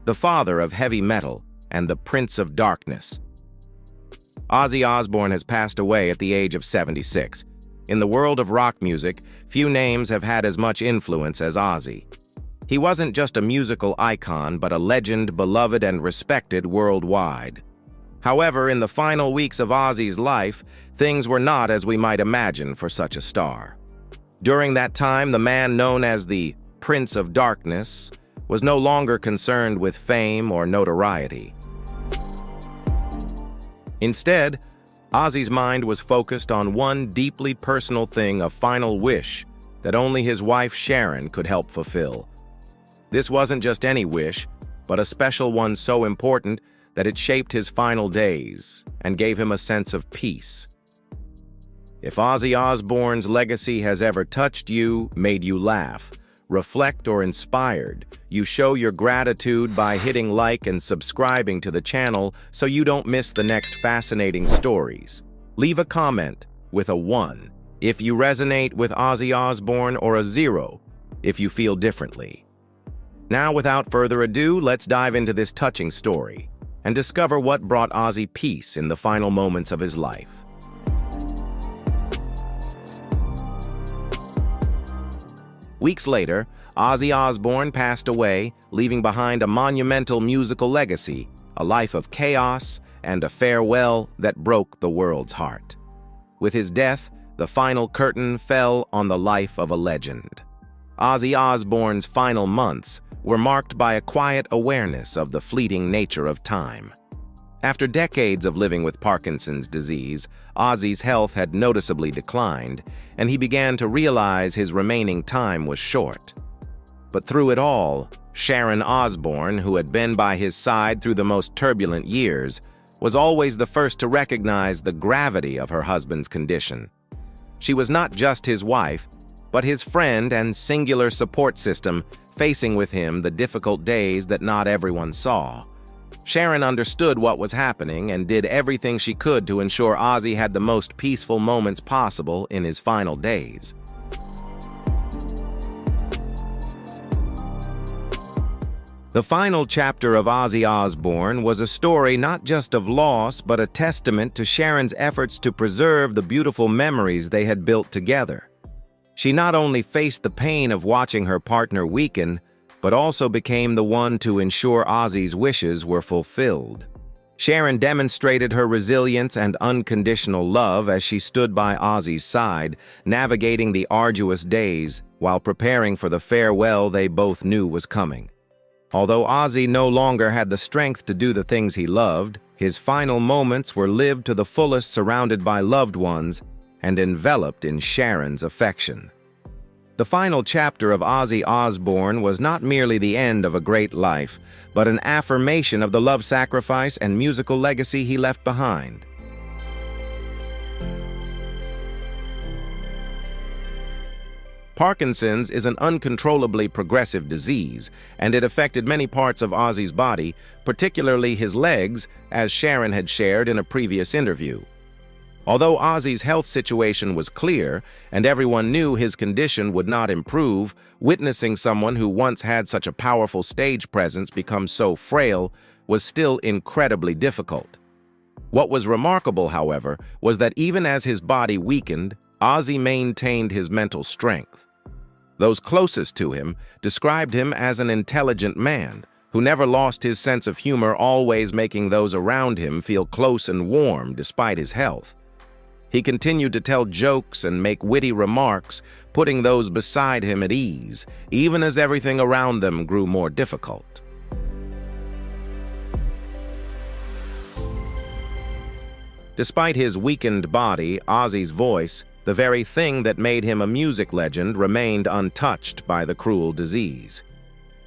the father of heavy metal and the Prince of Darkness. Ozzy Osbourne has passed away at the age of 76. In the world of rock music, few names have had as much influence as Ozzy. He wasn't just a musical icon, but a legend beloved and respected worldwide. However, in the final weeks of Ozzy's life, things were not as we might imagine for such a star. During that time, the man known as the Prince of Darkness was no longer concerned with fame or notoriety. Instead, Ozzy's mind was focused on one deeply personal thing, a final wish that only his wife Sharon could help fulfill. This wasn't just any wish, but a special one so important that it shaped his final days and gave him a sense of peace. If Ozzy Osbourne's legacy has ever touched you, made you laugh, reflect, or inspired, you show your gratitude by hitting like and subscribing to the channel so you don't miss the next fascinating stories. Leave a comment with a 1 if you resonate with Ozzy Osbourne, or a 0 if you feel differently. Now, without further ado, let's dive into this touching story and discover what brought Ozzy peace in the final moments of his life. Weeks later, Ozzy Osbourne passed away, leaving behind a monumental musical legacy, a life of chaos, and a farewell that broke the world's heart. With his death, the final curtain fell on the life of a legend. Ozzy Osbourne's final months were marked by a quiet awareness of the fleeting nature of time. After decades of living with Parkinson's disease, Ozzy's health had noticeably declined, and he began to realize his remaining time was short. But through it all, Sharon Osborne, who had been by his side through the most turbulent years, was always the first to recognize the gravity of her husband's condition. She was not just his wife, but his friend and singular support system, facing with him the difficult days that not everyone saw. Sharon understood what was happening and did everything she could to ensure Ozzy had the most peaceful moments possible in his final days. The final chapter of Ozzy Osbourne was a story not just of loss, but a testament to Sharon's efforts to preserve the beautiful memories they had built together. She not only faced the pain of watching her partner weaken, but also became the one to ensure Ozzy's wishes were fulfilled. Sharon demonstrated her resilience and unconditional love as she stood by Ozzy's side, navigating the arduous days while preparing for the farewell they both knew was coming. Although Ozzy no longer had the strength to do the things he loved, his final moments were lived to the fullest, surrounded by loved ones and enveloped in Sharon's affection. The final chapter of Ozzy Osbourne was not merely the end of a great life, but an affirmation of the love, sacrifice, and musical legacy he left behind. Parkinson's is an uncontrollably progressive disease, and it affected many parts of Ozzy's body, particularly his legs, as Sharon had shared in a previous interview. Although Ozzy's health situation was clear, and everyone knew his condition would not improve, witnessing someone who once had such a powerful stage presence become so frail was still incredibly difficult. What was remarkable, however, was that even as his body weakened, Ozzy maintained his mental strength. Those closest to him described him as an intelligent man who never lost his sense of humor, always making those around him feel close and warm despite his health. He continued to tell jokes and make witty remarks, putting those beside him at ease, even as everything around them grew more difficult. Despite his weakened body, Ozzy's voice, the very thing that made him a music legend, remained untouched by the cruel disease.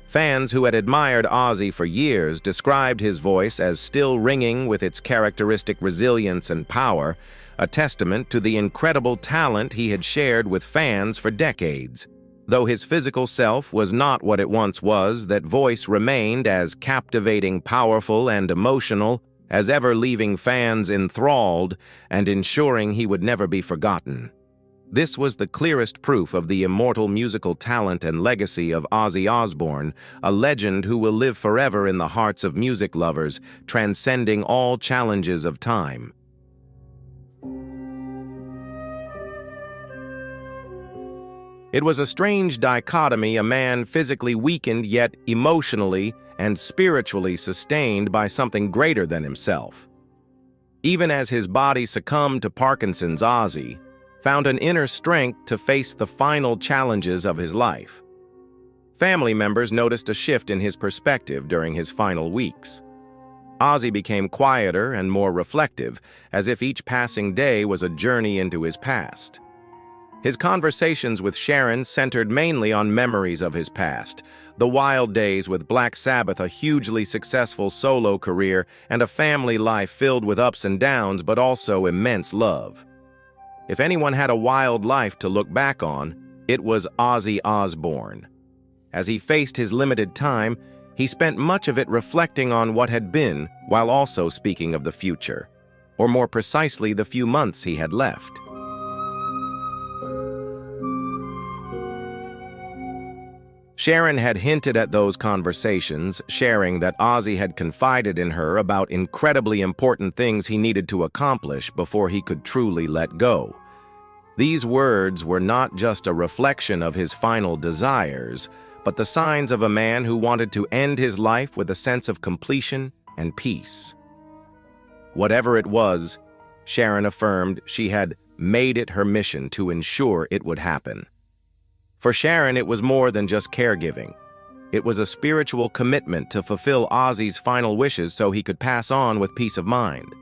Fans who had admired Ozzy for years described his voice as still ringing with its characteristic resilience and power, a testament to the incredible talent he had shared with fans for decades. Though his physical self was not what it once was, that voice remained as captivating, powerful, and emotional as ever, leaving fans enthralled and ensuring he would never be forgotten. This was the clearest proof of the immortal musical talent and legacy of Ozzy Osbourne, a legend who will live forever in the hearts of music lovers, transcending all challenges of time. It was a strange dichotomy, a man physically weakened yet emotionally and spiritually sustained by something greater than himself. Even as his body succumbed to Parkinson's, Ozzy found an inner strength to face the final challenges of his life. Family members noticed a shift in his perspective during his final weeks. Ozzy became quieter and more reflective, as if each passing day was a journey into his past. His conversations with Sharon centered mainly on memories of his past, the wild days with Black Sabbath, a hugely successful solo career, and a family life filled with ups and downs, but also immense love. If anyone had a wild life to look back on, it was Ozzy Osbourne. As he faced his limited time, he spent much of it reflecting on what had been, while also speaking of the future, or more precisely, the few months he had left. Sharon had hinted at those conversations, sharing that Ozzy had confided in her about incredibly important things he needed to accomplish before he could truly let go. These words were not just a reflection of his final desires, but the signs of a man who wanted to end his life with a sense of completion and peace. Whatever it was, Sharon affirmed she had made it her mission to ensure it would happen. For Sharon, it was more than just caregiving. It was a spiritual commitment to fulfill Ozzy's final wishes so he could pass on with peace of mind.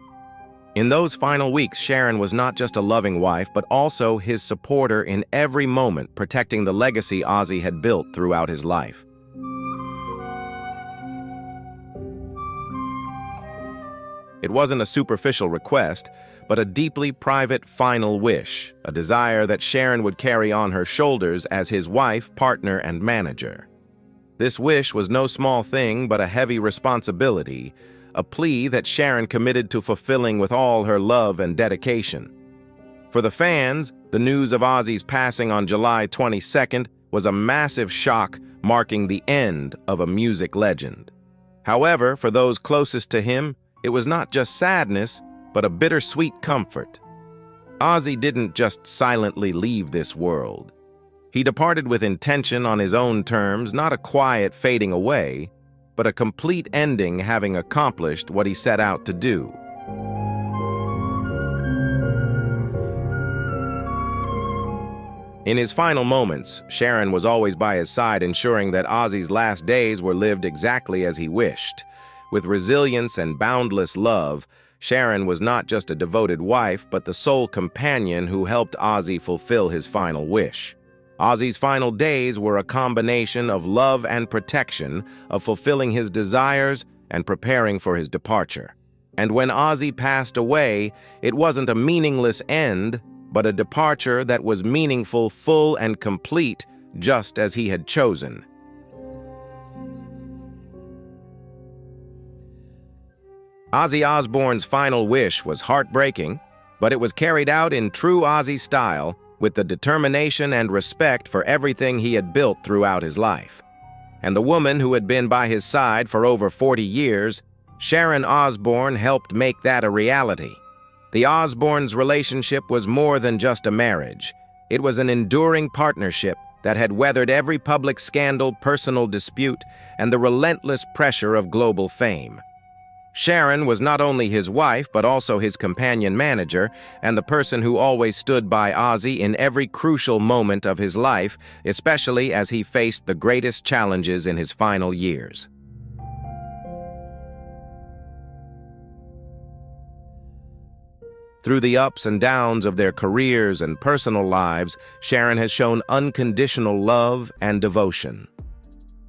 In those final weeks, Sharon was not just a loving wife, but also his supporter in every moment, protecting the legacy Ozzy had built throughout his life. It wasn't a superficial request, but a deeply private final wish, a desire that Sharon would carry on her shoulders as his wife, partner, and manager. This wish was no small thing, but a heavy responsibility, a plea that Sharon committed to fulfilling with all her love and dedication. For the fans, the news of Ozzy's passing on July 22nd was a massive shock, marking the end of a music legend. However, for those closest to him, it was not just sadness, but a bittersweet comfort. Ozzy didn't just silently leave this world. He departed with intention on his own terms, not a quiet fading away, but a complete ending, having accomplished what he set out to do. In his final moments, Sharon was always by his side, ensuring that Ozzy's last days were lived exactly as he wished. With resilience and boundless love, Sharon was not just a devoted wife, but the sole companion who helped Ozzy fulfill his final wish. Ozzy's final days were a combination of love and protection, of fulfilling his desires and preparing for his departure. And when Ozzy passed away, it wasn't a meaningless end, but a departure that was meaningful, full, and complete, just as he had chosen. Ozzy Osbourne's final wish was heartbreaking, but it was carried out in true Ozzy style, with the determination and respect for everything he had built throughout his life. And the woman who had been by his side for over 40 years, Sharon Osbourne, helped make that a reality. The Osbournes' relationship was more than just a marriage. It was an enduring partnership that had weathered every public scandal, personal dispute, and the relentless pressure of global fame. Sharon was not only his wife, but also his companion manager, and the person who always stood by Ozzy in every crucial moment of his life, especially as he faced the greatest challenges in his final years. Through the ups and downs of their careers and personal lives, Sharon has shown unconditional love and devotion.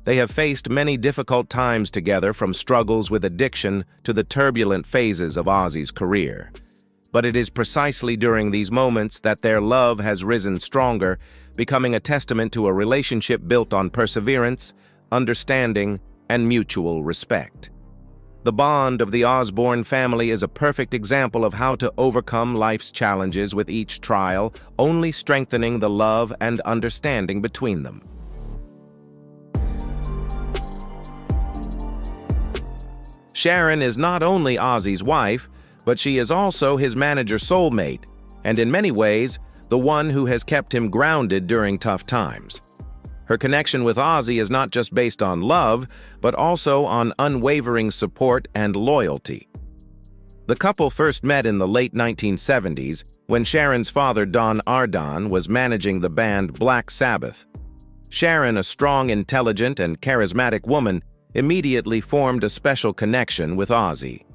They have faced many difficult times together, from struggles with addiction to the turbulent phases of Ozzy's career. But it is precisely during these moments that their love has risen stronger, becoming a testament to a relationship built on perseverance, understanding, and mutual respect. The bond of the Osborne family is a perfect example of how to overcome life's challenges with each trial, only strengthening the love and understanding between them. Sharon is not only Ozzy's wife, but she is also his manager soulmate, and in many ways, the one who has kept him grounded during tough times. Her connection with Ozzy is not just based on love, but also on unwavering support and loyalty. The couple first met in the late 1970s when Sharon's father, Don Ardon, was managing the band Black Sabbath. Sharon, a strong, intelligent, and charismatic woman, immediately formed a special connection with Ozzy.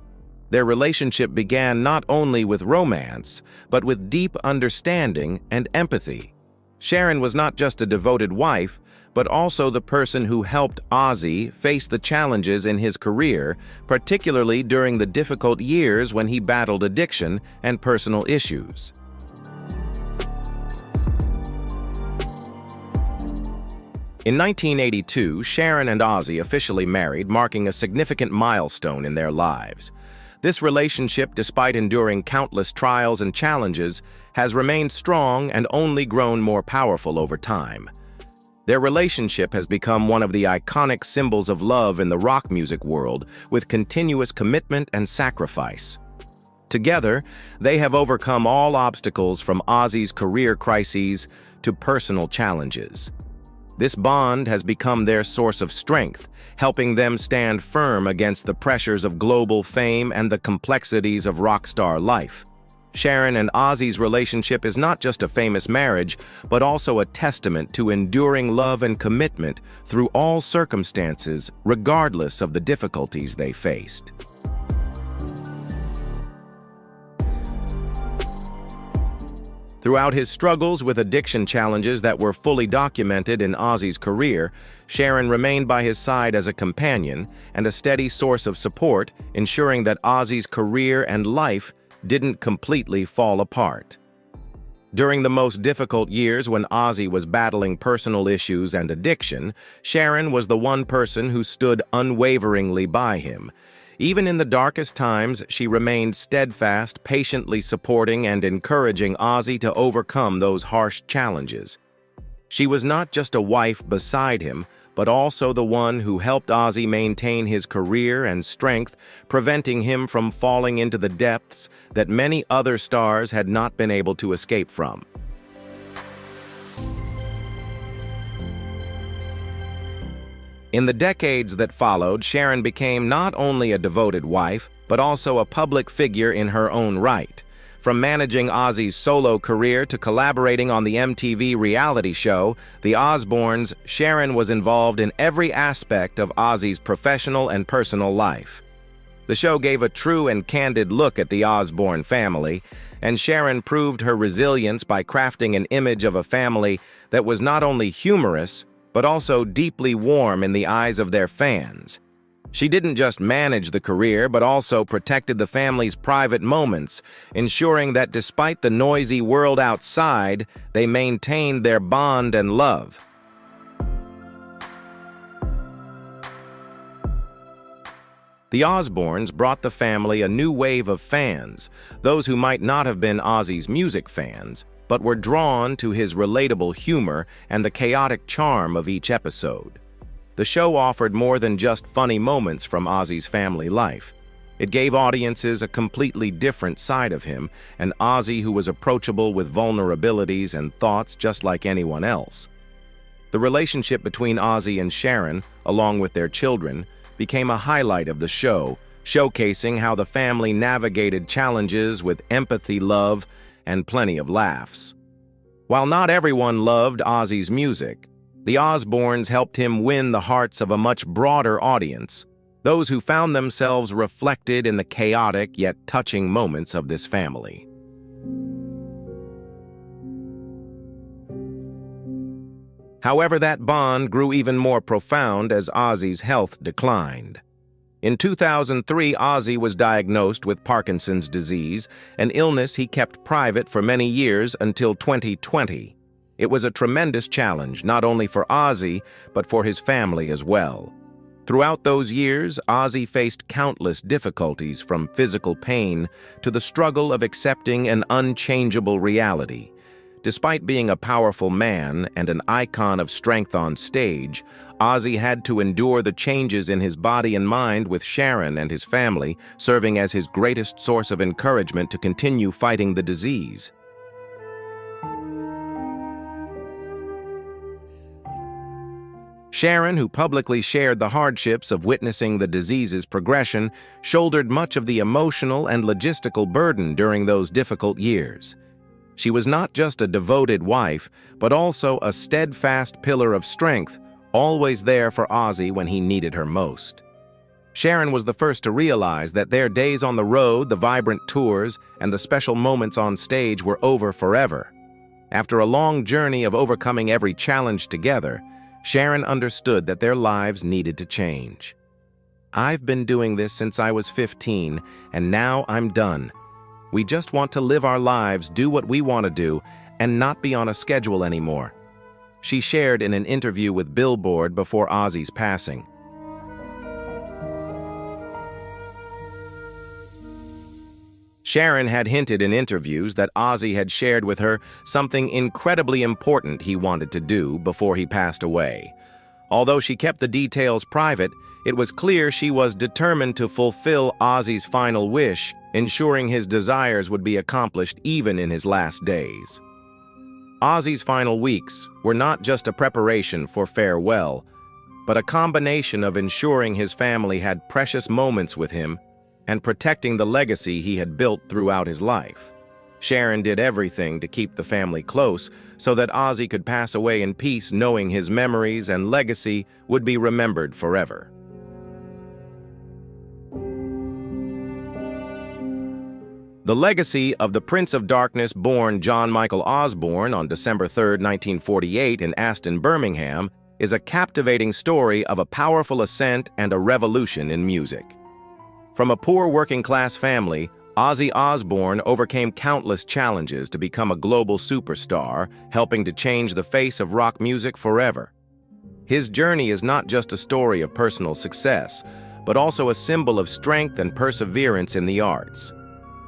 Their relationship began not only with romance, but with deep understanding and empathy. Sharon was not just a devoted wife, but also the person who helped Ozzy face the challenges in his career, particularly during the difficult years when he battled addiction and personal issues. In 1982, Sharon and Ozzy officially married, marking a significant milestone in their lives. This relationship, despite enduring countless trials and challenges, has remained strong and only grown more powerful over time. Their relationship has become one of the iconic symbols of love in the rock music world, with continuous commitment and sacrifice. Together, they have overcome all obstacles from Ozzy's career crises to personal challenges. This bond has become their source of strength, helping them stand firm against the pressures of global fame and the complexities of rock star life. Sharon and Ozzy's relationship is not just a famous marriage, but also a testament to enduring love and commitment through all circumstances, regardless of the difficulties they faced. Throughout his struggles with addiction challenges that were fully documented in Ozzy's career, Sharon remained by his side as a companion and a steady source of support, ensuring that Ozzy's career and life didn't completely fall apart. During the most difficult years when Ozzy was battling personal issues and addiction, Sharon was the one person who stood unwaveringly by him. Even in the darkest times, she remained steadfast, patiently supporting and encouraging Ozzy to overcome those harsh challenges. She was not just a wife beside him, but also the one who helped Ozzy maintain his career and strength, preventing him from falling into the depths that many other stars had not been able to escape from. In the decades that followed, Sharon became not only a devoted wife, but also a public figure in her own right. From managing Ozzy's solo career to collaborating on the MTV reality show, The Osbournes, Sharon was involved in every aspect of Ozzy's professional and personal life. The show gave a true and candid look at the Osborne family, and Sharon proved her resilience by crafting an image of a family that was not only humorous, but also deeply warm in the eyes of their fans. She didn't just manage the career, but also protected the family's private moments, ensuring that despite the noisy world outside, they maintained their bond and love. The Osbournes brought the family a new wave of fans, those who might not have been Ozzy's music fans, but were drawn to his relatable humor and the chaotic charm of each episode. The show offered more than just funny moments from Ozzy's family life. It gave audiences a completely different side of him, an Ozzy who was approachable with vulnerabilities and thoughts just like anyone else. The relationship between Ozzy and Sharon, along with their children, became a highlight of the show, showcasing how the family navigated challenges with empathy, love, and plenty of laughs. While not everyone loved Ozzy's music, the Osbournes helped him win the hearts of a much broader audience, those who found themselves reflected in the chaotic yet touching moments of this family. However, that bond grew even more profound as Ozzy's health declined. In 2003, Ozzy was diagnosed with Parkinson's disease, an illness he kept private for many years until 2020. It was a tremendous challenge, not only for Ozzy, but for his family as well. Throughout those years, Ozzy faced countless difficulties, from physical pain to the struggle of accepting an unchangeable reality. Despite being a powerful man and an icon of strength on stage, Ozzy had to endure the changes in his body and mind, with Sharon and his family serving as his greatest source of encouragement to continue fighting the disease. Sharon, who publicly shared the hardships of witnessing the disease's progression, shouldered much of the emotional and logistical burden during those difficult years. She was not just a devoted wife, but also a steadfast pillar of strength, always there for Ozzy when he needed her most. Sharon was the first to realize that their days on the road, the vibrant tours, and the special moments on stage were over forever. After a long journey of overcoming every challenge together, Sharon understood that their lives needed to change. "I've been doing this since I was 15, and now I'm done. We just want to live our lives, do what we want to do, and not be on a schedule anymore," she shared in an interview with Billboard before Ozzy's passing. Sharon had hinted in interviews that Ozzy had shared with her something incredibly important he wanted to do before he passed away. Although she kept the details private, it was clear she was determined to fulfill Ozzy's final wish, ensuring his desires would be accomplished even in his last days. Ozzy's final weeks were not just a preparation for farewell, but a combination of ensuring his family had precious moments with him and protecting the legacy he had built throughout his life. Sharon did everything to keep the family close so that Ozzy could pass away in peace, knowing his memories and legacy would be remembered forever. The legacy of the Prince of Darkness born John Michael Osborne on December 3, 1948 in Aston, Birmingham, is a captivating story of a powerful ascent and a revolution in music. From a poor working-class family, Ozzy Osbourne overcame countless challenges to become a global superstar, helping to change the face of rock music forever. His journey is not just a story of personal success, but also a symbol of strength and perseverance in the arts.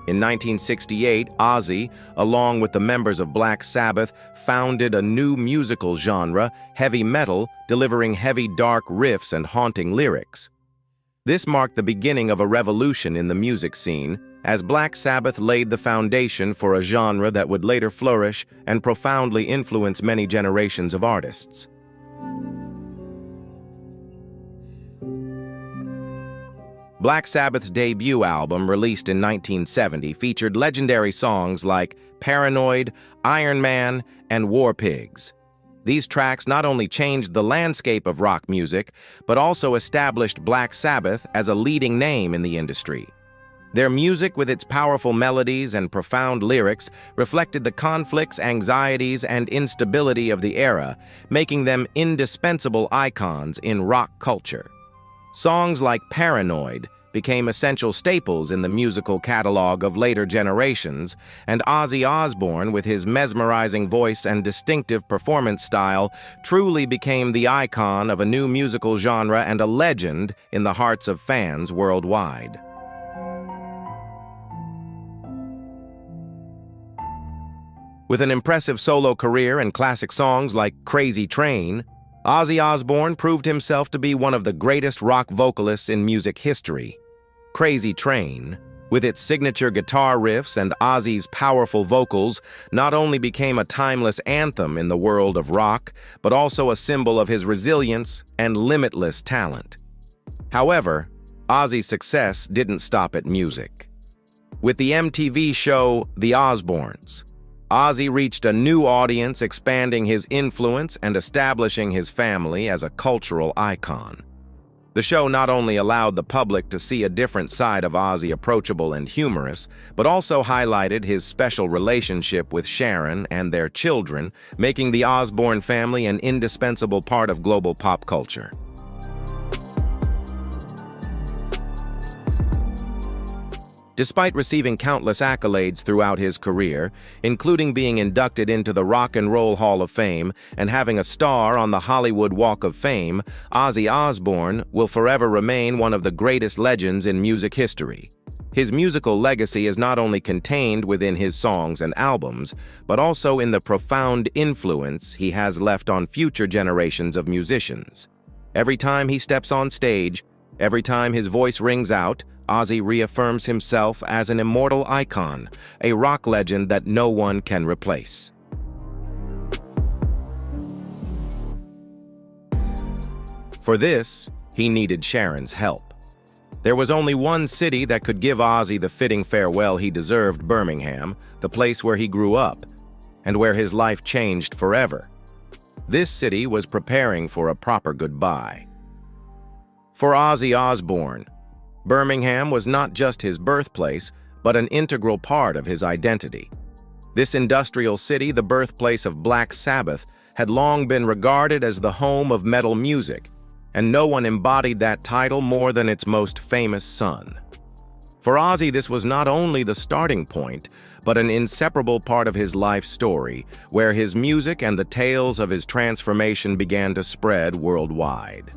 In 1968, Ozzy, along with the members of Black Sabbath, founded a new musical genre, heavy metal, delivering heavy, dark riffs and haunting lyrics. This marked the beginning of a revolution in the music scene, as Black Sabbath laid the foundation for a genre that would later flourish and profoundly influence many generations of artists. Black Sabbath's debut album, released in 1970, featured legendary songs like Paranoid, Iron Man, and War Pigs. These tracks not only changed the landscape of rock music, but also established Black Sabbath as a leading name in the industry. Their music, with its powerful melodies and profound lyrics, reflected the conflicts, anxieties, and instability of the era, making them indispensable icons in rock culture. Songs like Paranoid became essential staples in the musical catalog of later generations, and Ozzy Osbourne, with his mesmerizing voice and distinctive performance style, truly became the icon of a new musical genre and a legend in the hearts of fans worldwide. With an impressive solo career and classic songs like Crazy Train, Ozzy Osbourne proved himself to be one of the greatest rock vocalists in music history. Crazy Train, with its signature guitar riffs and Ozzy's powerful vocals, not only became a timeless anthem in the world of rock, but also a symbol of his resilience and limitless talent. However, Ozzy's success didn't stop at music. With the MTV show The Osbournes, Ozzy reached a new audience, expanding his influence and establishing his family as a cultural icon. The show not only allowed the public to see a different side of Ozzy, approachable and humorous, but also highlighted his special relationship with Sharon and their children, making the Osborne family an indispensable part of global pop culture. Despite receiving countless accolades throughout his career, including being inducted into the Rock and Roll Hall of Fame and having a star on the Hollywood Walk of Fame, Ozzy Osbourne will forever remain one of the greatest legends in music history. His musical legacy is not only contained within his songs and albums, but also in the profound influence he has left on future generations of musicians. Every time he steps on stage, every time his voice rings out, Ozzy reaffirms himself as an immortal icon, a rock legend that no one can replace. For this, he needed Sharon's help. There was only one city that could give Ozzy the fitting farewell he deserved: Birmingham, the place where he grew up, and where his life changed forever. This city was preparing for a proper goodbye. For Ozzy Osbourne, Birmingham was not just his birthplace, but an integral part of his identity. This industrial city, the birthplace of Black Sabbath, had long been regarded as the home of metal music, and no one embodied that title more than its most famous son. For Ozzy, this was not only the starting point, but an inseparable part of his life story, where his music and the tales of his transformation began to spread worldwide.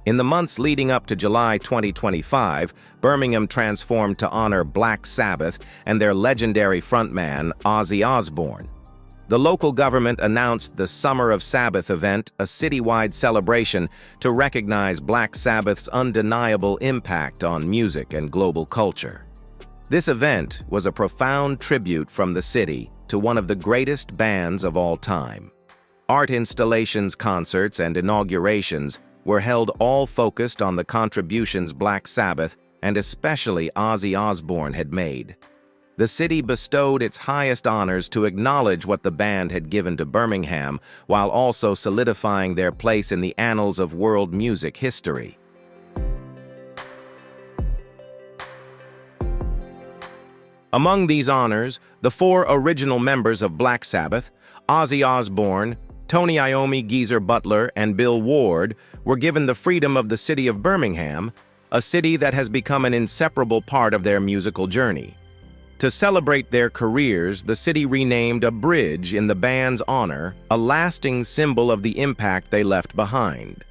In the months leading up to July 2025, Birmingham transformed to honor Black Sabbath and their legendary frontman, Ozzy Osbourne. The local government announced the Summer of Sabbath event, a citywide celebration to recognize Black Sabbath's undeniable impact on music and global culture. This event was a profound tribute from the city to one of the greatest bands of all time. Art installations, concerts, and inaugurations were held, all focused on the contributions Black Sabbath and especially Ozzy Osbourne had made. The city bestowed its highest honors to acknowledge what the band had given to Birmingham, while also solidifying their place in the annals of world music history. Among these honors, the four original members of Black Sabbath, Ozzy Osbourne, Tony Iommi, Geezer Butler, and Bill Ward, were given the freedom of the city of Birmingham, a city that has become an inseparable part of their musical journey. To celebrate their careers, the city renamed a bridge in the band's honor, a lasting symbol of the impact they left behind.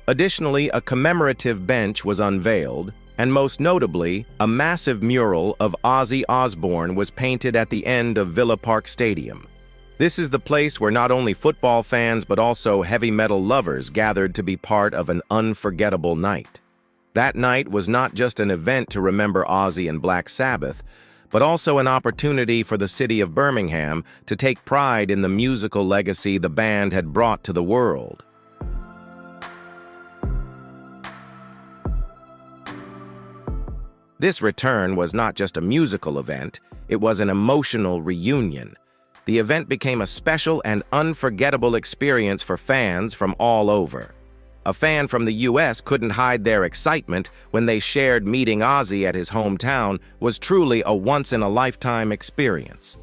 Additionally, a commemorative bench was unveiled, and most notably, a massive mural of Ozzy Osbourne was painted at the end of Villa Park Stadium. This is the place where not only football fans but also heavy metal lovers gathered to be part of an unforgettable night. That night was not just an event to remember Ozzy and Black Sabbath, but also an opportunity for the city of Birmingham to take pride in the musical legacy the band had brought to the world. This return was not just a musical event, it was an emotional reunion. The event became a special and unforgettable experience for fans from all over. A fan from the US couldn't hide their excitement when they shared meeting Ozzy at his hometown was truly a once-in-a-lifetime experience.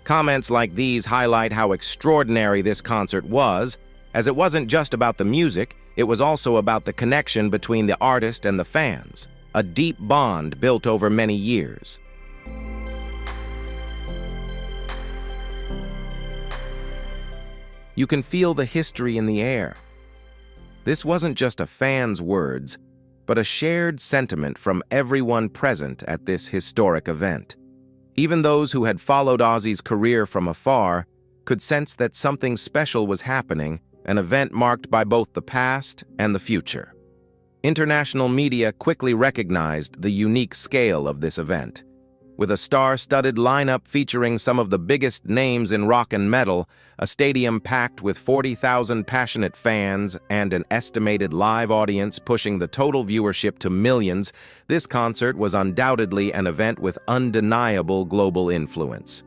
Comments like these highlight how extraordinary this concert was, as it wasn't just about the music, it was also about the connection between the artist and the fans, a deep bond built over many years. You can feel the history in the air. This wasn't just a fan's words, but a shared sentiment from everyone present at this historic event. Even those who had followed Ozzy's career from afar could sense that something special was happening, an event marked by both the past and the future. International media quickly recognized the unique scale of this event. With a star-studded lineup featuring some of the biggest names in rock and metal, a stadium packed with 40,000 passionate fans, and an estimated live audience pushing the total viewership to millions, this concert was undoubtedly an event with undeniable global influence.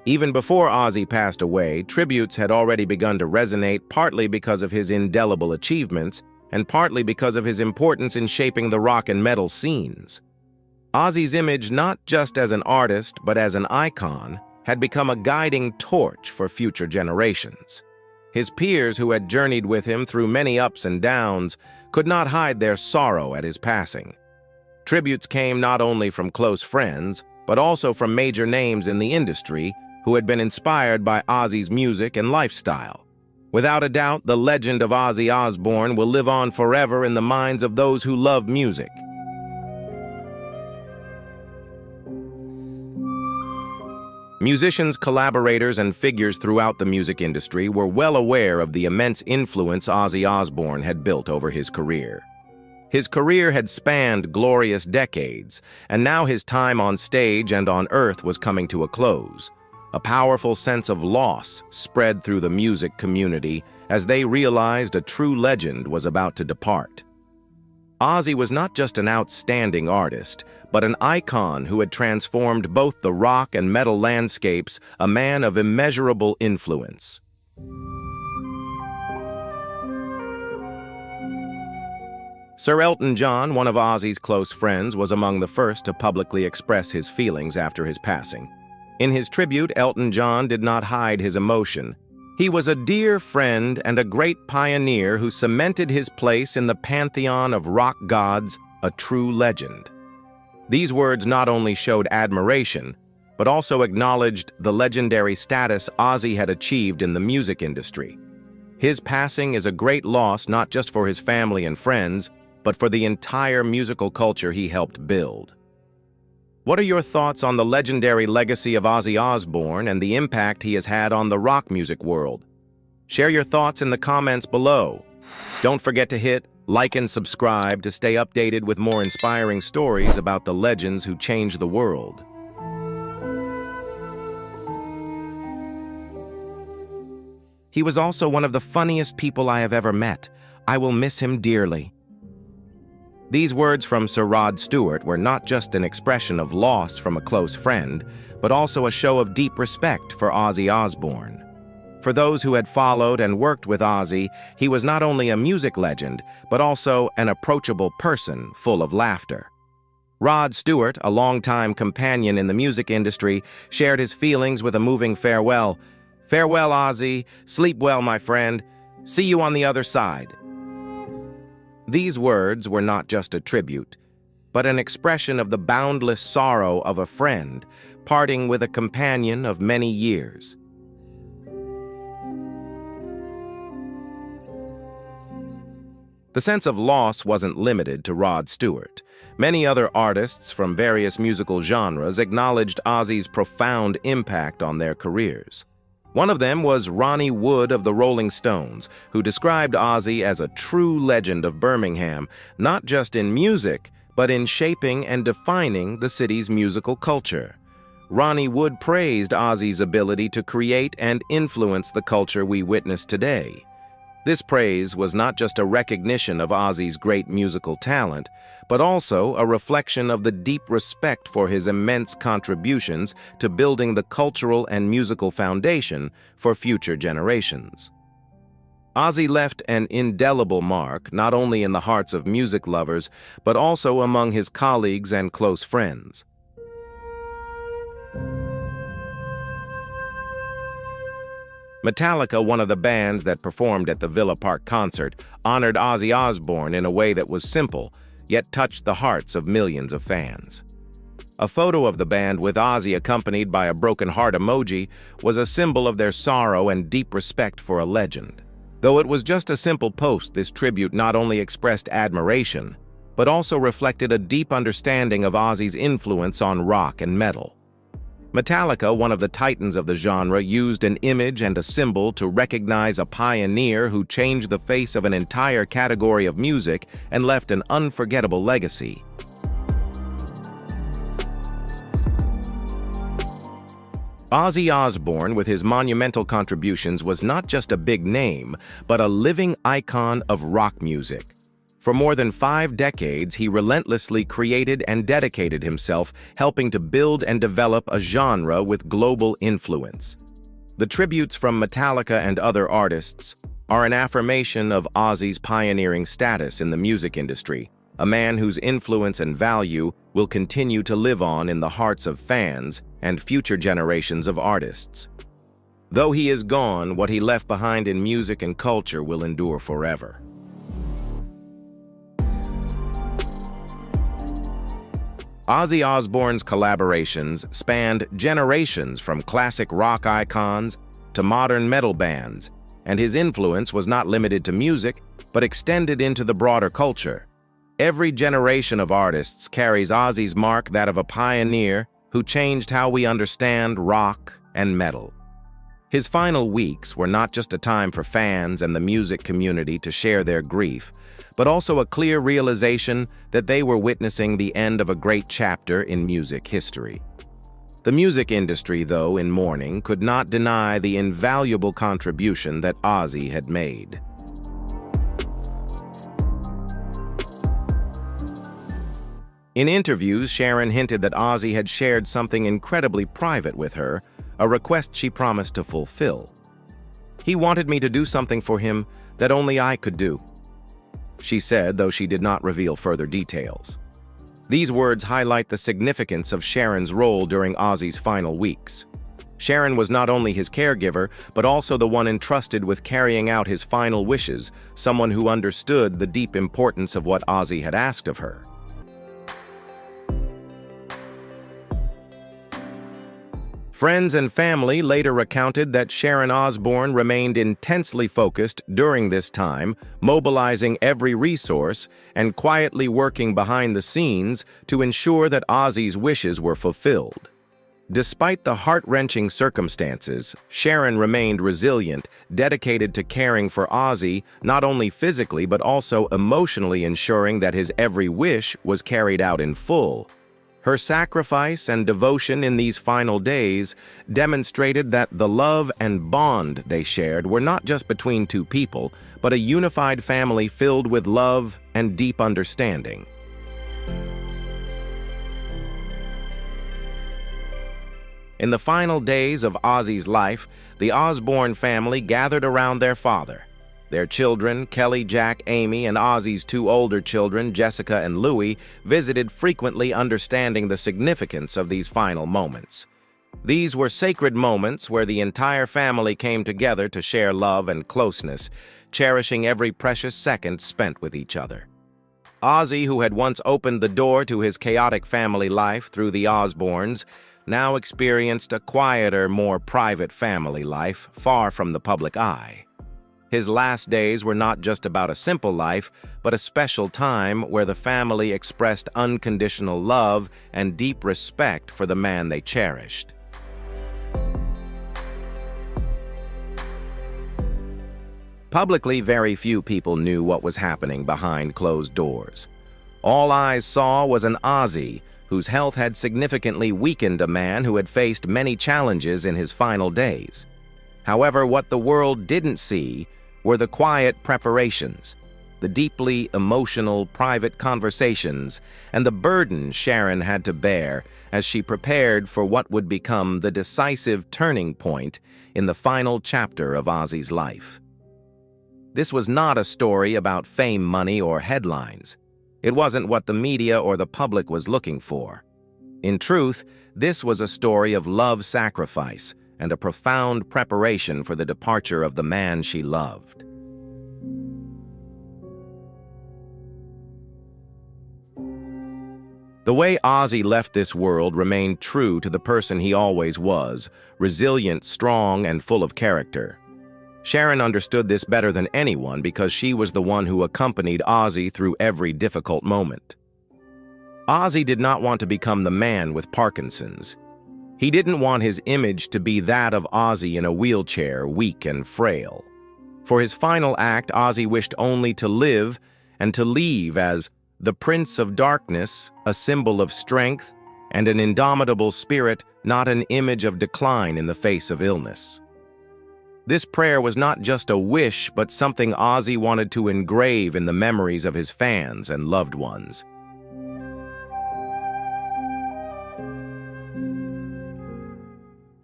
Even before Ozzy passed away, tributes had already begun to resonate, partly because of his indelible achievements, and partly because of his importance in shaping the rock and metal scenes. Ozzy's image, not just as an artist but as an icon, had become a guiding torch for future generations. His peers, who had journeyed with him through many ups and downs, could not hide their sorrow at his passing. Tributes came not only from close friends, but also from major names in the industry who had been inspired by Ozzy's music and lifestyle. Without a doubt, the legend of Ozzy Osbourne will live on forever in the minds of those who love music. Musicians, collaborators, and figures throughout the music industry were well aware of the immense influence Ozzy Osbourne had built over his career. His career had spanned glorious decades, and now his time on stage and on earth was coming to a close. A powerful sense of loss spread through the music community as they realized a true legend was about to depart. Ozzy was not just an outstanding artist, but an icon who had transformed both the rock and metal landscapes, a man of immeasurable influence. Sir Elton John, one of Ozzy's close friends, was among the first to publicly express his feelings after his passing. In his tribute, Elton John did not hide his emotion. He was a dear friend and a great pioneer who cemented his place in the pantheon of rock gods, a true legend. These words not only showed admiration, but also acknowledged the legendary status Ozzy had achieved in the music industry. His passing is a great loss not just for his family and friends, but for the entire musical culture he helped build. What are your thoughts on the legendary legacy of Ozzy Osbourne and the impact he has had on the rock music world? Share your thoughts in the comments below. Don't forget to hit like and subscribe to stay updated with more inspiring stories about the legends who changed the world. He was also one of the funniest people I have ever met. I will miss him dearly. These words from Sir Rod Stewart were not just an expression of loss from a close friend, but also a show of deep respect for Ozzy Osbourne. For those who had followed and worked with Ozzy, he was not only a music legend, but also an approachable person full of laughter. Rod Stewart, a longtime companion in the music industry, shared his feelings with a moving farewell. "Farewell, Ozzy. Sleep well, my friend. See you on the other side." These words were not just a tribute, but an expression of the boundless sorrow of a friend, parting with a companion of many years. The sense of loss wasn't limited to Rod Stewart. Many other artists from various musical genres acknowledged Ozzy's profound impact on their careers. One of them was Ronnie Wood of the Rolling Stones, who described Ozzy as a true legend of Birmingham, not just in music, but in shaping and defining the city's musical culture. Ronnie Wood praised Ozzy's ability to create and influence the culture we witness today. This praise was not just a recognition of Ozzy's great musical talent, but also a reflection of the deep respect for his immense contributions to building the cultural and musical foundation for future generations. Ozzy left an indelible mark not only in the hearts of music lovers, but also among his colleagues and close friends. Metallica, one of the bands that performed at the Villa Park concert, honored Ozzy Osbourne in a way that was simple, yet touched the hearts of millions of fans. A photo of the band with Ozzy accompanied by a broken heart emoji was a symbol of their sorrow and deep respect for a legend. Though it was just a simple post, this tribute not only expressed admiration, but also reflected a deep understanding of Ozzy's influence on rock and metal. Metallica, one of the titans of the genre, used an image and a symbol to recognize a pioneer who changed the face of an entire category of music and left an unforgettable legacy. Ozzy Osbourne, with his monumental contributions, was not just a big name, but a living icon of rock music. For more than 5 decades, he relentlessly created and dedicated himself, helping to build and develop a genre with global influence. The tributes from Metallica and other artists are an affirmation of Ozzy's pioneering status in the music industry, a man whose influence and value will continue to live on in the hearts of fans and future generations of artists. Though he is gone, what he left behind in music and culture will endure forever. Ozzy Osbourne's collaborations spanned generations, from classic rock icons to modern metal bands, and his influence was not limited to music, but extended into the broader culture. Every generation of artists carries Ozzy's mark, that of a pioneer who changed how we understand rock and metal. His final weeks were not just a time for fans and the music community to share their grief, but also a clear realization that they were witnessing the end of a great chapter in music history. The music industry, though, in mourning, could not deny the invaluable contribution that Ozzy had made. In interviews, Sharon hinted that Ozzy had shared something incredibly private with her, a request she promised to fulfill. "He wanted me to do something for him that only I could do," she said, though she did not reveal further details. These words highlight the significance of Sharon's role during Ozzy's final weeks. Sharon was not only his caregiver, but also the one entrusted with carrying out his final wishes, someone who understood the deep importance of what Ozzy had asked of her. Friends and family later recounted that Sharon Osbourne remained intensely focused during this time, mobilizing every resource and quietly working behind the scenes to ensure that Ozzy's wishes were fulfilled. Despite the heart-wrenching circumstances, Sharon remained resilient, dedicated to caring for Ozzy, not only physically but also emotionally, ensuring that his every wish was carried out in full. Her sacrifice and devotion in these final days demonstrated that the love and bond they shared were not just between two people, but a unified family filled with love and deep understanding. In the final days of Ozzy's life, the Osborne family gathered around their father. Their children, Kelly, Jack, Amy, and Ozzy's two older children, Jessica and Louie, visited frequently, understanding the significance of these final moments. These were sacred moments where the entire family came together to share love and closeness, cherishing every precious second spent with each other. Ozzy, who had once opened the door to his chaotic family life through the Osbournes, now experienced a quieter, more private family life, far from the public eye. His last days were not just about a simple life, but a special time where the family expressed unconditional love and deep respect for the man they cherished. Publicly, very few people knew what was happening behind closed doors. All eyes saw was an Ozzy whose health had significantly weakened, a man who had faced many challenges in his final days. However, what the world didn't see were the quiet preparations, the deeply emotional private conversations, and the burden Sharon had to bear as she prepared for what would become the decisive turning point in the final chapter of Ozzy's life. This was not a story about fame, money, or headlines. It wasn't what the media or the public was looking for. In truth, this was a story of love, sacrifice, and a profound preparation for the departure of the man she loved. The way Ozzy left this world remained true to the person he always was, resilient, strong, and full of character. Sharon understood this better than anyone because she was the one who accompanied Ozzy through every difficult moment. Ozzy did not want to become the man with Parkinson's. He didn't want his image to be that of Ozzy in a wheelchair, weak and frail. For his final act, Ozzy wished only to live and to leave as the Prince of Darkness, a symbol of strength and an indomitable spirit, not an image of decline in the face of illness. This prayer was not just a wish, but something Ozzy wanted to engrave in the memories of his fans and loved ones.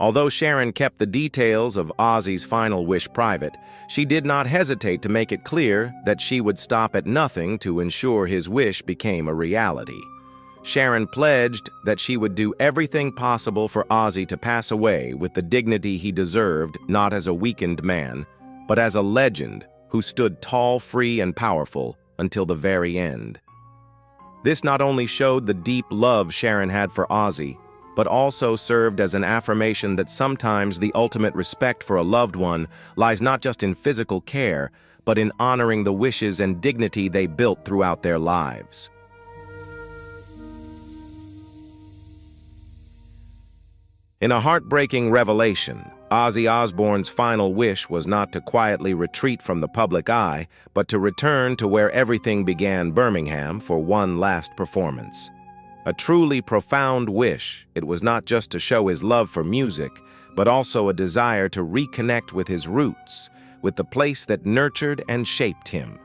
Although Sharon kept the details of Ozzy's final wish private, she did not hesitate to make it clear that she would stop at nothing to ensure his wish became a reality. Sharon pledged that she would do everything possible for Ozzy to pass away with the dignity he deserved, not as a weakened man, but as a legend who stood tall, free, and powerful until the very end. This not only showed the deep love Sharon had for Ozzy, but also served as an affirmation that sometimes the ultimate respect for a loved one lies not just in physical care, but in honoring the wishes and dignity they built throughout their lives. In a heartbreaking revelation, Ozzy Osbourne's final wish was not to quietly retreat from the public eye, but to return to where everything began, Birmingham, for one last performance. A truly profound wish. It was not just to show his love for music, but also a desire to reconnect with his roots, with the place that nurtured and shaped him.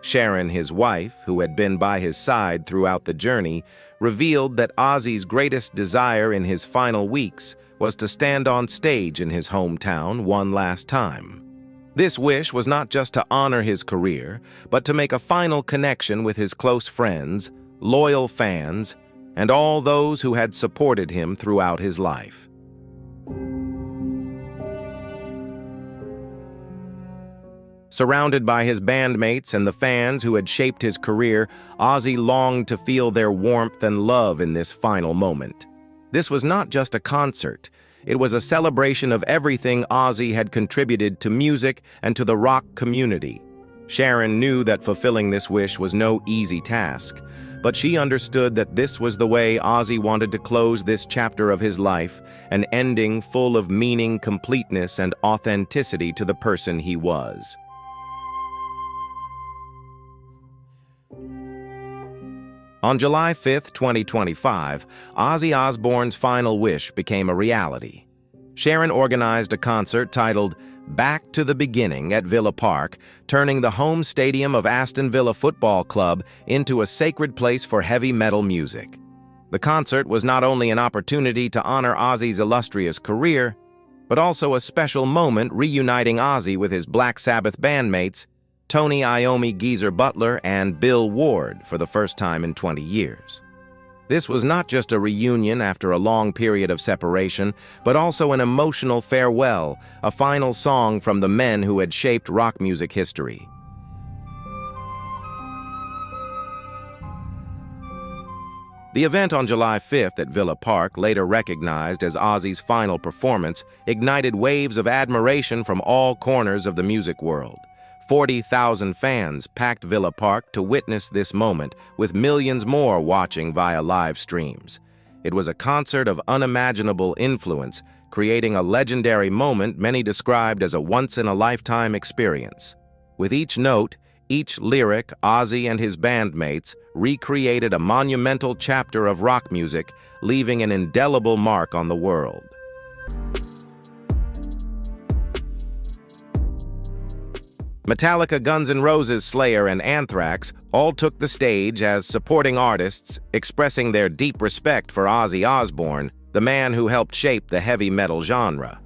Sharon, his wife, who had been by his side throughout the journey, revealed that Ozzy's greatest desire in his final weeks was to stand on stage in his hometown one last time. This wish was not just to honor his career, but to make a final connection with his close friends, loyal fans, and all those who had supported him throughout his life. Surrounded by his bandmates and the fans who had shaped his career, Ozzy longed to feel their warmth and love in this final moment. This was not just a concert. It was a celebration of everything Ozzy had contributed to music and to the rock community. Sharon knew that fulfilling this wish was no easy task, but she understood that this was the way Ozzy wanted to close this chapter of his life, an ending full of meaning, completeness, and authenticity to the person he was. On July 5, 2025, Ozzy Osbourne's final wish became a reality. Sharon organized a concert titled Back to the Beginning at Villa Park, turning the home stadium of Aston Villa Football Club into a sacred place for heavy metal music. The concert was not only an opportunity to honor Ozzy's illustrious career, but also a special moment reuniting Ozzy with his Black Sabbath bandmates, Tony Iommi Geezer Butler and Bill Ward, for the first time in 20 years. This was not just a reunion after a long period of separation, but also an emotional farewell, a final song from the men who had shaped rock music history. The event on July 5th at Villa Park, later recognized as Ozzy's final performance, ignited waves of admiration from all corners of the music world. 40,000 fans packed Villa Park to witness this moment, with millions more watching via live streams. It was a concert of unimaginable influence, creating a legendary moment many described as a once-in-a-lifetime experience. With each note, each lyric, Ozzy and his bandmates recreated a monumental chapter of rock music, leaving an indelible mark on the world. Metallica, Guns N' Roses, Slayer, and Anthrax all took the stage as supporting artists, expressing their deep respect for Ozzy Osbourne, the man who helped shape the heavy metal genre.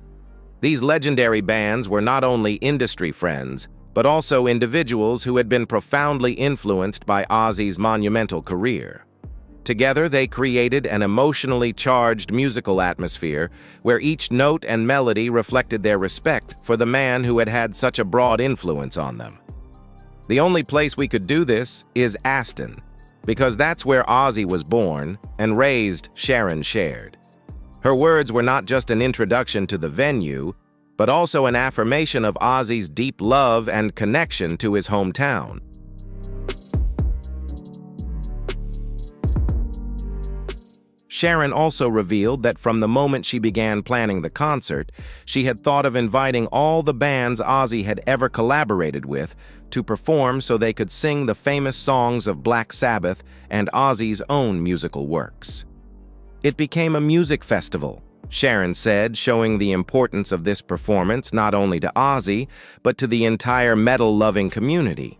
These legendary bands were not only industry friends, but also individuals who had been profoundly influenced by Ozzy's monumental career. Together, they created an emotionally charged musical atmosphere where each note and melody reflected their respect for the man who had had such a broad influence on them. The only place we could do this is Aston, because that's where Ozzy was born and raised, Sharon shared. Her words were not just an introduction to the venue, but also an affirmation of Ozzy's deep love and connection to his hometown. Sharon also revealed that from the moment she began planning the concert, she had thought of inviting all the bands Ozzy had ever collaborated with to perform so they could sing the famous songs of Black Sabbath and Ozzy's own musical works. It became a music festival, Sharon said, showing the importance of this performance not only to Ozzy, but to the entire metal-loving community.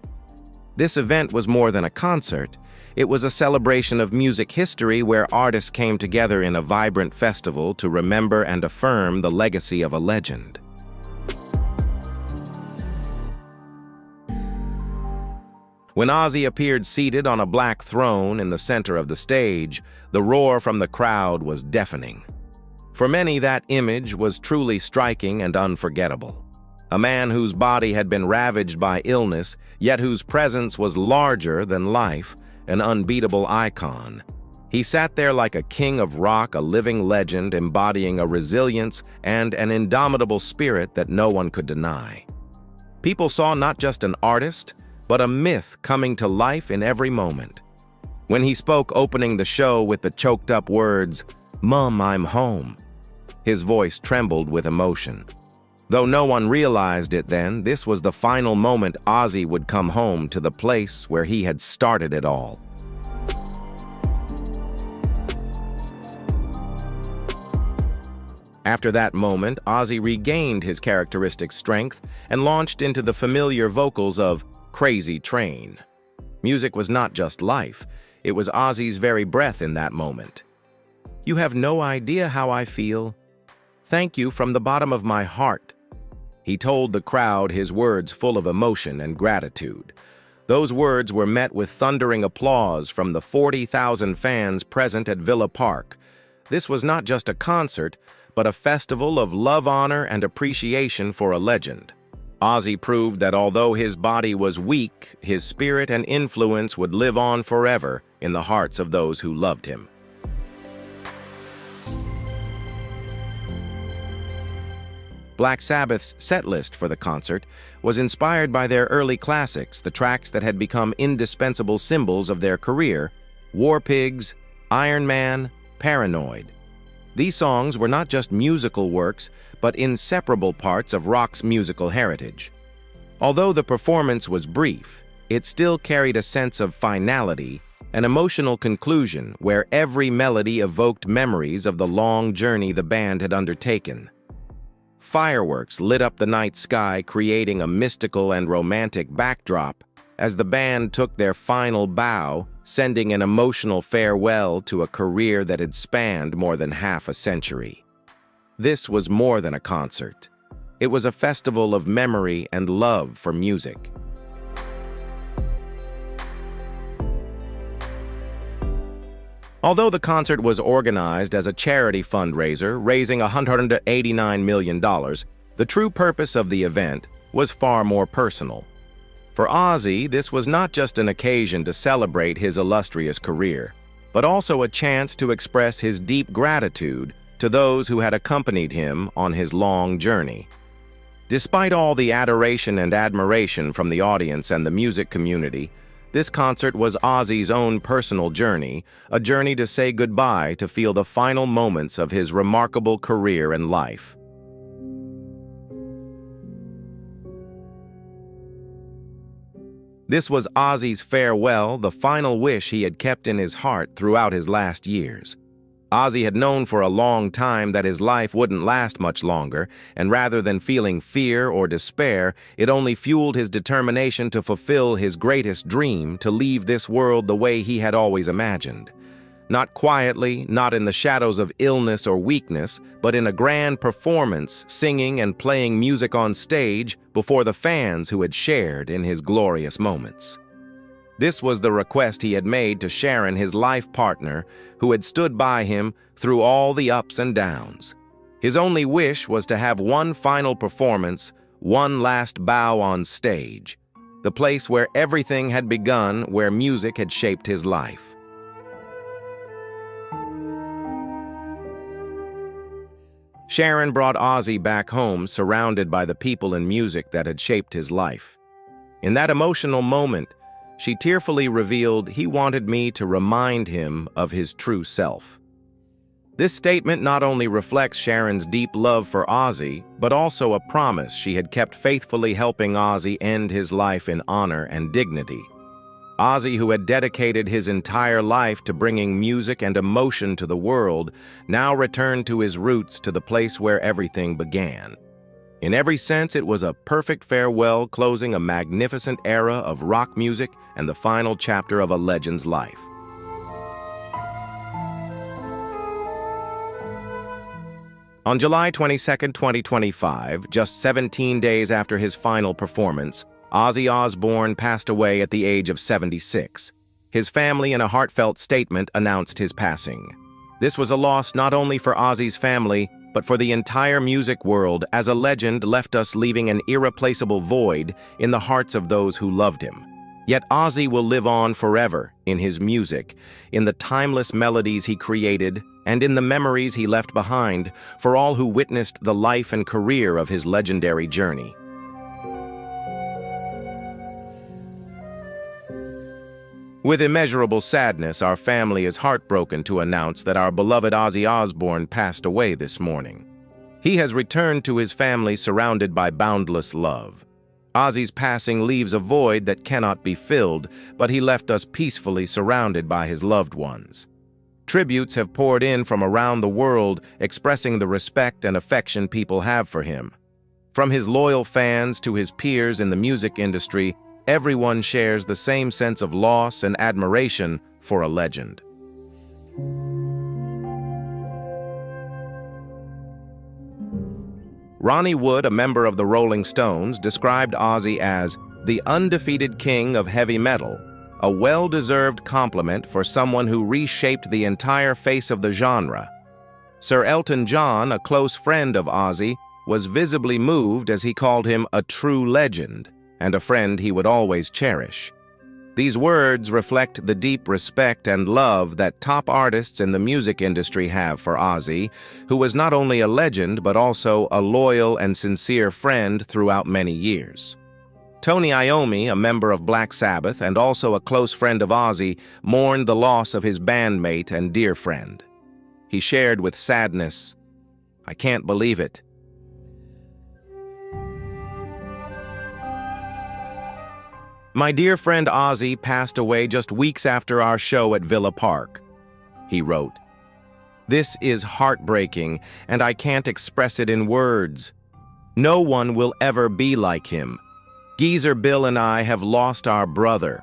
This event was more than a concert. It was a celebration of music history where artists came together in a vibrant festival to remember and affirm the legacy of a legend. When Ozzy appeared seated on a black throne in the center of the stage, the roar from the crowd was deafening. For many, that image was truly striking and unforgettable. A man whose body had been ravaged by illness, yet whose presence was larger than life, an unbeatable icon. He sat there like a king of rock, a living legend embodying a resilience and an indomitable spirit that no one could deny. People saw not just an artist, but a myth coming to life in every moment. When he spoke opening the show with the choked-up words, "Mum, I'm home," his voice trembled with emotion. Though no one realized it then, this was the final moment Ozzy would come home to the place where he had started it all. After that moment, Ozzy regained his characteristic strength and launched into the familiar vocals of Crazy Train. Music was not just life, it was Ozzy's very breath in that moment. "You have no idea how I feel. Thank you from the bottom of my heart." He told the crowd, his words full of emotion and gratitude. Those words were met with thundering applause from the 40,000 fans present at Villa Park. This was not just a concert, but a festival of love, honor, and appreciation for a legend. Ozzy proved that although his body was weak, his spirit and influence would live on forever in the hearts of those who loved him. Black Sabbath's setlist for the concert was inspired by their early classics, the tracks that had become indispensable symbols of their career: War Pigs, Iron Man, Paranoid. These songs were not just musical works, but inseparable parts of rock's musical heritage. Although the performance was brief, it still carried a sense of finality, an emotional conclusion where every melody evoked memories of the long journey the band had undertaken. Fireworks lit up the night sky, creating a mystical and romantic backdrop as the band took their final bow, sending an emotional farewell to a career that had spanned more than half a century. This was more than a concert. It was a festival of memory and love for music. Although the concert was organized as a charity fundraiser, raising $189 million, the true purpose of the event was far more personal. For Ozzy, this was not just an occasion to celebrate his illustrious career, but also a chance to express his deep gratitude to those who had accompanied him on his long journey. Despite all the adoration and admiration from the audience and the music community, this concert was Ozzy's own personal journey, a journey to say goodbye to feel the final moments of his remarkable career and life. This was Ozzy's farewell, the final wish he had kept in his heart throughout his last years. Ozzy had known for a long time that his life wouldn't last much longer, and rather than feeling fear or despair, it only fueled his determination to fulfill his greatest dream, to leave this world the way he had always imagined. Not quietly, not in the shadows of illness or weakness, but in a grand performance, singing and playing music on stage before the fans who had shared in his glorious moments. This was the request he had made to Sharon, his life partner, who had stood by him through all the ups and downs. His only wish was to have one final performance, one last bow on stage, the place where everything had begun, where music had shaped his life. Sharon brought Ozzy back home, surrounded by the people and music that had shaped his life. In that emotional moment, she tearfully revealed, "He wanted me to remind him of his true self." This statement not only reflects Sharon's deep love for Ozzy, but also a promise she had kept faithfully helping Ozzy end his life in honor and dignity. Ozzy, who had dedicated his entire life to bringing music and emotion to the world, now returned to his roots, to the place where everything began. In every sense, it was a perfect farewell, closing a magnificent era of rock music and the final chapter of a legend's life. On July 22, 2025, just 17 days after his final performance, Ozzy Osbourne passed away at the age of 76. His family, in a heartfelt statement, announced his passing. This was a loss not only for Ozzy's family, but for the entire music world, as a legend left us leaving an irreplaceable void in the hearts of those who loved him. Yet Ozzy will live on forever in his music, in the timeless melodies he created, and in the memories he left behind for all who witnessed the life and career of his legendary journey. With immeasurable sadness, our family is heartbroken to announce that our beloved Ozzy Osbourne passed away this morning. He has returned to his family surrounded by boundless love. Ozzy's passing leaves a void that cannot be filled, but he left us peacefully surrounded by his loved ones. Tributes have poured in from around the world, expressing the respect and affection people have for him. From his loyal fans to his peers in the music industry, everyone shares the same sense of loss and admiration for a legend. Ronnie Wood, a member of the Rolling Stones, described Ozzy as the undefeated king of heavy metal, a well-deserved compliment for someone who reshaped the entire face of the genre. Sir Elton John, a close friend of Ozzy, was visibly moved as he called him a true legend, and a friend he would always cherish. These words reflect the deep respect and love that top artists in the music industry have for Ozzy, who was not only a legend but also a loyal and sincere friend throughout many years. Tony Iommi, a member of Black Sabbath and also a close friend of Ozzy, mourned the loss of his bandmate and dear friend. He shared with sadness, "I can't believe it. My dear friend Ozzy passed away just weeks after our show at Villa Park," he wrote. "This is heartbreaking, and I can't express it in words. No one will ever be like him. Geezer Bill and I have lost our brother."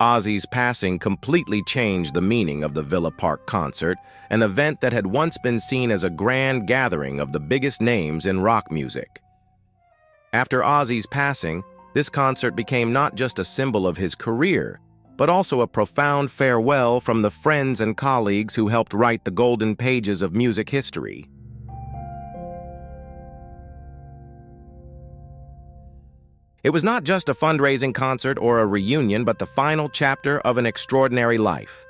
Ozzy's passing completely changed the meaning of the Villa Park concert, an event that had once been seen as a grand gathering of the biggest names in rock music. After Ozzy's passing, this concert became not just a symbol of his career, but also a profound farewell from the friends and colleagues who helped write the golden pages of music history. It was not just a fundraising concert or a reunion, but the final chapter of an extraordinary life.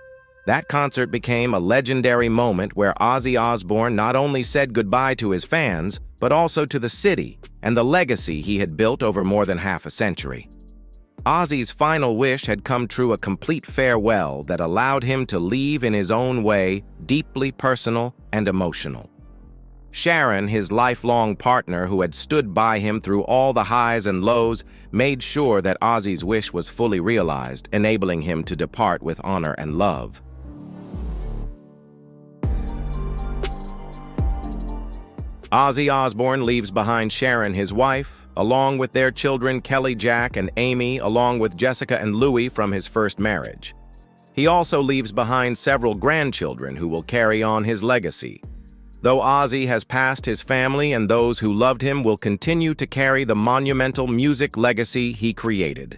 That concert became a legendary moment where Ozzy Osbourne not only said goodbye to his fans, but also to the city and the legacy he had built over more than half a century. Ozzy's final wish had come true, a complete farewell that allowed him to leave in his own way, deeply personal and emotional. Sharon, his lifelong partner who had stood by him through all the highs and lows, made sure that Ozzy's wish was fully realized, enabling him to depart with honor and love. Ozzy Osbourne leaves behind Sharon, his wife, along with their children Kelly, Jack, and Amy, along with Jessica and Louie from his first marriage. He also leaves behind several grandchildren who will carry on his legacy. Though Ozzy has passed, his family and those who loved him will continue to carry the monumental music legacy he created.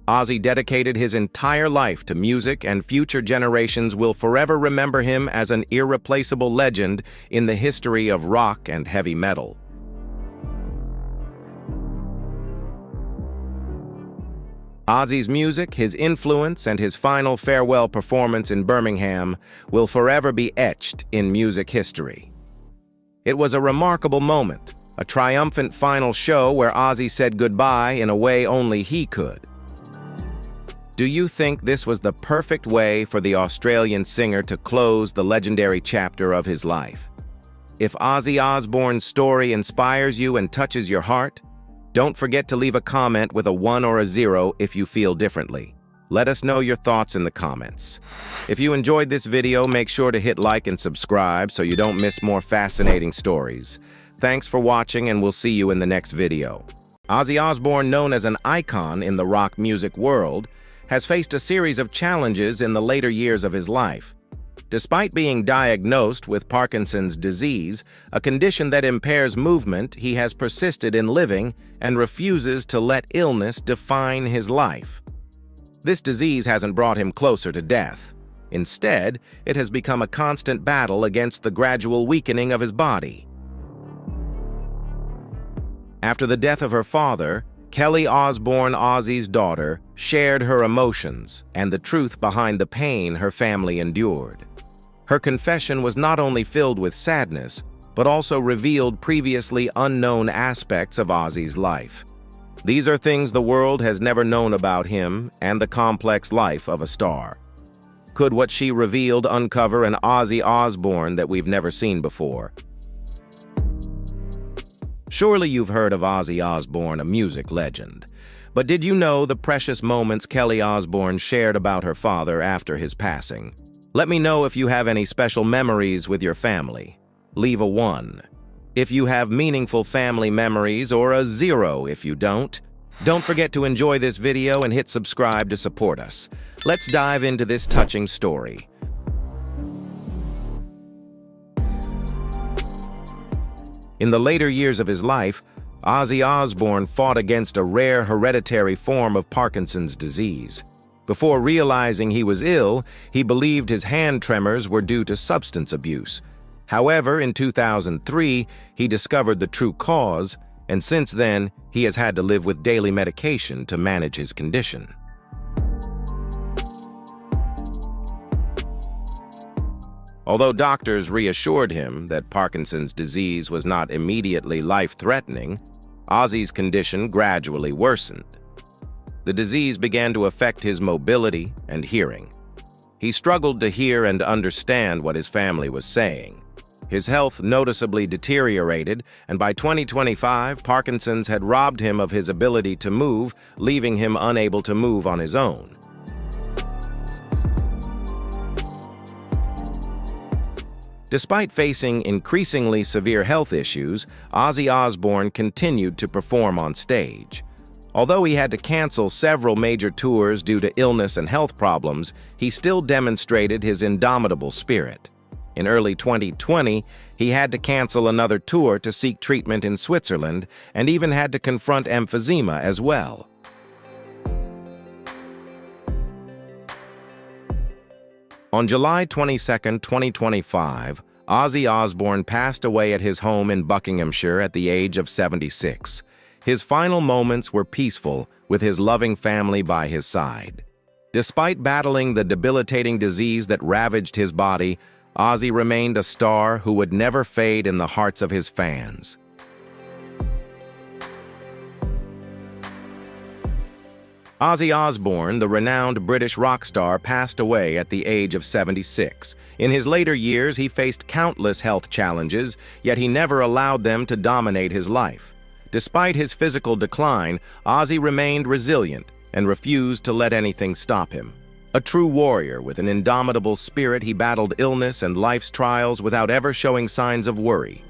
Ozzy dedicated his entire life to music, and future generations will forever remember him as an irreplaceable legend in the history of rock and heavy metal. Ozzy's music, his influence, and his final farewell performance in Birmingham will forever be etched in music history. It was a remarkable moment, a triumphant final show where Ozzy said goodbye in a way only he could. Do you think this was the perfect way for the Australian singer to close the legendary chapter of his life? If Ozzy Osbourne's story inspires you and touches your heart, don't forget to leave a comment with a 1 or a 0 if you feel differently. Let us know your thoughts in the comments. If you enjoyed this video, make sure to hit like and subscribe so you don't miss more fascinating stories. Thanks for watching, and we'll see you in the next video. Ozzy Osbourne, known as an icon in the rock music world, has faced a series of challenges in the later years of his life. Despite being diagnosed with Parkinson's disease, a condition that impairs movement, he has persisted in living and refuses to let illness define his life. This disease hasn't brought him closer to death. Instead, it has become a constant battle against the gradual weakening of his body. After the death of her father, Kelly Osborne, Ozzy's daughter, shared her emotions and the truth behind the pain her family endured. Her confession was not only filled with sadness, but also revealed previously unknown aspects of Ozzy's life. These are things the world has never known about him and the complex life of a star. Could what she revealed uncover an Ozzy Osbourne that we've never seen before? Surely you've heard of Ozzy Osbourne, a music legend. But did you know the precious moments Kelly Osborne shared about her father after his passing? Let me know if you have any special memories with your family. Leave a 1 if you have meaningful family memories, or a 0 if you don't. Don't forget to enjoy this video and hit subscribe to support us. Let's dive into this touching story. In the later years of his life, Ozzy Osbourne fought against a rare hereditary form of Parkinson's disease. Before realizing he was ill, he believed his hand tremors were due to substance abuse. However, in 2003, he discovered the true cause, and since then, he has had to live with daily medication to manage his condition. Although doctors reassured him that Parkinson's disease was not immediately life-threatening, Ozzy's condition gradually worsened. The disease began to affect his mobility and hearing. He struggled to hear and understand what his family was saying. His health noticeably deteriorated, and by 2025, Parkinson's had robbed him of his ability to move, leaving him unable to move on his own. Despite facing increasingly severe health issues, Ozzy Osbourne continued to perform on stage. Although he had to cancel several major tours due to illness and health problems, he still demonstrated his indomitable spirit. In early 2020, he had to cancel another tour to seek treatment in Switzerland, and even had to confront emphysema as well. On July 22, 2025, Ozzy Osbourne passed away at his home in Buckinghamshire at the age of 76. His final moments were peaceful, with his loving family by his side. Despite battling the debilitating disease that ravaged his body, Ozzy remained a star who would never fade in the hearts of his fans. Ozzy Osbourne, the renowned British rock star, passed away at the age of 76. In his later years, he faced countless health challenges, yet he never allowed them to dominate his life. Despite his physical decline, Ozzy remained resilient and refused to let anything stop him. A true warrior with an indomitable spirit, he battled illness and life's trials without ever showing signs of worry.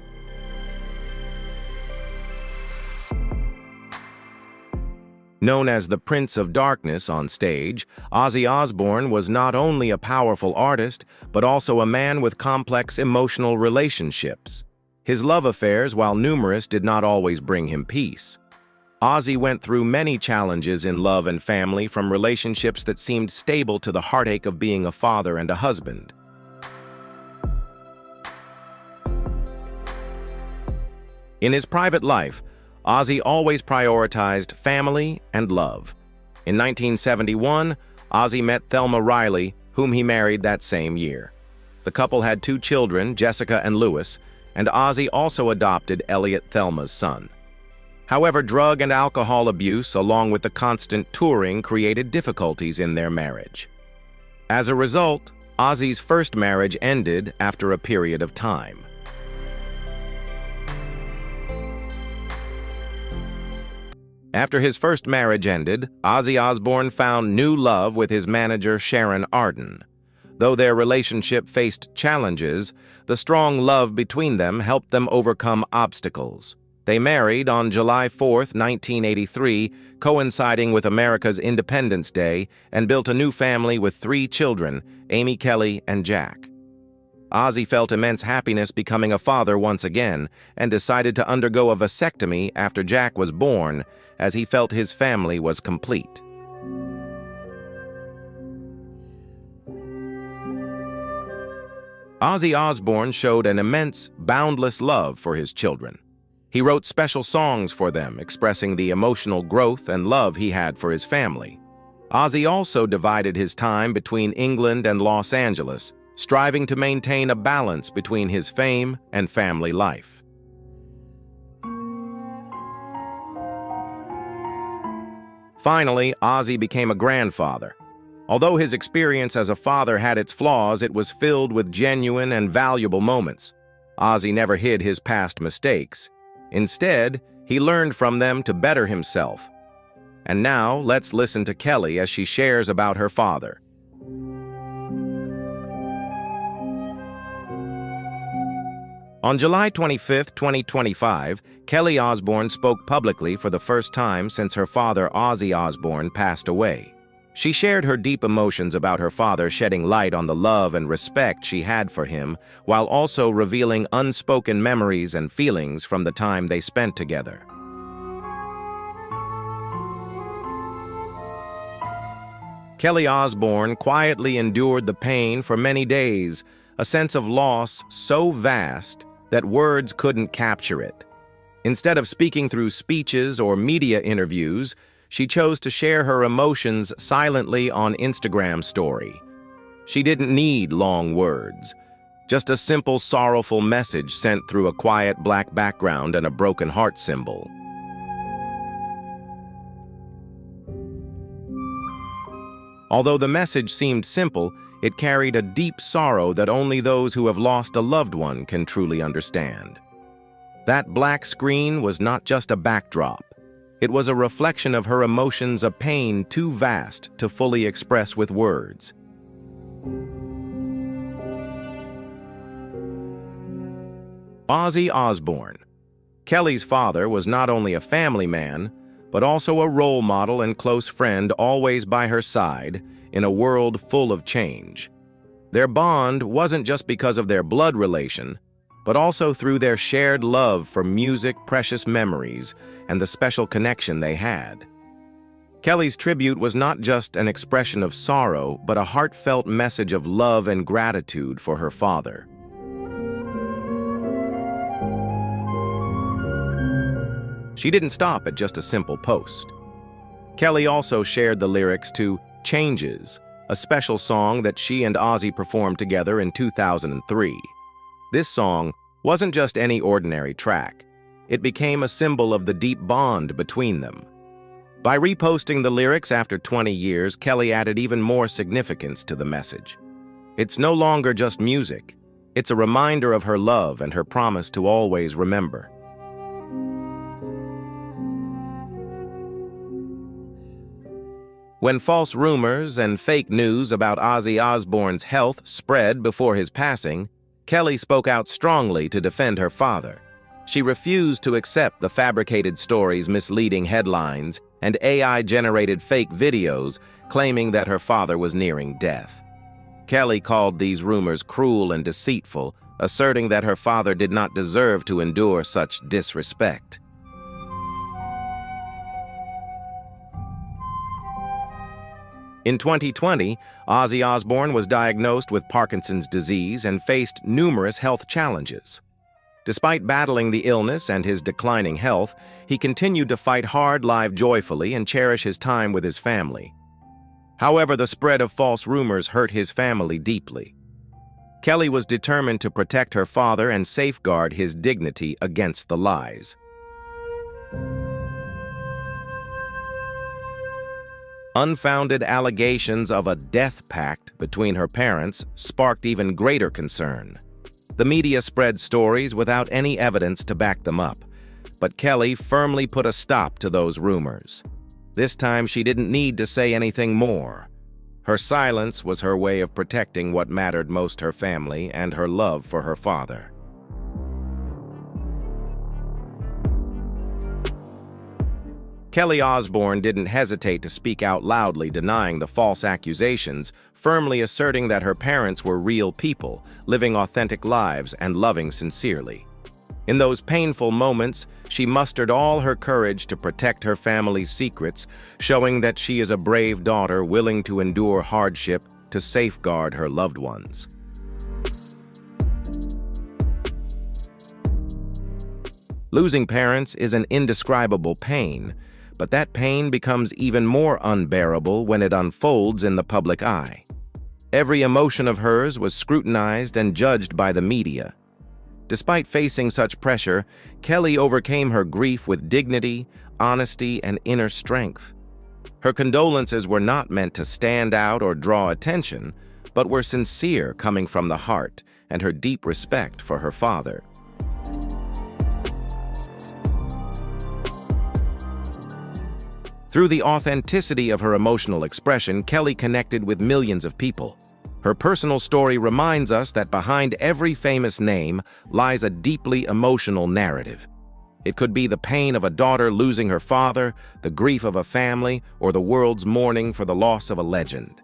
Known as the Prince of Darkness on stage, Ozzy Osbourne was not only a powerful artist, but also a man with complex emotional relationships. His love affairs, while numerous, did not always bring him peace. Ozzy went through many challenges in love and family, from relationships that seemed stable to the heartache of being a father and a husband. In his private life, Ozzy always prioritized family and love. In 1971, Ozzy met Thelma Riley, whom he married that same year. The couple had 2 children, Jessica and Louis, and Ozzy also adopted Elliot, Thelma's son. However, drug and alcohol abuse, along with the constant touring, created difficulties in their marriage. As a result, Ozzy's first marriage ended after a period of time. After his first marriage ended, Ozzy Osbourne found new love with his manager Sharon. Though their relationship faced challenges, the strong love between them helped them overcome obstacles. They married on July 4, 1983, coinciding with America's Independence Day, and built a new family with 3 children, Amy, Kelly, and Jack. Ozzy felt immense happiness becoming a father once again and decided to undergo a vasectomy after Jack was born, as he felt his family was complete. Ozzy Osbourne showed an immense, boundless love for his children. He wrote special songs for them, expressing the emotional growth and love he had for his family. Ozzy also divided his time between England and Los Angeles, striving to maintain a balance between his fame and family life. Finally, Ozzy became a grandfather. Although his experience as a father had its flaws, it was filled with genuine and valuable moments. Ozzy never hid his past mistakes. Instead, he learned from them to better himself. And now, let's listen to Kelly as she shares about her father. On July 25, 2025, Kelly Osbourne spoke publicly for the first time since her father, Ozzy Osbourne, passed away. She shared her deep emotions about her father, shedding light on the love and respect she had for him, while also revealing unspoken memories and feelings from the time they spent together. Kelly Osbourne quietly endured the pain for many days, a sense of loss so vast that words couldn't capture it. Instead of speaking through speeches or media interviews, she chose to share her emotions silently on Instagram story. She didn't need long words, just a simple, sorrowful message sent through a quiet black background and a broken heart symbol. Although the message seemed simple, it carried a deep sorrow that only those who have lost a loved one can truly understand. That black screen was not just a backdrop. It was a reflection of her emotions, a pain too vast to fully express with words. Ozzy Osbourne. Kelly's father was not only a family man, but also a role model and close friend, always by her side in a world full of change. Their bond wasn't just because of their blood relation, but also through their shared love for music, precious memories, and the special connection they had. Kelly's tribute was not just an expression of sorrow, but a heartfelt message of love and gratitude for her father. She didn't stop at just a simple post. Kelly also shared the lyrics to Changes, a special song that she and Ozzy performed together in 2003. This song wasn't just any ordinary track. It became a symbol of the deep bond between them. By reposting the lyrics after 20 years, Kelly added even more significance to the message. It's no longer just music. It's a reminder of her love and her promise to always remember. When false rumors and fake news about Ozzy Osbourne's health spread before his passing, Kelly spoke out strongly to defend her father. She refused to accept the fabricated stories, misleading headlines, and AI-generated fake videos claiming that her father was nearing death. Kelly called these rumors cruel and deceitful, asserting that her father did not deserve to endure such disrespect. In 2020, Ozzy Osbourne was diagnosed with Parkinson's disease and faced numerous health challenges. Despite battling the illness and his declining health, he continued to fight hard, live joyfully, and cherish his time with his family. However, the spread of false rumors hurt his family deeply. Kelly was determined to protect her father and safeguard his dignity against the lies. Unfounded allegations of a death pact between her parents sparked even greater concern. The media spread stories without any evidence to back them up, but Kelly firmly put a stop to those rumors. This time she didn't need to say anything more. Her silence was her way of protecting what mattered most: her family and her love for her father. Kelly Osborne didn't hesitate to speak out loudly, denying the false accusations, firmly asserting that her parents were real people, living authentic lives and loving sincerely. In those painful moments, she mustered all her courage to protect her family's secrets, showing that she is a brave daughter willing to endure hardship to safeguard her loved ones. Losing parents is an indescribable pain, but that pain becomes even more unbearable when it unfolds in the public eye. Every emotion of hers was scrutinized and judged by the media. Despite facing such pressure, Kelly overcame her grief with dignity, honesty, and inner strength. Her condolences were not meant to stand out or draw attention, but were sincere, coming from the heart and her deep respect for her father. Through the authenticity of her emotional expression, Kelly connected with millions of people. Her personal story reminds us that behind every famous name lies a deeply emotional narrative. It could be the pain of a daughter losing her father, the grief of a family, or the world's mourning for the loss of a legend.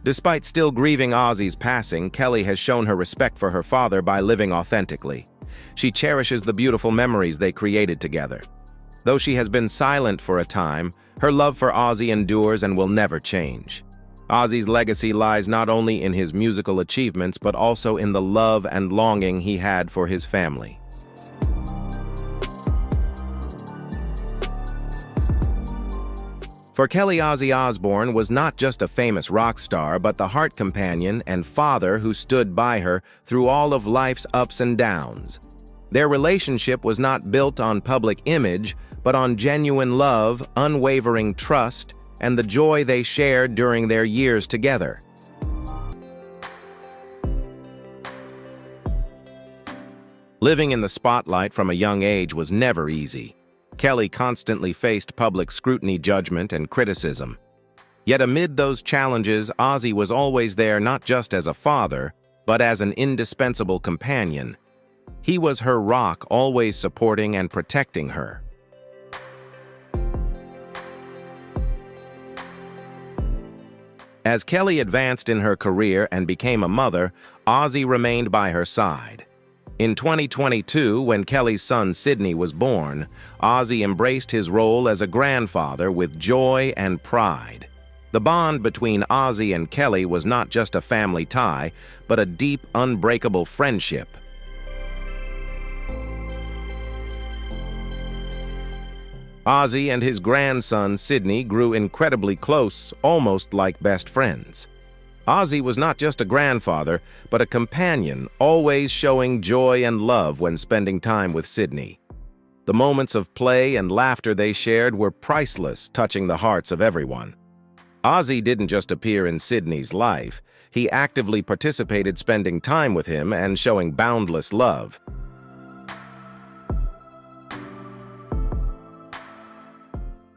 Despite still grieving Ozzy's passing, Kelly has shown her respect for her father by living authentically. She cherishes the beautiful memories they created together. Though she has been silent for a time, her love for Ozzy endures and will never change. Ozzy's legacy lies not only in his musical achievements, but also in the love and longing he had for his family. For Kelly, Ozzy Osbourne was not just a famous rock star, but the heart companion and father who stood by her through all of life's ups and downs. Their relationship was not built on public image, but on genuine love, unwavering trust, and the joy they shared during their years together. Living in the spotlight from a young age was never easy. Kelly constantly faced public scrutiny, judgment, and criticism. Yet amid those challenges, Ozzy was always there not just as a father, but as an indispensable companion. He was her rock, always supporting and protecting her. As Kelly advanced in her career and became a mother, Ozzy remained by her side. In 2022, when Kelly's son Sydney was born, Ozzy embraced his role as a grandfather with joy and pride. The bond between Ozzy and Kelly was not just a family tie, but a deep, unbreakable friendship. Ozzy and his grandson Sydney grew incredibly close, almost like best friends. Ozzy was not just a grandfather, but a companion, always showing joy and love when spending time with Sydney. The moments of play and laughter they shared were priceless, touching the hearts of everyone. Ozzy didn't just appear in Sydney's life. He actively participated, spending time with him and showing boundless love.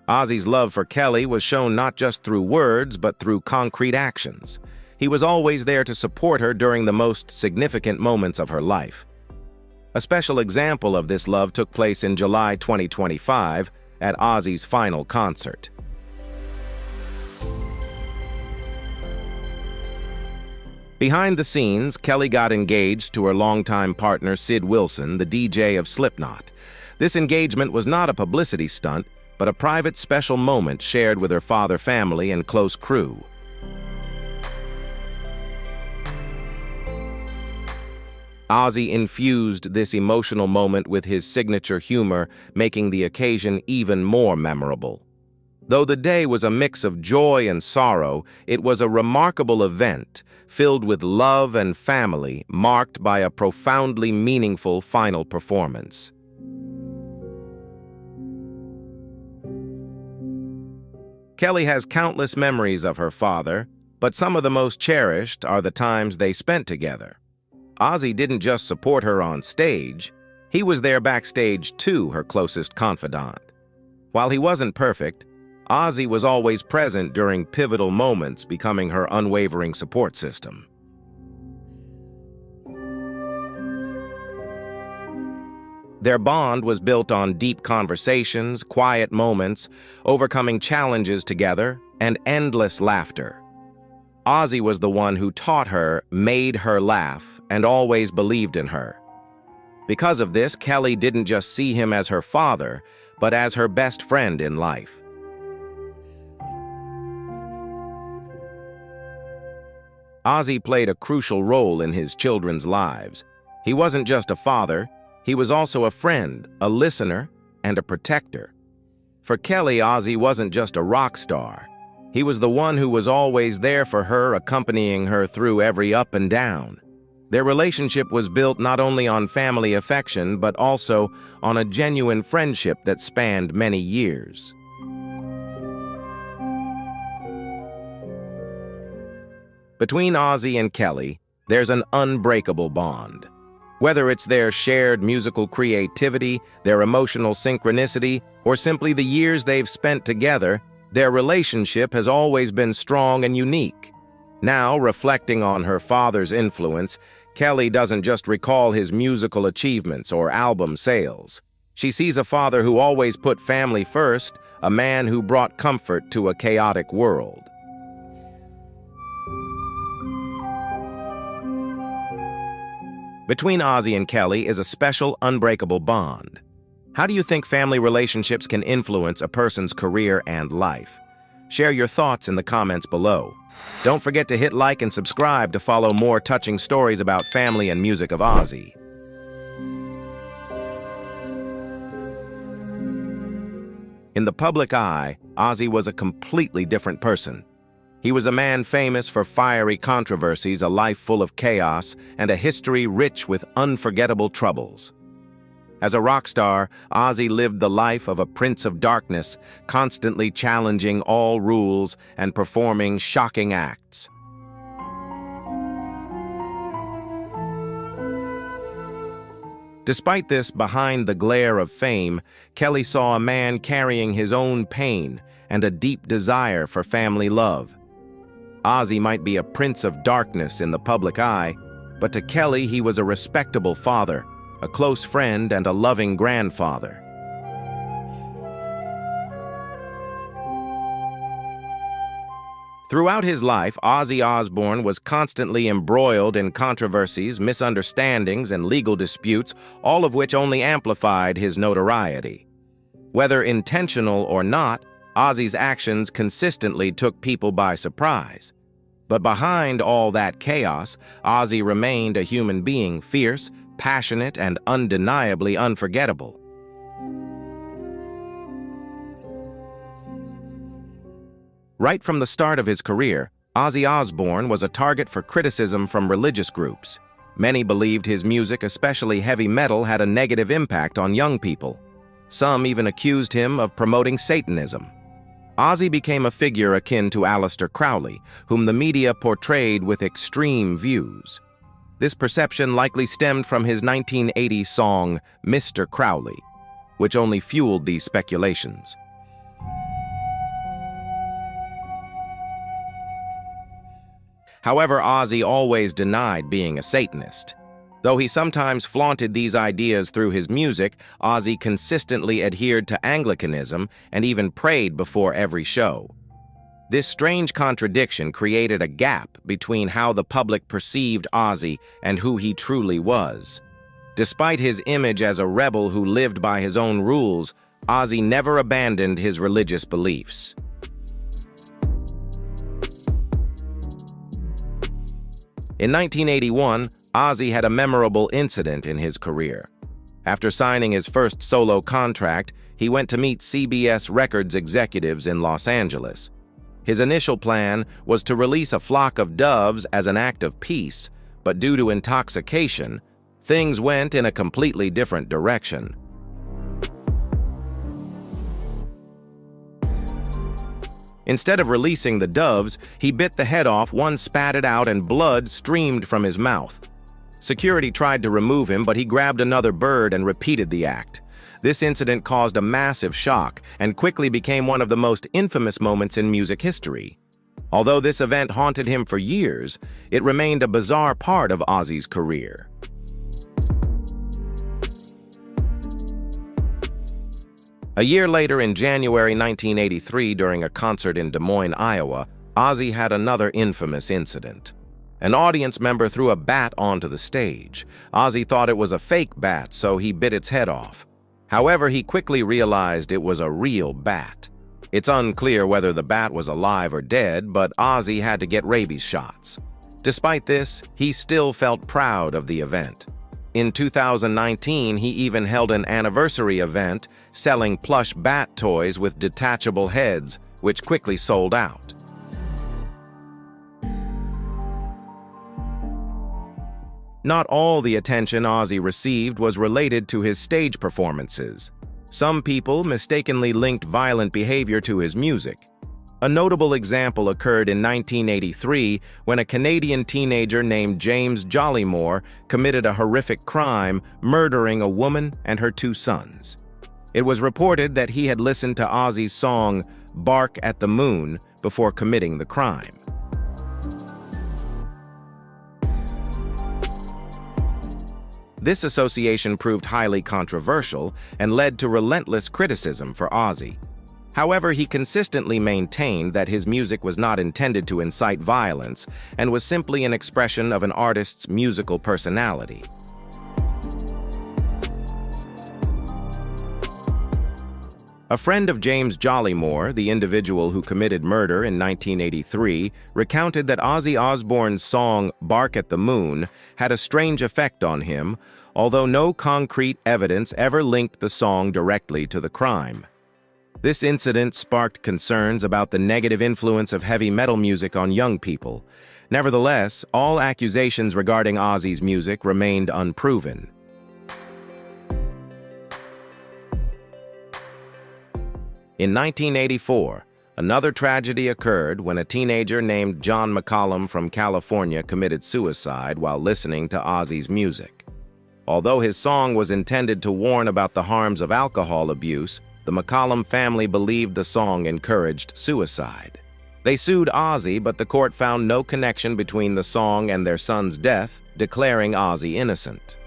Ozzy's love for Kelly was shown not just through words, but through concrete actions. He was always there to support her during the most significant moments of her life. A special example of this love took place in July 2025 at Ozzy's final concert. Behind the scenes, Kelly got engaged to her longtime partner Sid Wilson, the DJ of Slipknot. This engagement was not a publicity stunt, but a private special moment shared with her father, family, and close crew. Ozzy infused this emotional moment with his signature humor, making the occasion even more memorable. Though the day was a mix of joy and sorrow, it was a remarkable event, filled with love and family, marked by a profoundly meaningful final performance. Kelly has countless memories of her father, but some of the most cherished are the times they spent together. Ozzy didn't just support her on stage, he was there backstage too, her closest confidant. While he wasn't perfect, Ozzy was always present during pivotal moments, becoming her unwavering support system. Their bond was built on deep conversations, quiet moments, overcoming challenges together, and endless laughter. Ozzy was the one who taught her, made her laugh, and always believed in her. Because of this, Kelly didn't just see him as her father, but as her best friend in life. Ozzy played a crucial role in his children's lives. He wasn't just a father, he was also a friend, a listener, and a protector. For Kelly, Ozzy wasn't just a rock star. He was the one who was always there for her, accompanying her through every up and down. Their relationship was built not only on family affection, but also on a genuine friendship that spanned many years. Between Ozzy and Kelly, there's an unbreakable bond. Whether it's their shared musical creativity, their emotional synchronicity, or simply the years they've spent together, their relationship has always been strong and unique. Now, reflecting on her father's influence, Kelly doesn't just recall his musical achievements or album sales. She sees a father who always put family first, a man who brought comfort to a chaotic world. Between Ozzy and Kelly is a special, unbreakable bond. How do you think family relationships can influence a person's career and life? Share your thoughts in the comments below. Don't forget to hit like and subscribe to follow more touching stories about family and music of Ozzy. In the public eye, Ozzy was a completely different person. He was a man famous for fiery controversies, a life full of chaos, and a history rich with unforgettable troubles. As a rock star, Ozzy lived the life of a prince of darkness, constantly challenging all rules and performing shocking acts. Despite this, behind the glare of fame, Kelly saw a man carrying his own pain and a deep desire for family love. Ozzy might be a prince of darkness in the public eye, but to Kelly he was a respectable father, a close friend, and a loving grandfather. Throughout his life, Ozzy Osbourne was constantly embroiled in controversies, misunderstandings, and legal disputes, all of which only amplified his notoriety. Whether intentional or not, Ozzy's actions consistently took people by surprise. But behind all that chaos, Ozzy remained a human being, fierce, passionate, and undeniably unforgettable. Right from the start of his career, Ozzy Osbourne was a target for criticism from religious groups. Many believed his music, especially heavy metal, had a negative impact on young people. Some even accused him of promoting Satanism. Ozzy became a figure akin to Aleister Crowley, whom the media portrayed with extreme views. This perception likely stemmed from his 1980 song, Mr. Crowley, which only fueled these speculations. However, Ozzy always denied being a Satanist. Though he sometimes flaunted these ideas through his music, Ozzy consistently adhered to Anglicanism and even prayed before every show. This strange contradiction created a gap between how the public perceived Ozzy and who he truly was. Despite his image as a rebel who lived by his own rules, Ozzy never abandoned his religious beliefs. In 1981, Ozzy had a memorable incident in his career. After signing his first solo contract, he went to meet CBS Records executives in Los Angeles. His initial plan was to release a flock of doves as an act of peace, but due to intoxication, things went in a completely different direction. Instead of releasing the doves, he bit the head off, one spat it out, and blood streamed from his mouth. Security tried to remove him, but he grabbed another bird and repeated the act. This incident caused a massive shock and quickly became one of the most infamous moments in music history. Although this event haunted him for years, it remained a bizarre part of Ozzy's career. A year later, in January 1983, during a concert in Des Moines, Iowa, Ozzy had another infamous incident. An audience member threw a bat onto the stage. Ozzy thought it was a fake bat, so he bit its head off. However, he quickly realized it was a real bat. It's unclear whether the bat was alive or dead, but Ozzy had to get rabies shots. Despite this, he still felt proud of the event. In 2019, he even held an anniversary event selling plush bat toys with detachable heads, which quickly sold out. Not all the attention Ozzy received was related to his stage performances. Some people mistakenly linked violent behavior to his music. A notable example occurred in 1983 when a Canadian teenager named James Jollymore committed a horrific crime, murdering a woman and her 2 sons. It was reported that he had listened to Ozzy's song "Bark at the Moon" before committing the crime. This association proved highly controversial and led to relentless criticism for Ozzy. However, he consistently maintained that his music was not intended to incite violence and was simply an expression of an artist's musical personality. A friend of James Jollymore, the individual who committed murder in 1983, recounted that Ozzy Osbourne's song "Bark at the Moon" had a strange effect on him, although no concrete evidence ever linked the song directly to the crime. This incident sparked concerns about the negative influence of heavy metal music on young people. Nevertheless, all accusations regarding Ozzy's music remained unproven. In 1984, another tragedy occurred when a teenager named John McCollum from California committed suicide while listening to Ozzy's music. Although his song was intended to warn about the harms of alcohol abuse, the McCollum family believed the song encouraged suicide. They sued Ozzy, but the court found no connection between the song and their son's death, declaring Ozzy innocent.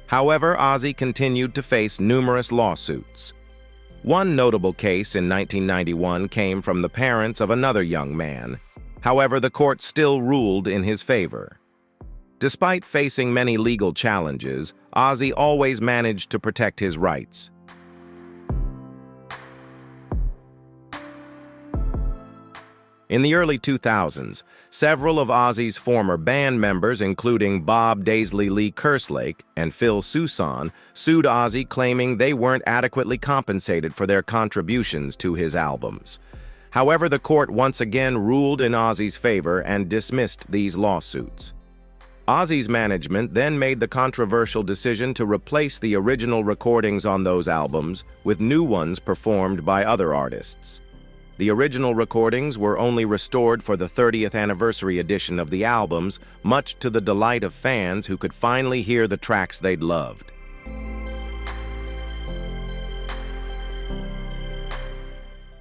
However, Ozzy continued to face numerous lawsuits. One notable case in 1991 came from the parents of another young man. However, the court still ruled in his favor. Despite facing many legal challenges, Ozzy always managed to protect his rights. In the early 2000s, several of Ozzy's former band members, including Bob Daisley Lee Kerslake and Phil Soussan, sued Ozzy, claiming they weren't adequately compensated for their contributions to his albums. However, the court once again ruled in Ozzy's favor and dismissed these lawsuits. Ozzy's management then made the controversial decision to replace the original recordings on those albums with new ones performed by other artists. The original recordings were only restored for the 30th anniversary edition of the albums, much to the delight of fans who could finally hear the tracks they'd loved.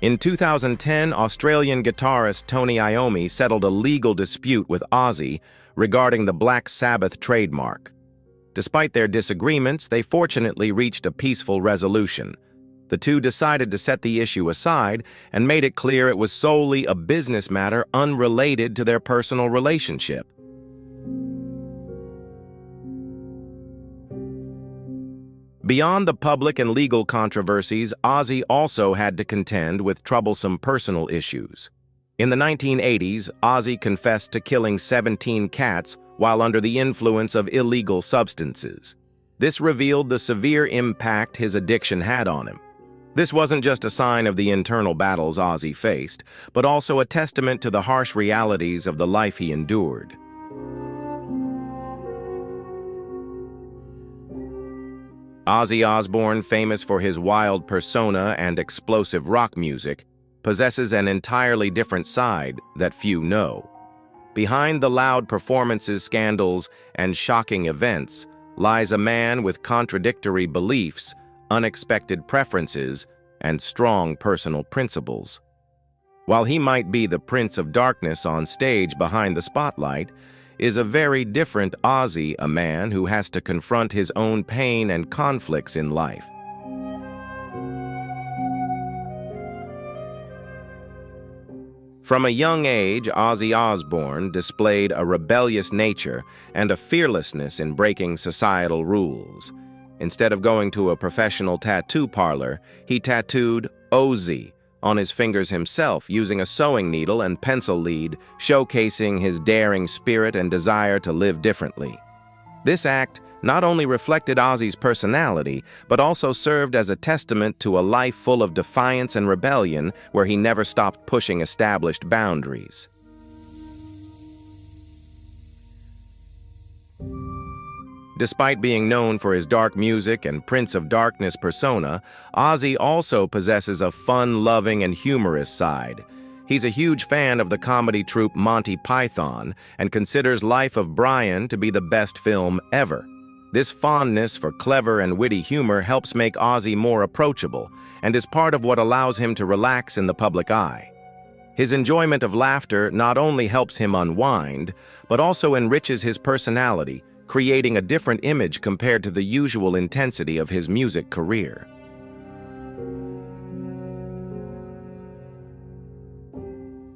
In 2010, Australian guitarist Tony Iommi settled a legal dispute with Ozzy regarding the Black Sabbath trademark. Despite their disagreements, they fortunately reached a peaceful resolution. The two decided to set the issue aside and made it clear it was solely a business matter unrelated to their personal relationship. Beyond the public and legal controversies, Ozzy also had to contend with troublesome personal issues. In the 1980s, Ozzy confessed to killing 17 cats while under the influence of illegal substances. This revealed the severe impact his addiction had on him. This wasn't just a sign of the internal battles Ozzy faced, but also a testament to the harsh realities of the life he endured. Ozzy Osbourne, famous for his wild persona and explosive rock music, possesses an entirely different side that few know. Behind the loud performances, scandals, and shocking events lies a man with contradictory beliefs, unexpected preferences, and strong personal principles. While he might be the Prince of Darkness on stage behind the spotlight, is a very different Ozzy, a man who has to confront his own pain and conflicts in life. From a young age, Ozzy Osbourne displayed a rebellious nature and a fearlessness in breaking societal rules. Instead of going to a professional tattoo parlor, he tattooed Ozzy on his fingers himself using a sewing needle and pencil lead, showcasing his daring spirit and desire to live differently. This act not only reflected Ozzy's personality, but also served as a testament to a life full of defiance and rebellion where he never stopped pushing established boundaries. Despite being known for his dark music and Prince of Darkness persona, Ozzy also possesses a fun-loving and humorous side. He's a huge fan of the comedy troupe Monty Python and considers Life of Brian to be the best film ever. This fondness for clever and witty humor helps make Ozzy more approachable and is part of what allows him to relax in the public eye. His enjoyment of laughter not only helps him unwind, but also enriches his personality, creating a different image compared to the usual intensity of his music career.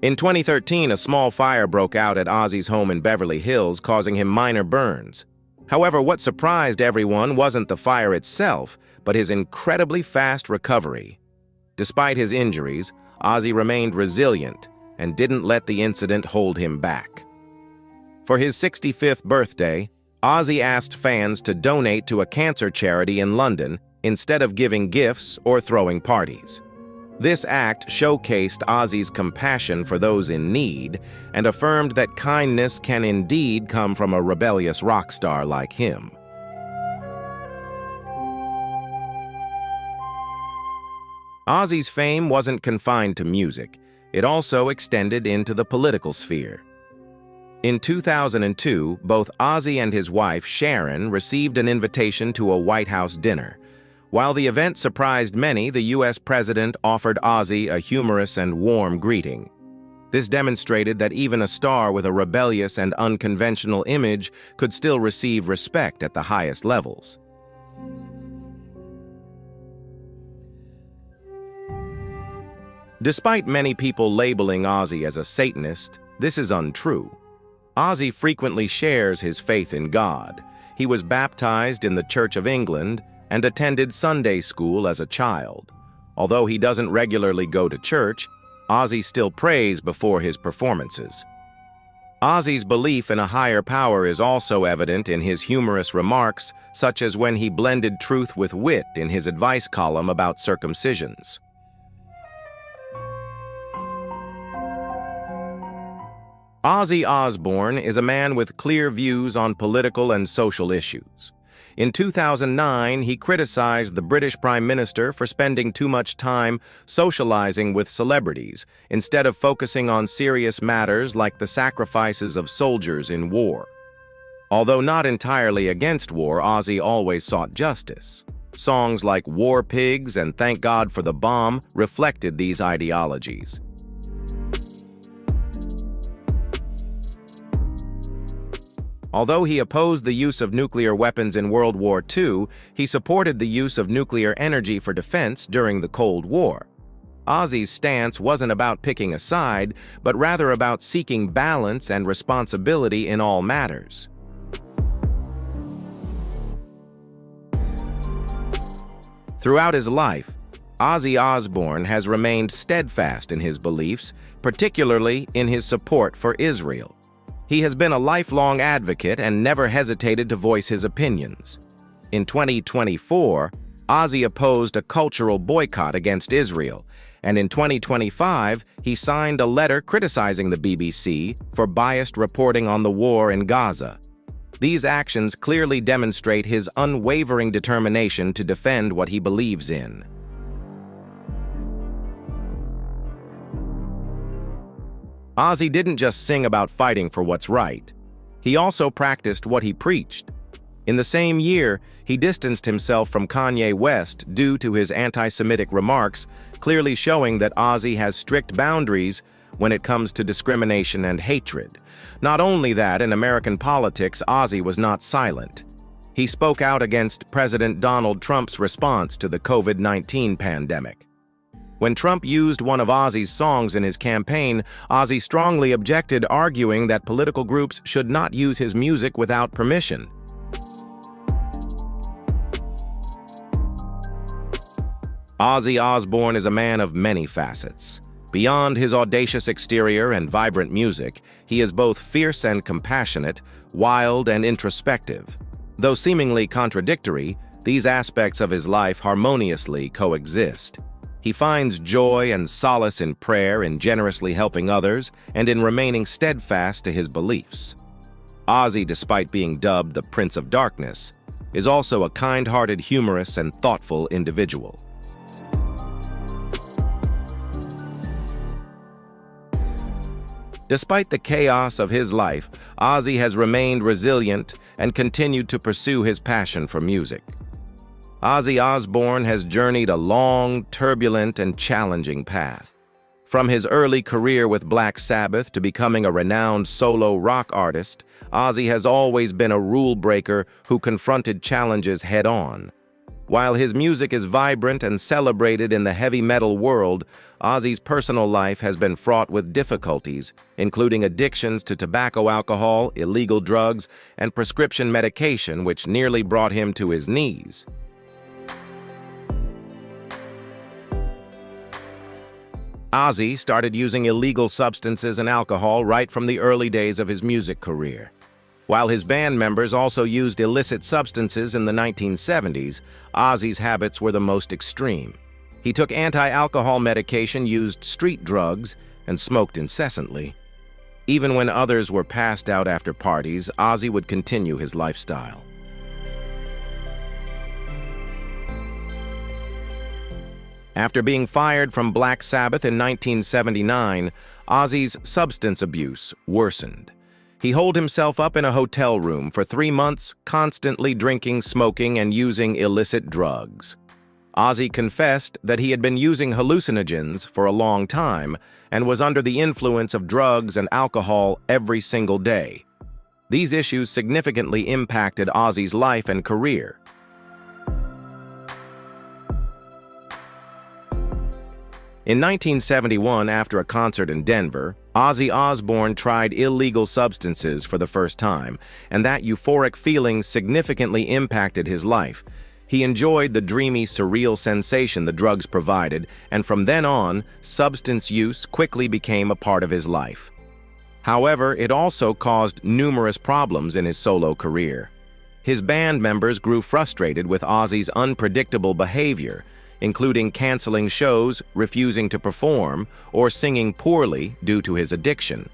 In 2013, a small fire broke out at Ozzy's home in Beverly Hills, causing him minor burns. However, what surprised everyone wasn't the fire itself, but his incredibly fast recovery. Despite his injuries, Ozzy remained resilient and didn't let the incident hold him back. For his 65th birthday, Ozzy asked fans to donate to a cancer charity in London instead of giving gifts or throwing parties. This act showcased Ozzy's compassion for those in need and affirmed that kindness can indeed come from a rebellious rock star like him. Ozzy's fame wasn't confined to music. It also extended into the political sphere. In 2002, both Ozzy and his wife, Sharon, received an invitation to a White House dinner. While the event surprised many, the U.S. president offered Ozzy a humorous and warm greeting. This demonstrated that even a star with a rebellious and unconventional image could still receive respect at the highest levels. Despite many people labeling Ozzy as a Satanist, this is untrue. Ozzy frequently shares his faith in God. He was baptized in the Church of England and attended Sunday school as a child. Although he doesn't regularly go to church, Ozzy still prays before his performances. Ozzy's belief in a higher power is also evident in his humorous remarks, such as when he blended truth with wit in his advice column about circumcisions. Ozzy Osbourne is a man with clear views on political and social issues. In 2009, he criticized the British Prime Minister for spending too much time socializing with celebrities instead of focusing on serious matters like the sacrifices of soldiers in war. Although not entirely against war, Ozzy always sought justice. Songs like War Pigs and Thank God for the Bomb reflected these ideologies. Although he opposed the use of nuclear weapons in World War II, he supported the use of nuclear energy for defense during the Cold War. Ozzy's stance wasn't about picking a side, but rather about seeking balance and responsibility in all matters. Throughout his life, Ozzy Osbourne has remained steadfast in his beliefs, particularly in his support for Israel. He has been a lifelong advocate and never hesitated to voice his opinions. In 2024, Ozzy opposed a cultural boycott against Israel, and in 2025, he signed a letter criticizing the BBC for biased reporting on the war in Gaza. These actions clearly demonstrate his unwavering determination to defend what he believes in. Ozzy didn't just sing about fighting for what's right. He also practiced what he preached. In the same year, he distanced himself from Kanye West due to his anti-Semitic remarks, clearly showing that Ozzy has strict boundaries when it comes to discrimination and hatred. Not only that, in American politics, Ozzy was not silent. He spoke out against President Donald Trump's response to the COVID-19 pandemic. When Trump used one of Ozzy's songs in his campaign, Ozzy strongly objected, arguing that political groups should not use his music without permission. Ozzy Osbourne is a man of many facets. Beyond his audacious exterior and vibrant music, he is both fierce and compassionate, wild and introspective. Though seemingly contradictory, these aspects of his life harmoniously coexist. He finds joy and solace in prayer, in generously helping others, and in remaining steadfast to his beliefs. Ozzy, despite being dubbed the Prince of Darkness, is also a kind-hearted, humorous, and thoughtful individual. Despite the chaos of his life, Ozzy has remained resilient and continued to pursue his passion for music. Ozzy Osbourne has journeyed a long, turbulent, and challenging path. From his early career with Black Sabbath to becoming a renowned solo rock artist, Ozzy has always been a rule breaker who confronted challenges head-on. While his music is vibrant and celebrated in the heavy metal world, Ozzy's personal life has been fraught with difficulties, including addictions to tobacco, alcohol, illegal drugs, and prescription medication, which nearly brought him to his knees. Ozzy started using illegal substances and alcohol right from the early days of his music career. While his band members also used illicit substances in the 1970s, Ozzy's habits were the most extreme. He took anti-alcohol medication, used street drugs, and smoked incessantly. Even when others were passed out after parties, Ozzy would continue his lifestyle. After being fired from Black Sabbath in 1979, Ozzy's substance abuse worsened. He holed himself up in a hotel room for 3 months, constantly drinking, smoking, and using illicit drugs. Ozzy confessed that he had been using hallucinogens for a long time and was under the influence of drugs and alcohol every single day. These issues significantly impacted Ozzy's life and career. In 1971, after a concert in Denver, Ozzy Osbourne tried illegal substances for the first time, and that euphoric feeling significantly impacted his life. He enjoyed the dreamy, surreal sensation the drugs provided, and from then on, substance use quickly became a part of his life. However, it also caused numerous problems in his solo career. His band members grew frustrated with Ozzy's unpredictable behavior, including canceling shows, refusing to perform, or singing poorly due to his addiction.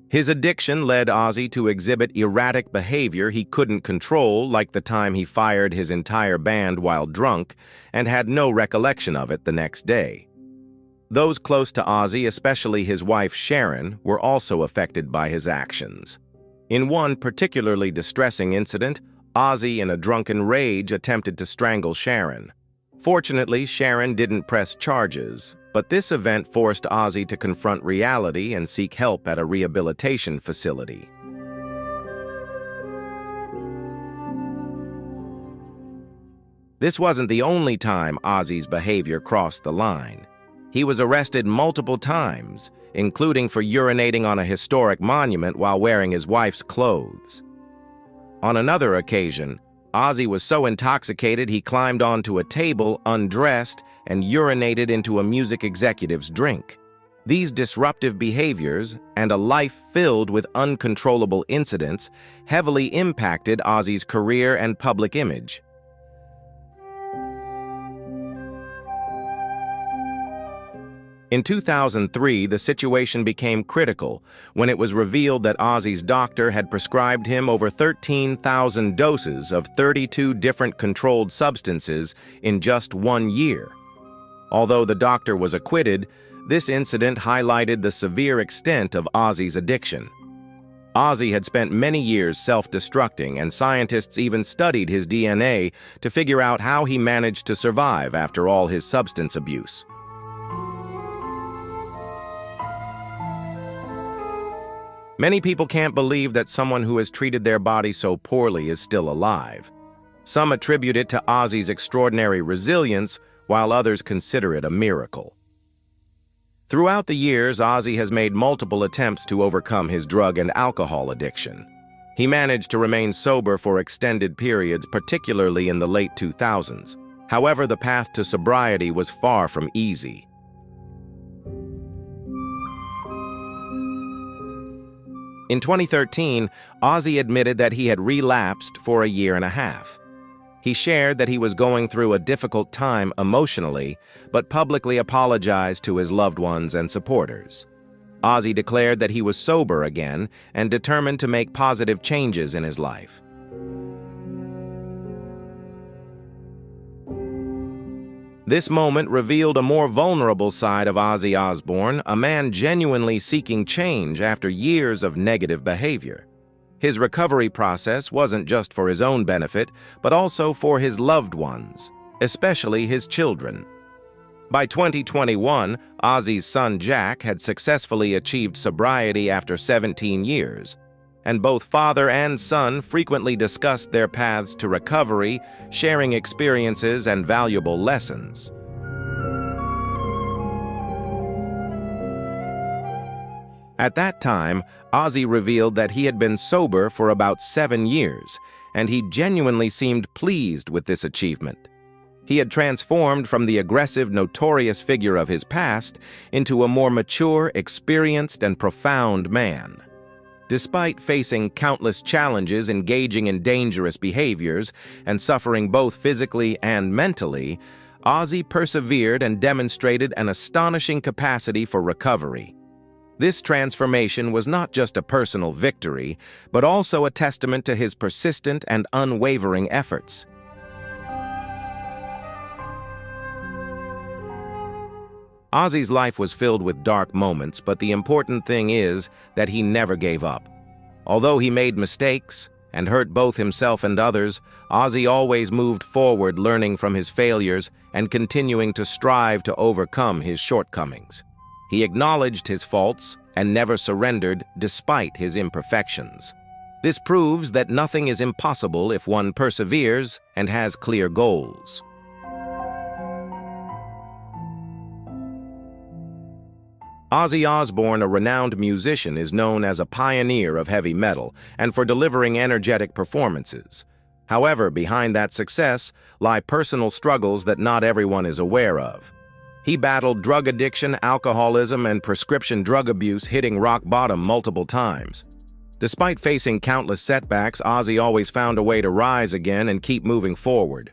His addiction led Ozzy to exhibit erratic behavior he couldn't control, like the time he fired his entire band while drunk and had no recollection of it the next day. Those close to Ozzy, especially his wife Sharon, were also affected by his actions. In one particularly distressing incident, Ozzy, in a drunken rage, attempted to strangle Sharon. Fortunately, Sharon didn't press charges, but this event forced Ozzy to confront reality and seek help at a rehabilitation facility. This wasn't the only time Ozzy's behavior crossed the line. He was arrested multiple times, including for urinating on a historic monument while wearing his wife's clothes. On another occasion, Ozzy was so intoxicated he climbed onto a table, undressed, and urinated into a music executive's drink. These disruptive behaviors, and a life filled with uncontrollable incidents, heavily impacted Ozzy's career and public image. In 2003, the situation became critical when it was revealed that Ozzy's doctor had prescribed him over 13,000 doses of 32 different controlled substances in just 1 year. Although the doctor was acquitted, this incident highlighted the severe extent of Ozzy's addiction. Ozzy had spent many years self-destructing, and scientists even studied his DNA to figure out how he managed to survive after all his substance abuse. Many people can't believe that someone who has treated their body so poorly is still alive. Some attribute it to Ozzy's extraordinary resilience, while others consider it a miracle. Throughout the years, Ozzy has made multiple attempts to overcome his drug and alcohol addiction. He managed to remain sober for extended periods, particularly in the late 2000s. However, the path to sobriety was far from easy. In 2013, Ozzy admitted that he had relapsed for a year and a half. He shared that he was going through a difficult time emotionally, but publicly apologized to his loved ones and supporters. Ozzy declared that he was sober again and determined to make positive changes in his life. This moment revealed a more vulnerable side of Ozzy Osbourne, a man genuinely seeking change after years of negative behavior. His recovery process wasn't just for his own benefit, but also for his loved ones, especially his children. By 2021, Ozzy's son Jack had successfully achieved sobriety after 17 years, and both father and son frequently discussed their paths to recovery, sharing experiences and valuable lessons. At that time, Ozzy revealed that he had been sober for about 7 years, and he genuinely seemed pleased with this achievement. He had transformed from the aggressive, notorious figure of his past into a more mature, experienced, and profound man. Despite facing countless challenges, engaging in dangerous behaviors, and suffering both physically and mentally, Ozzy persevered and demonstrated an astonishing capacity for recovery. This transformation was not just a personal victory, but also a testament to his persistent and unwavering efforts. Ozzy's life was filled with dark moments, but the important thing is that he never gave up. Although he made mistakes and hurt both himself and others, Ozzy always moved forward, learning from his failures and continuing to strive to overcome his shortcomings. He acknowledged his faults and never surrendered despite his imperfections. This proves that nothing is impossible if one perseveres and has clear goals. Ozzy Osbourne, a renowned musician, is known as a pioneer of heavy metal and for delivering energetic performances. However, behind that success lie personal struggles that not everyone is aware of. He battled drug addiction, alcoholism, and prescription drug abuse, hitting rock bottom multiple times. Despite facing countless setbacks, Ozzy always found a way to rise again and keep moving forward.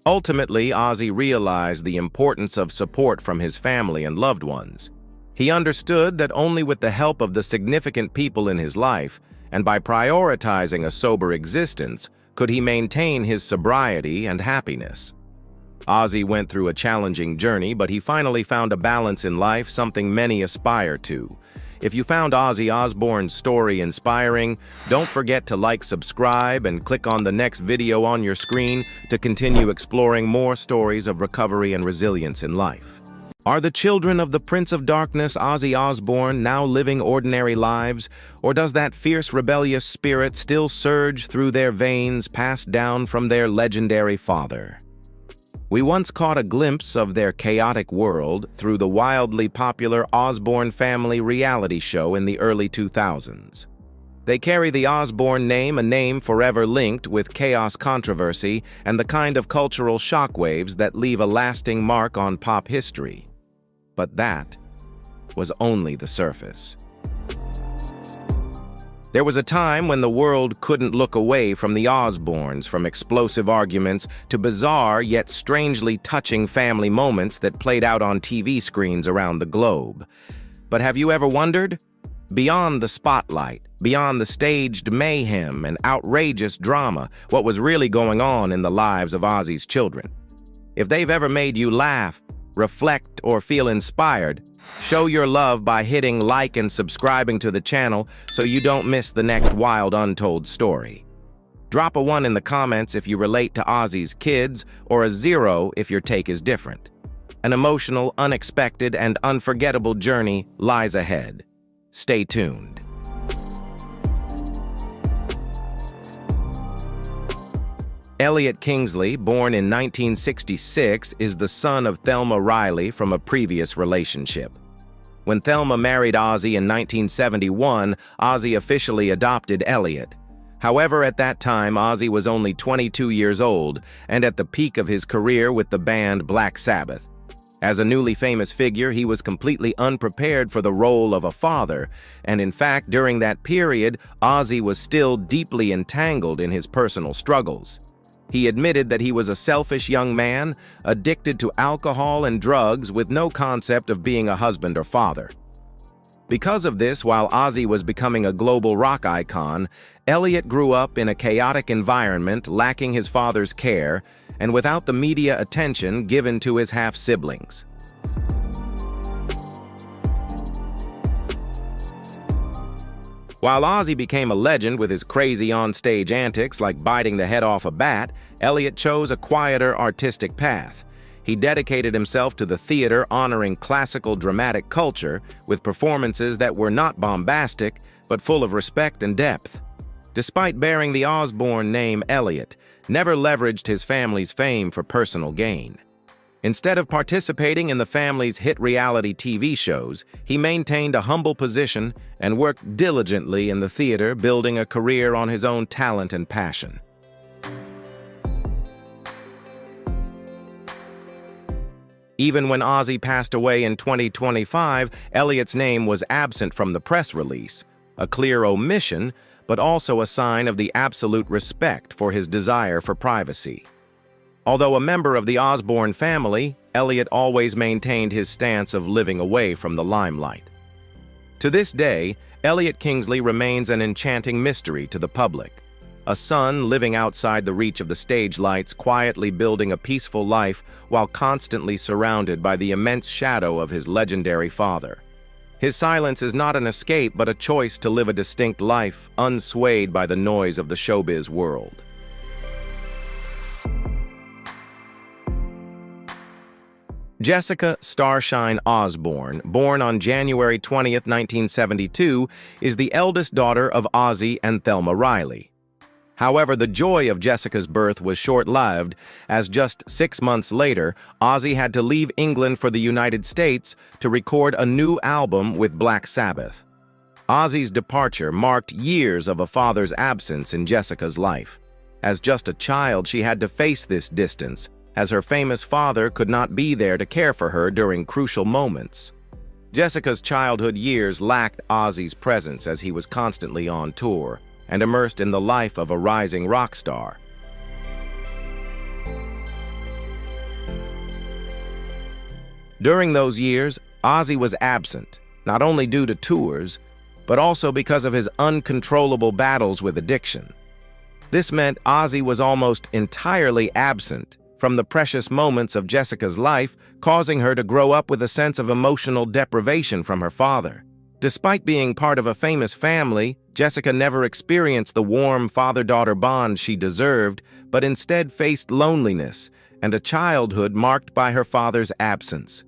Ultimately, Ozzy realized the importance of support from his family and loved ones. He understood that only with the help of the significant people in his life, and by prioritizing a sober existence, could he maintain his sobriety and happiness. Ozzy went through a challenging journey, but he finally found a balance in life, something many aspire to. If you found Ozzy Osbourne's story inspiring, don't forget to like, subscribe, and click on the next video on your screen to continue exploring more stories of recovery and resilience in life. Are the children of the Prince of Darkness, Ozzy Osbourne, now living ordinary lives, or does that fierce rebellious spirit still surge through their veins passed down from their legendary father? We once caught a glimpse of their chaotic world through the wildly popular Osborne family reality show in the early 2000s. They carry the Osborne name, a name forever linked with chaos, controversy, and the kind of cultural shockwaves that leave a lasting mark on pop history. But that was only the surface. There was a time when the world couldn't look away from the Osbournes, from explosive arguments to bizarre yet strangely touching family moments that played out on TV screens around the globe. But have you ever wondered? Beyond the spotlight, beyond the staged mayhem and outrageous drama, what was really going on in the lives of Ozzy's children? If they've ever made you laugh, reflect, or feel inspired, show your love by hitting like and subscribing to the channel so you don't miss the next wild untold story. Drop a 1 in the comments if you relate to Ozzy's kids, or a 0 if your take is different. An emotional, unexpected, and unforgettable journey lies ahead. Stay tuned. Elliot Kingsley, born in 1966, is the son of Thelma Riley from a previous relationship. When Thelma married Ozzy in 1971, Ozzy officially adopted Elliot. However, at that time, Ozzy was only 22 years old and at the peak of his career with the band Black Sabbath. As a newly famous figure, he was completely unprepared for the role of a father, and in fact, during that period, Ozzy was still deeply entangled in his personal struggles. He admitted that he was a selfish young man, addicted to alcohol and drugs with no concept of being a husband or father. Because of this, while Ozzy was becoming a global rock icon, Elliot grew up in a chaotic environment, lacking his father's care, and without the media attention given to his half-siblings. While Ozzy became a legend with his crazy on-stage antics like biting the head off a bat, Elliot chose a quieter artistic path. He dedicated himself to the theater, honoring classical dramatic culture with performances that were not bombastic, but full of respect and depth. Despite bearing the Osborne name, Elliot never leveraged his family's fame for personal gain. Instead of participating in the family's hit reality TV shows, he maintained a humble position and worked diligently in the theater, building a career on his own talent and passion. Even when Ozzy passed away in 2025, Elliot's name was absent from the press release, a clear omission, but also a sign of the absolute respect for his desire for privacy. Although a member of the Osborne family, Elliot always maintained his stance of living away from the limelight. To this day, Elliot Kingsley remains an enchanting mystery to the public. A son living outside the reach of the stage lights, quietly building a peaceful life while constantly surrounded by the immense shadow of his legendary father. His silence is not an escape, but a choice to live a distinct life, unswayed by the noise of the showbiz world. Jessica Starshine Osborne, born on January 20th, 1972, is the eldest daughter of Ozzy and Thelma Riley. However, the joy of Jessica's birth was short-lived, as just 6 months later, Ozzy had to leave England for the United States to record a new album with Black Sabbath. Ozzy's departure marked years of a father's absence in Jessica's life. As just a child, she had to face this distance, as her famous father could not be there to care for her during crucial moments. Jessica's childhood years lacked Ozzy's presence as he was constantly on tour and immersed in the life of a rising rock star. During those years, Ozzy was absent, not only due to tours, but also because of his uncontrollable battles with addiction. This meant Ozzy was almost entirely absent from the precious moments of Jessica's life, causing her to grow up with a sense of emotional deprivation from her father. Despite being part of a famous family, Jessica never experienced the warm father-daughter bond she deserved, but instead faced loneliness and a childhood marked by her father's absence.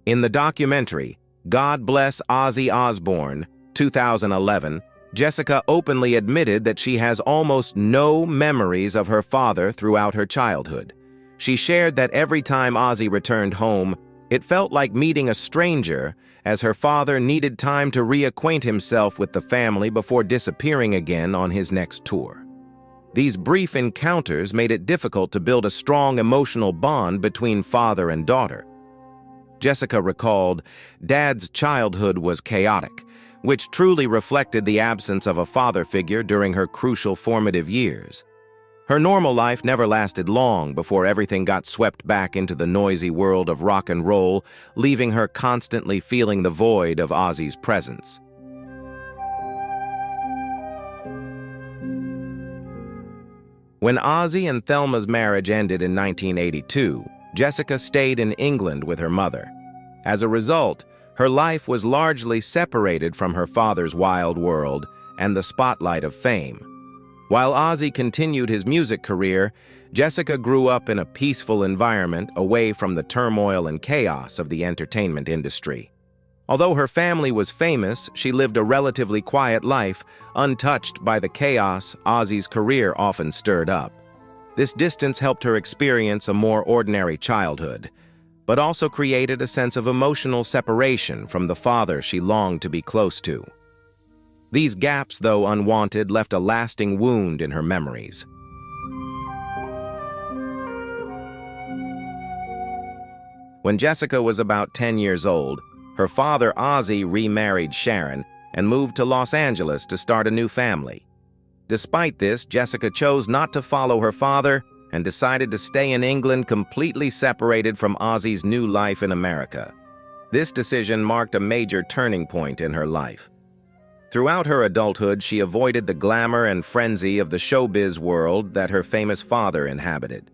In the documentary, God Bless Ozzy Osbourne, 2011, Jessica openly admitted that she has almost no memories of her father throughout her childhood. She shared that every time Ozzy returned home, it felt like meeting a stranger, as her father needed time to reacquaint himself with the family before disappearing again on his next tour. These brief encounters made it difficult to build a strong emotional bond between father and daughter. Jessica recalled, "Dad's childhood was chaotic, which truly reflected the absence of a father figure during her crucial formative years. Her normal life never lasted long before everything got swept back into the noisy world of rock and roll, leaving her constantly feeling the void of Ozzy's presence." When Ozzy and Thelma's marriage ended in 1982, Jessica stayed in England with her mother. As a result, her life was largely separated from her father's wild world and the spotlight of fame. While Ozzy continued his music career, Jessica grew up in a peaceful environment away from the turmoil and chaos of the entertainment industry. Although her family was famous, she lived a relatively quiet life, untouched by the chaos Ozzy's career often stirred up. This distance helped her experience a more ordinary childhood, but also created a sense of emotional separation from the father she longed to be close to. These gaps, though unwanted, left a lasting wound in her memories. When Jessica was about 10 years old, her father Ozzy remarried Sharon and moved to Los Angeles to start a new family. Despite this, Jessica chose not to follow her father and decided to stay in England, completely separated from Ozzy's new life in America. This decision marked a major turning point in her life. Throughout her adulthood, she avoided the glamour and frenzy of the showbiz world that her famous father inhabited.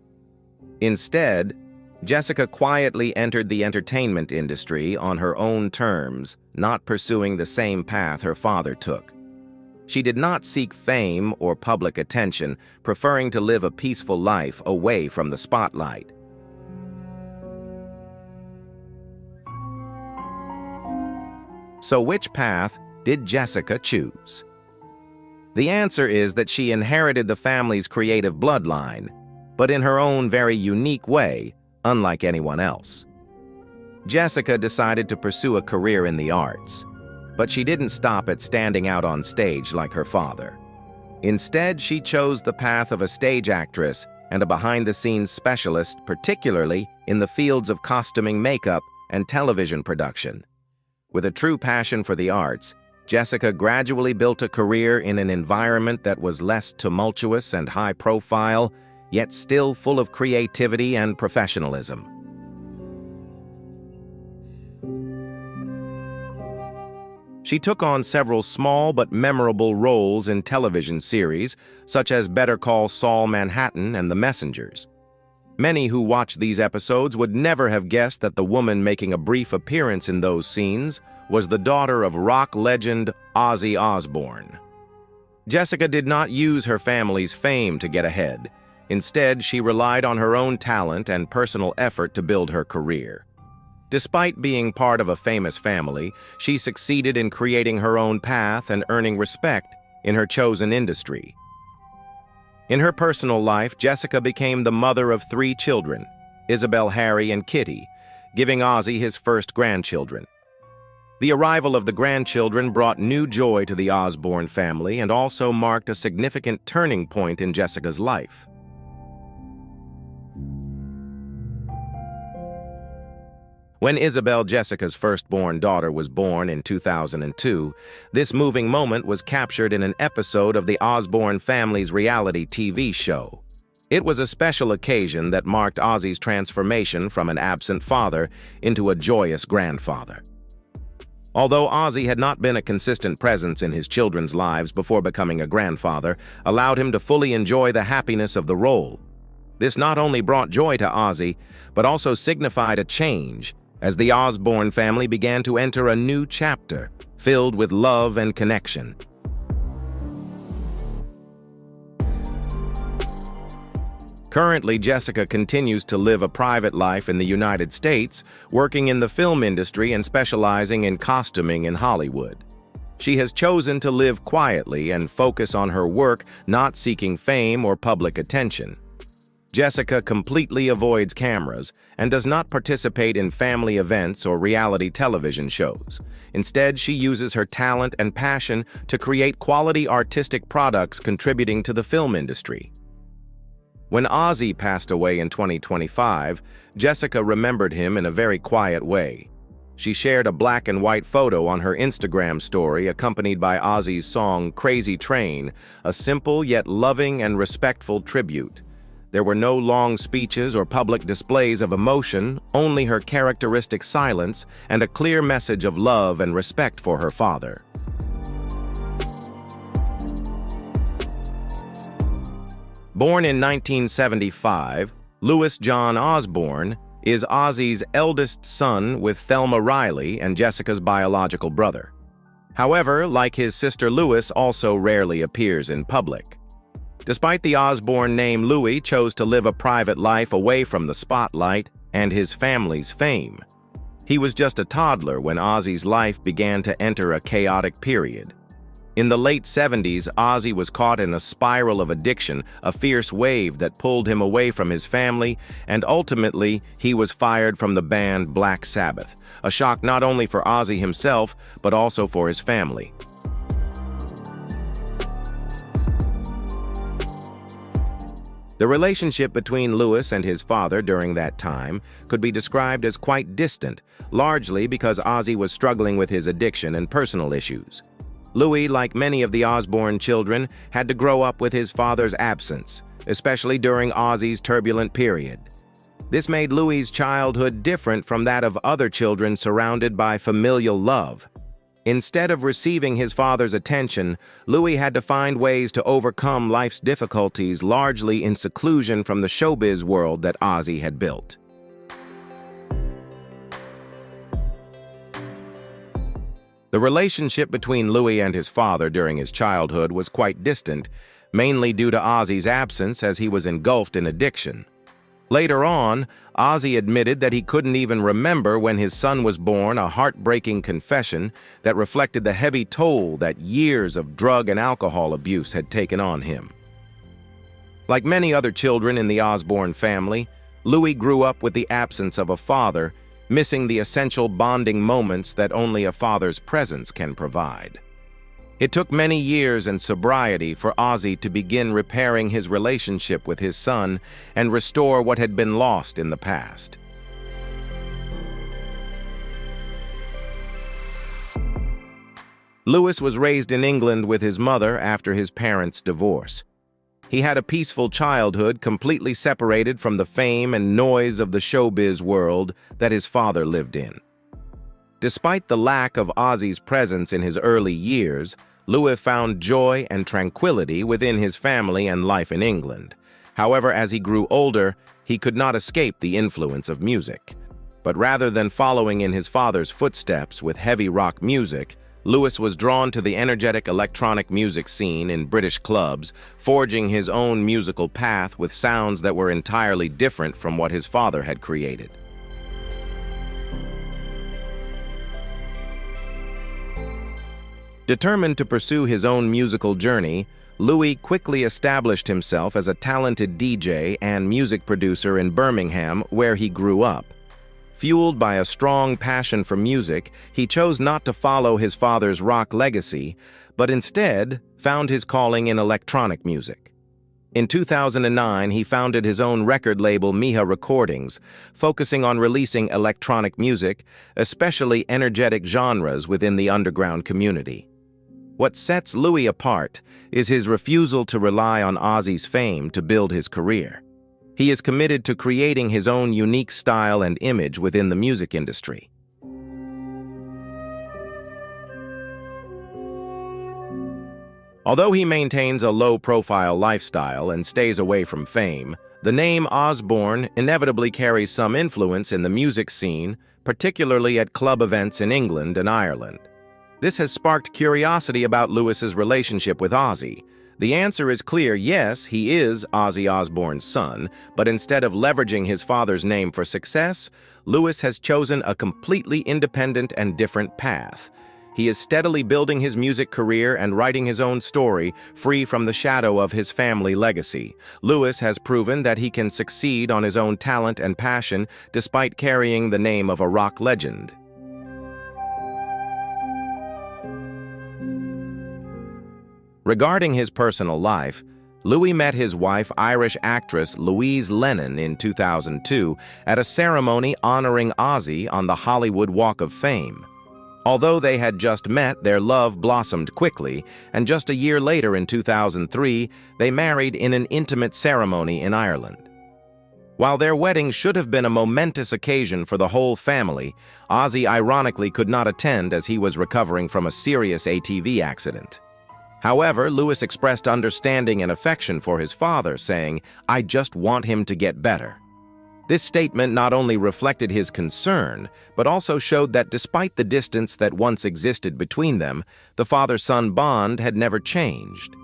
Instead, Jessica quietly entered the entertainment industry on her own terms, not pursuing the same path her father took. She did not seek fame or public attention, preferring to live a peaceful life away from the spotlight. So which path did Jessica choose? The answer is that she inherited the family's creative bloodline, but in her own very unique way, unlike anyone else. Jessica decided to pursue a career in the arts, but she didn't stop at standing out on stage like her father. Instead, she chose the path of a stage actress and a behind-the-scenes specialist, particularly in the fields of costuming, makeup, and television production. With a true passion for the arts, Jessica gradually built a career in an environment that was less tumultuous and high-profile, yet still full of creativity and professionalism. She took on several small but memorable roles in television series, such as Better Call Saul Manhattan and The Messengers. Many who watched these episodes would never have guessed that the woman making a brief appearance in those scenes was the daughter of rock legend Ozzy Osbourne. Jessica did not use her family's fame to get ahead. Instead, she relied on her own talent and personal effort to build her career. Despite being part of a famous family, she succeeded in creating her own path and earning respect in her chosen industry. In her personal life, Jessica became the mother of 3 children, Isabel, Harry, and Kitty, giving Ozzy his first grandchildren. The arrival of the grandchildren brought new joy to the Osborne family and also marked a significant turning point in Jessica's life. When Isabel, Jessica's firstborn daughter, was born in 2002, this moving moment was captured in an episode of the Osborne family's reality TV show. It was a special occasion that marked Ozzy's transformation from an absent father into a joyous grandfather. Although Ozzy had not been a consistent presence in his children's lives before becoming a grandfather, allowed him to fully enjoy the happiness of the role. This not only brought joy to Ozzy, but also signified a change, as the Osborne family began to enter a new chapter, filled with love and connection. Currently, Jessica continues to live a private life in the United States, working in the film industry and specializing in costuming in Hollywood. She has chosen to live quietly and focus on her work, not seeking fame or public attention. Jessica completely avoids cameras and does not participate in family events or reality television shows. Instead, she uses her talent and passion to create quality artistic products contributing to the film industry. When Ozzy passed away in 2025, Jessica remembered him in a very quiet way. She shared a black and white photo on her Instagram story accompanied by Ozzy's song "Crazy Train," a simple yet loving and respectful tribute. There were no long speeches or public displays of emotion, only her characteristic silence and a clear message of love and respect for her father. Born in 1975, Louis John Osborne is Ozzy's eldest son with Thelma Riley and Jessica's biological brother. However, like his sister Louis, also rarely appears in public. Despite the Osborne name, Louie chose to live a private life away from the spotlight and his family's fame. He was just a toddler when Ozzy's life began to enter a chaotic period. In the late 70s, Ozzy was caught in a spiral of addiction, a fierce wave that pulled him away from his family, and ultimately, he was fired from the band Black Sabbath, a shock not only for Ozzy himself, but also for his family. The relationship between Louis and his father during that time could be described as quite distant, largely because Ozzy was struggling with his addiction and personal issues. Louie, like many of the Osborne children, had to grow up with his father's absence, especially during Ozzy's turbulent period. This made Louie's childhood different from that of other children surrounded by familial love. Instead of receiving his father's attention, Louie had to find ways to overcome life's difficulties, largely in seclusion from the showbiz world that Ozzy had built. The relationship between Louie and his father during his childhood was quite distant, mainly due to Ozzy's absence as he was engulfed in addiction. Later on, Ozzy admitted that he couldn't even remember when his son was born, a heartbreaking confession that reflected the heavy toll that years of drug and alcohol abuse had taken on him. Like many other children in the Osborne family, Louie grew up with the absence of a father, missing the essential bonding moments that only a father's presence can provide. It took many years and sobriety for Ozzy to begin repairing his relationship with his son and restore what had been lost in the past. Louis was raised in England with his mother after his parents' divorce. He had a peaceful childhood, completely separated from the fame and noise of the showbiz world that his father lived in. Despite the lack of Ozzy's presence in his early years, Louis found joy and tranquility within his family and life in England. However, as he grew older, he could not escape the influence of music. But rather than following in his father's footsteps with heavy rock music, Louis was drawn to the energetic electronic music scene in British clubs, forging his own musical path with sounds that were entirely different from what his father had created. Determined to pursue his own musical journey, Louie quickly established himself as a talented DJ and music producer in Birmingham, where he grew up. Fueled by a strong passion for music, he chose not to follow his father's rock legacy, but instead found his calling in electronic music. In 2009, he founded his own record label, Miha Recordings, focusing on releasing electronic music, especially energetic genres within the underground community. What sets Louie apart is his refusal to rely on Ozzy's fame to build his career. He is committed to creating his own unique style and image within the music industry. Although he maintains a low-profile lifestyle and stays away from fame, the name Osborne inevitably carries some influence in the music scene, particularly at club events in England and Ireland. This has sparked curiosity about Louis's relationship with Ozzy. The answer is clear: yes, he is Ozzy Osbourne's son, but instead of leveraging his father's name for success, Louis has chosen a completely independent and different path. He is steadily building his music career and writing his own story, free from the shadow of his family legacy. Louis has proven that he can succeed on his own talent and passion, despite carrying the name of a rock legend. Regarding his personal life, Louie met his wife, Irish actress Louise Lennon, in 2002 at a ceremony honoring Ozzy on the Hollywood Walk of Fame. Although they had just met, their love blossomed quickly, and just a year later in 2003, they married in an intimate ceremony in Ireland. While their wedding should have been a momentous occasion for the whole family, Ozzy ironically could not attend as he was recovering from a serious ATV accident. However, Louis expressed understanding and affection for his father, saying, "I just want him to get better." This statement not only reflected his concern, but also showed that despite the distance that once existed between them, the father-son bond had never changed.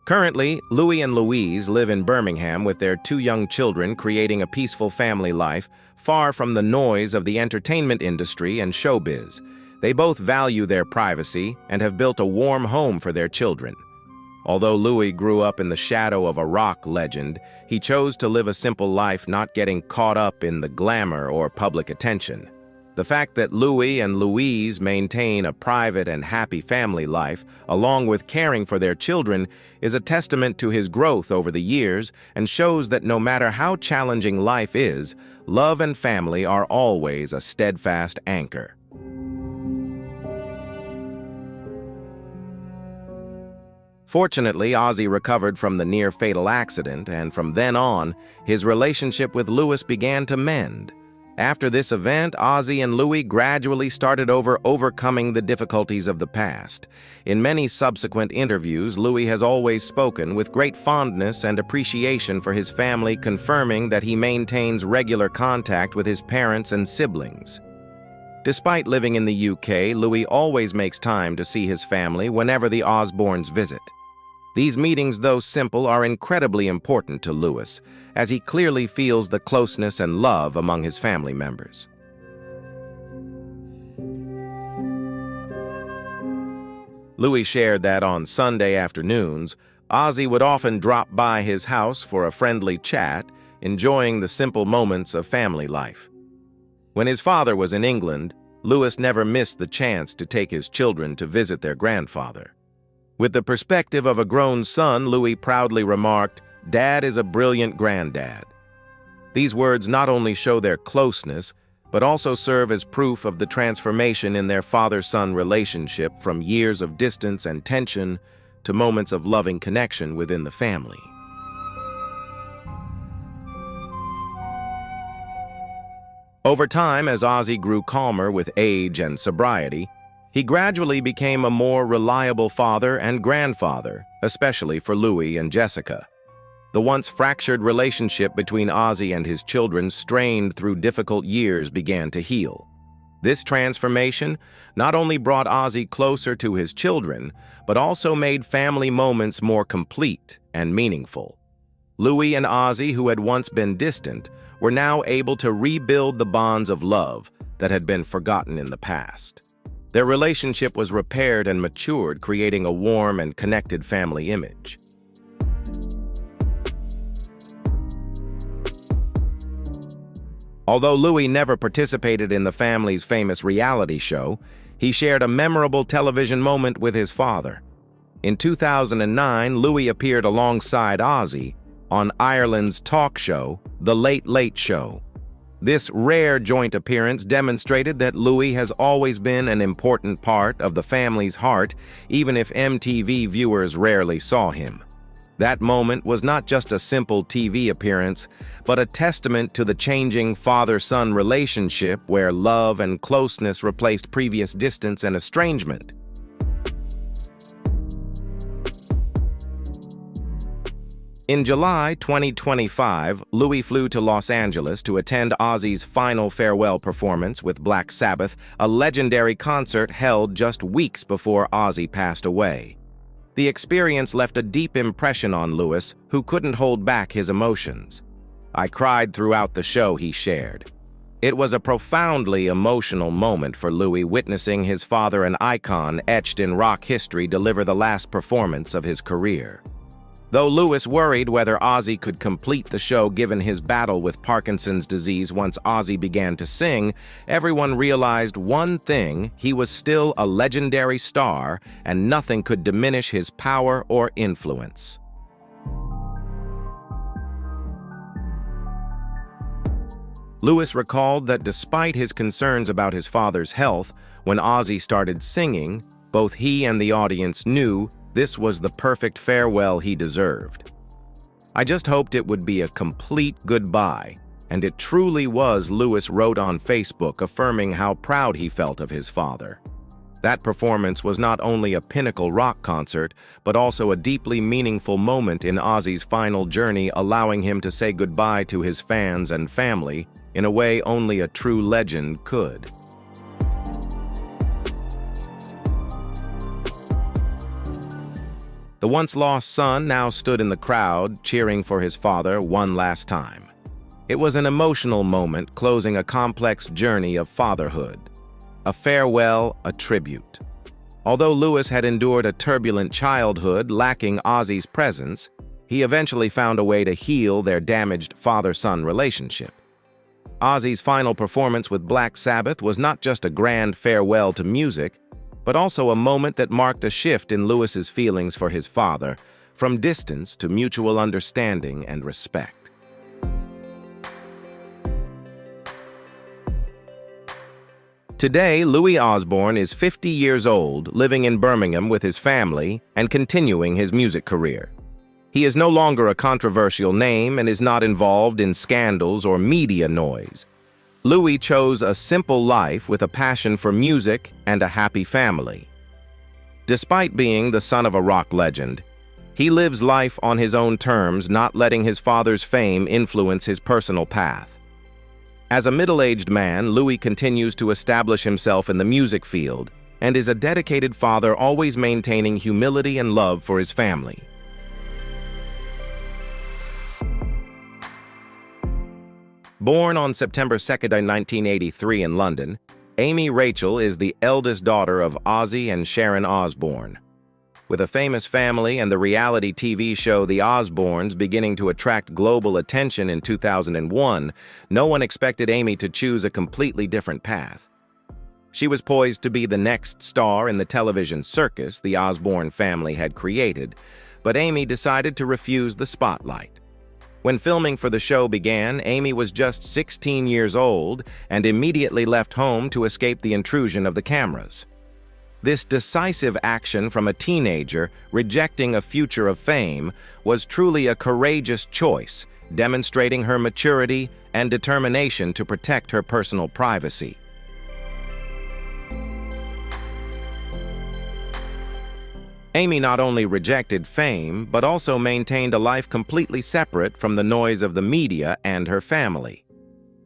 Currently, Louie and Louise live in Birmingham with their 2 young children, creating a peaceful family life, far from the noise of the entertainment industry and showbiz. They both value their privacy and have built a warm home for their children. Although Louie grew up in the shadow of a rock legend, he chose to live a simple life, not getting caught up in the glamour or public attention. The fact that Louie and Louise maintain a private and happy family life, along with caring for their children, is a testament to his growth over the years and shows that no matter how challenging life is, love and family are always a steadfast anchor. Fortunately, Ozzy recovered from the near-fatal accident, and from then on, his relationship with Louis began to mend. After this event, Ozzy and Louie gradually started overcoming the difficulties of the past. In many subsequent interviews, Louie has always spoken with great fondness and appreciation for his family, confirming that he maintains regular contact with his parents and siblings. Despite living in the UK, Louie always makes time to see his family whenever the Osbornes visit. These meetings, though simple, are incredibly important to Louis, as he clearly feels the closeness and love among his family members. Louis shared that on Sunday afternoons, Ozzy would often drop by his house for a friendly chat, enjoying the simple moments of family life. When his father was in England, Louis never missed the chance to take his children to visit their grandfather. With the perspective of a grown son, Louis proudly remarked, "Dad is a brilliant granddad." These words not only show their closeness, but also serve as proof of the transformation in their father-son relationship from years of distance and tension to moments of loving connection within the family. Over time, as Ozzy grew calmer with age and sobriety, he gradually became a more reliable father and grandfather, especially for Louie and Jessica. The once fractured relationship between Ozzy and his children, strained through difficult years, began to heal. This transformation not only brought Ozzy closer to his children, but also made family moments more complete and meaningful. Louie and Ozzy, who had once been distant, were now able to rebuild the bonds of love that had been forgotten in the past. Their relationship was repaired and matured, creating a warm and connected family image. Although Louie never participated in the family's famous reality show, he shared a memorable television moment with his father. In 2009, Louie appeared alongside Ozzy on Ireland's talk show, The Late Late Show. This rare joint appearance demonstrated that Louie has always been an important part of the family's heart, even if MTV viewers rarely saw him. That moment was not just a simple TV appearance, but a testament to the changing father-son relationship where love and closeness replaced previous distance and estrangement. In July 2025, Louie flew to Los Angeles to attend Ozzy's final farewell performance with Black Sabbath, a legendary concert held just weeks before Ozzy passed away. The experience left a deep impression on Louis, who couldn't hold back his emotions. "I cried throughout the show," he shared. It was a profoundly emotional moment for Louie, witnessing his father, an icon etched in rock history, deliver the last performance of his career. Though Louis worried whether Ozzy could complete the show given his battle with Parkinson's disease once Ozzy began to sing, everyone realized one thing: he was still a legendary star, and nothing could diminish his power or influence. Louis recalled that despite his concerns about his father's health, when Ozzy started singing, both he and the audience knew this was the perfect farewell he deserved. "I just hoped it would be a complete goodbye, and it truly was, Louie wrote on Facebook, affirming how proud he felt of his father. That performance was not only a pinnacle rock concert, but also a deeply meaningful moment in Ozzy's final journey, allowing him to say goodbye to his fans and family in a way only a true legend could. The once-lost son now stood in the crowd, cheering for his father one last time. It was an emotional moment, closing a complex journey of fatherhood. A farewell, a tribute. Although Louie had endured a turbulent childhood lacking Ozzy's presence, he eventually found a way to heal their damaged father-son relationship. Ozzy's final performance with Black Sabbath was not just a grand farewell to music, but also a moment that marked a shift in Louis's feelings for his father, from distance to mutual understanding and respect. Today, Louie Osborne is 50 years old, living in Birmingham with his family and continuing his music career. He is no longer a controversial name and is not involved in scandals or media noise. Louie chose a simple life with a passion for music and a happy family. Despite being the son of a rock legend, he lives life on his own terms, not letting his father's fame influence his personal path. As a middle-aged man, Louie continues to establish himself in the music field and is a dedicated father, always maintaining humility and love for his family. Born on September 2, 1983 in London, Amy Rachel is the eldest daughter of Ozzy and Sharon Osbourne. With a famous family and the reality TV show The Osbournes beginning to attract global attention in 2001, no one expected Amy to choose a completely different path. She was poised to be the next star in the television circus the Osbourne family had created, but Amy decided to refuse the spotlight. When filming for the show began, Amy was just 16 years old and immediately left home to escape the intrusion of the cameras. This decisive action from a teenager rejecting a future of fame was truly a courageous choice, demonstrating her maturity and determination to protect her personal privacy. Amy not only rejected fame, but also maintained a life completely separate from the noise of the media and her family.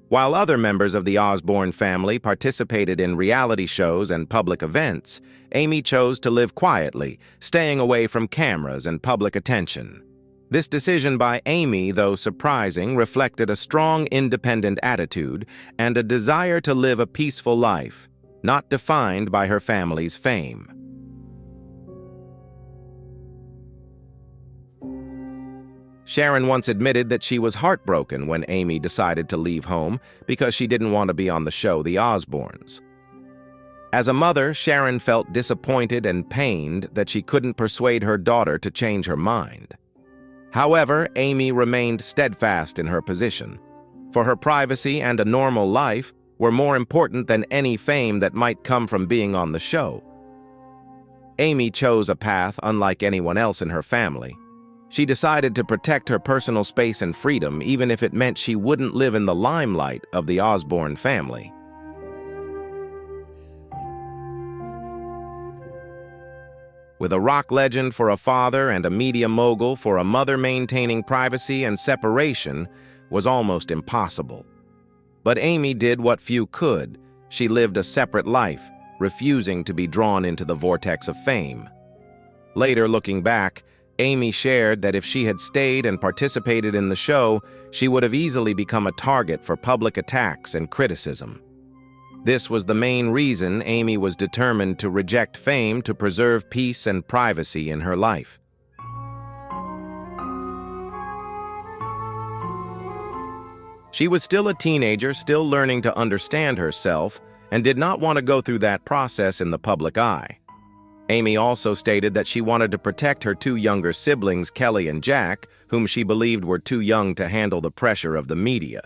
While other members of the Osborne family participated in reality shows and public events, Amy chose to live quietly, staying away from cameras and public attention. This decision by Amy, though surprising, reflected a strong independent attitude and a desire to live a peaceful life, not defined by her family's fame. Sharon once admitted that she was heartbroken when Amy decided to leave home because she didn't want to be on the show The Osbournes. As a mother, Sharon felt disappointed and pained that she couldn't persuade her daughter to change her mind. However, Amy remained steadfast in her position, for her privacy and a normal life were more important than any fame that might come from being on the show. Amy chose a path unlike anyone else in her family. She decided to protect her personal space and freedom, even if it meant she wouldn't live in the limelight of the Osborne family. With a rock legend for a father and a media mogul for a mother, maintaining privacy and separation was almost impossible. But Amy did what few could. She lived a separate life, refusing to be drawn into the vortex of fame. Later, looking back, Amy shared that if she had stayed and participated in the show, she would have easily become a target for public attacks and criticism. This was the main reason Amy was determined to reject fame to preserve peace and privacy in her life. She was still a teenager, still learning to understand herself, and did not want to go through that process in the public eye. Amy also stated that she wanted to protect her two younger siblings, Kelly and Jack, whom she believed were too young to handle the pressure of the media.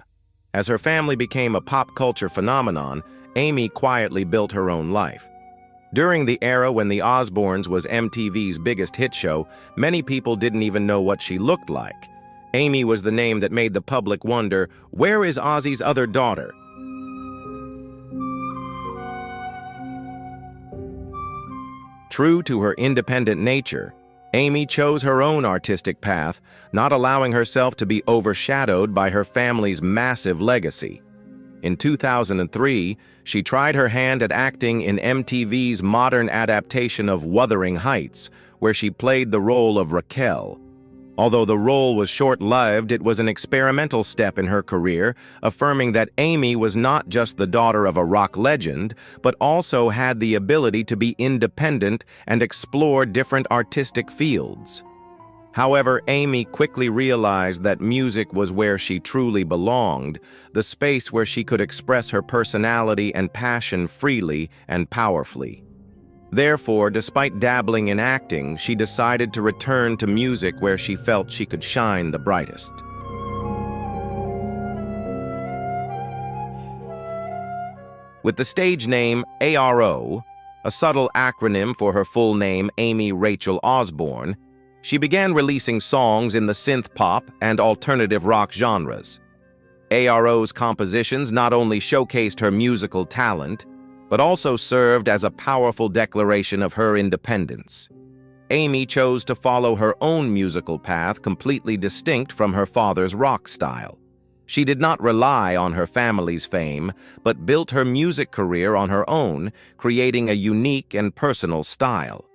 As her family became a pop culture phenomenon, Amy quietly built her own life. During the era when The Osbournes was MTV's biggest hit show, many people didn't even know what she looked like. Amy was the name that made the public wonder, where is Ozzy's other daughter? True to her independent nature, Amy chose her own artistic path, not allowing herself to be overshadowed by her family's massive legacy. In 2003, she tried her hand at acting in MTV's modern adaptation of Wuthering Heights, where she played the role of Raquel. Although the role was short-lived, it was an experimental step in her career, affirming that Amy was not just the daughter of a rock legend, but also had the ability to be independent and explore different artistic fields. However, Amy quickly realized that music was where she truly belonged, the space where she could express her personality and passion freely and powerfully. Therefore, despite dabbling in acting, she decided to return to music where she felt she could shine the brightest. With the stage name ARRO, a subtle acronym for her full name Amy Rachel Osborne, she began releasing songs in the synth-pop and alternative rock genres. ARRO's compositions not only showcased her musical talent, but also served as a powerful declaration of her independence. Amy chose to follow her own musical path completely distinct from her father's rock style. She did not rely on her family's fame, but built her music career on her own, creating a unique and personal style.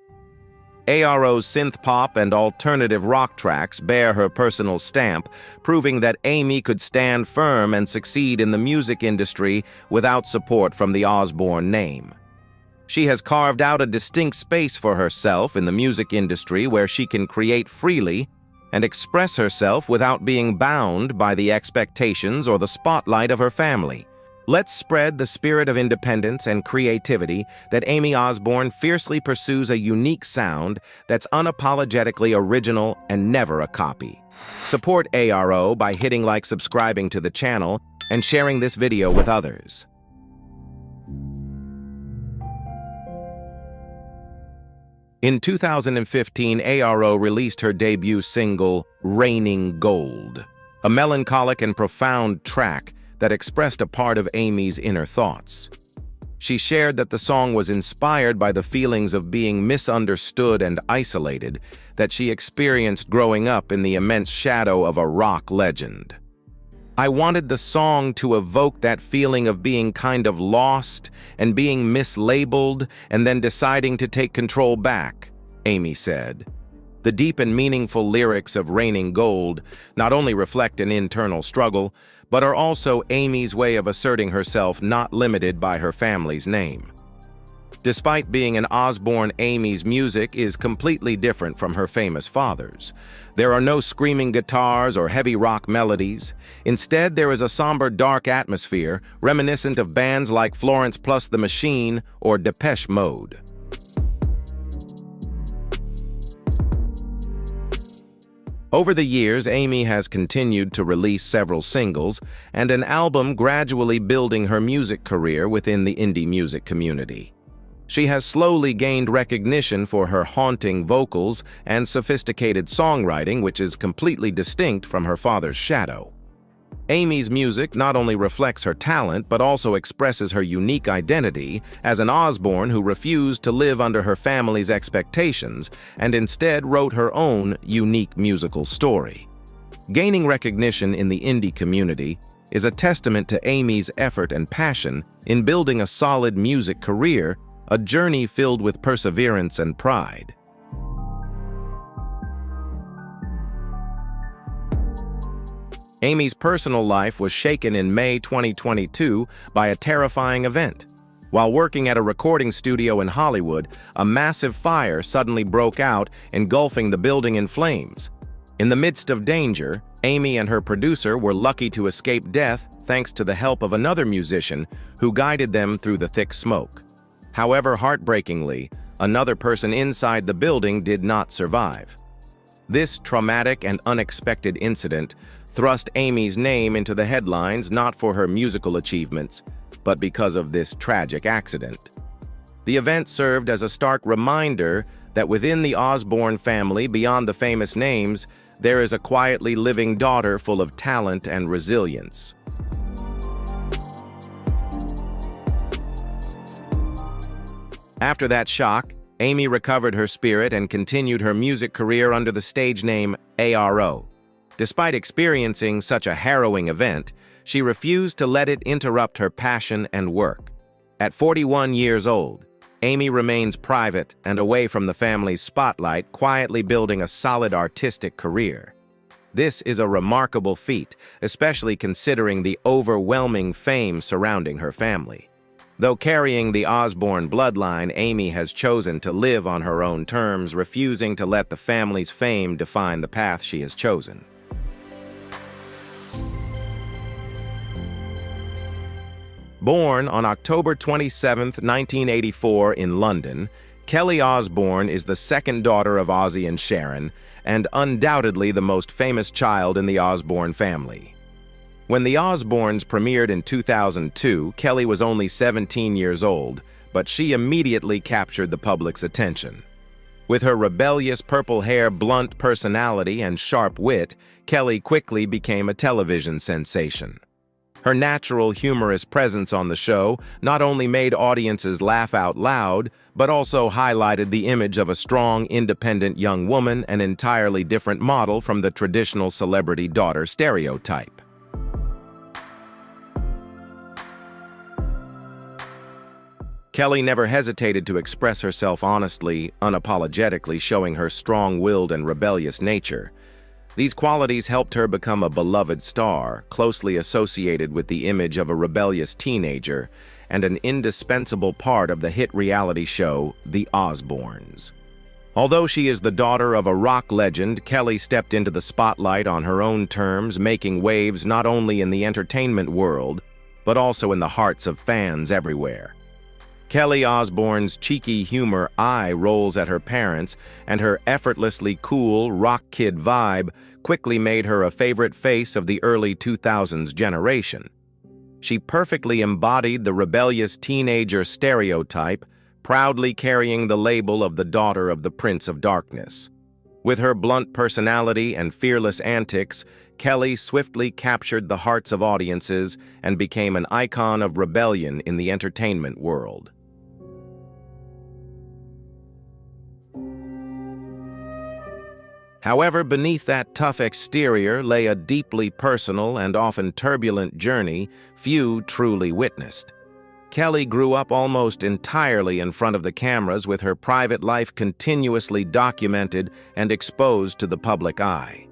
ARRO's synth-pop and alternative rock tracks bear her personal stamp, proving that Amy could stand firm and succeed in the music industry without support from the Osborne name. She has carved out a distinct space for herself in the music industry where she can create freely and express herself without being bound by the expectations or the spotlight of her family. Let's spread the spirit of independence and creativity that Amy Osborne fiercely pursues, a unique sound that's unapologetically original and never a copy. Support ARRO by hitting like, subscribing to the channel, and sharing this video with others. In 2015, ARRO released her debut single, Raining Gold, a melancholic and profound track that expressed a part of Amy's inner thoughts. She shared that the song was inspired by the feelings of being misunderstood and isolated that she experienced growing up in the immense shadow of a rock legend. I wanted the song to evoke that feeling of being kind of lost and being mislabeled and then deciding to take control back, Amy said. The deep and meaningful lyrics of Raining Gold not only reflect an internal struggle, but are also Amy's way of asserting herself, not limited by her family's name. Despite being an Osborne, Amy's music is completely different from her famous father's. There are no screaming guitars or heavy rock melodies. Instead, there is a somber, dark atmosphere, reminiscent of bands like Florence Plus the Machine or Depeche Mode. Over the years, Amy has continued to release several singles and an album, gradually building her music career within the indie music community. She has slowly gained recognition for her haunting vocals and sophisticated songwriting, which is completely distinct from her father's shadow. Amy's music not only reflects her talent, but also expresses her unique identity as an Osborne who refused to live under her family's expectations and instead wrote her own unique musical story. Gaining recognition in the indie community is a testament to Amy's effort and passion in building a solid music career, a journey filled with perseverance and pride. Amy's personal life was shaken in May 2022 by a terrifying event. While working at a recording studio in Hollywood, a massive fire suddenly broke out, engulfing the building in flames. In the midst of danger, Amy and her producer were lucky to escape death thanks to the help of another musician who guided them through the thick smoke. However, heartbreakingly, another person inside the building did not survive. This traumatic and unexpected incident thrust Amy's name into the headlines not for her musical achievements, but because of this tragic accident. The event served as a stark reminder that within the Osborne family, beyond the famous names, there is a quietly living daughter full of talent and resilience. After that shock, Amy recovered her spirit and continued her music career under the stage name ARRO. Despite experiencing such a harrowing event, she refused to let it interrupt her passion and work. At 41 years old, Amy remains private and away from the family's spotlight, quietly building a solid artistic career. This is a remarkable feat, especially considering the overwhelming fame surrounding her family. Though carrying the Osborne bloodline, Amy has chosen to live on her own terms, refusing to let the family's fame define the path she has chosen. Born on October 27, 1984 in London, Kelly Osbourne is the second daughter of Ozzy and Sharon, and undoubtedly the most famous child in the Osborne family. When the Osbournes premiered in 2002, Kelly was only 17 years old, but she immediately captured the public's attention. With her rebellious purple hair, blunt personality, and sharp wit, Kelly quickly became a television sensation. Her natural, humorous presence on the show not only made audiences laugh out loud, but also highlighted the image of a strong, independent young woman, an entirely different model from the traditional celebrity daughter stereotype. Kelly never hesitated to express herself honestly, unapologetically, showing her strong-willed and rebellious nature. These qualities helped her become a beloved star, closely associated with the image of a rebellious teenager, and an indispensable part of the hit reality show, The Osbournes. Although she is the daughter of a rock legend, Kelly stepped into the spotlight on her own terms, making waves not only in the entertainment world, but also in the hearts of fans everywhere. Kelly Osbourne's cheeky humor eye rolls at her parents, and her effortlessly cool rock kid vibe quickly made her a favorite face of the early 2000s generation. She perfectly embodied the rebellious teenager stereotype, proudly carrying the label of the daughter of the Prince of Darkness. With her blunt personality and fearless antics, Kelly swiftly captured the hearts of audiences and became an icon of rebellion in the entertainment world. However, beneath that tough exterior lay a deeply personal and often turbulent journey few truly witnessed. Kelly grew up almost entirely in front of the cameras, with her private life continuously documented and exposed to the public eye.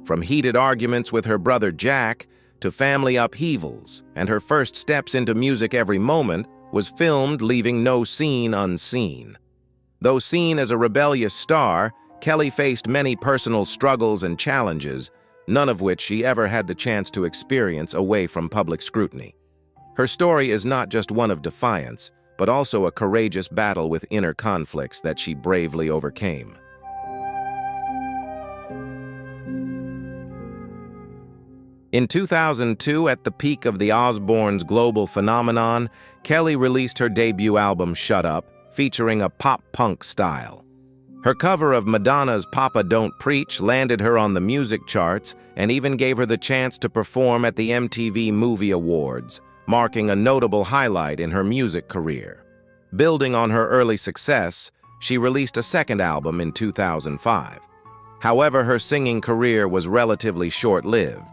From heated arguments with her brother Jack to family upheavals, and her first steps into music every moment was filmed, leaving no scene unseen. Though seen as a rebellious star, Kelly faced many personal struggles and challenges, none of which she ever had the chance to experience away from public scrutiny. Her story is not just one of defiance, but also a courageous battle with inner conflicts that she bravely overcame. In 2002, at the peak of the Osbournes' global phenomenon, Kelly released her debut album, Shut Up, featuring a pop-punk style. Her cover of Madonna's Papa Don't Preach landed her on the music charts and even gave her the chance to perform at the MTV Movie Awards, marking a notable highlight in her music career. Building on her early success, she released a second album in 2005. However, her singing career was relatively short-lived.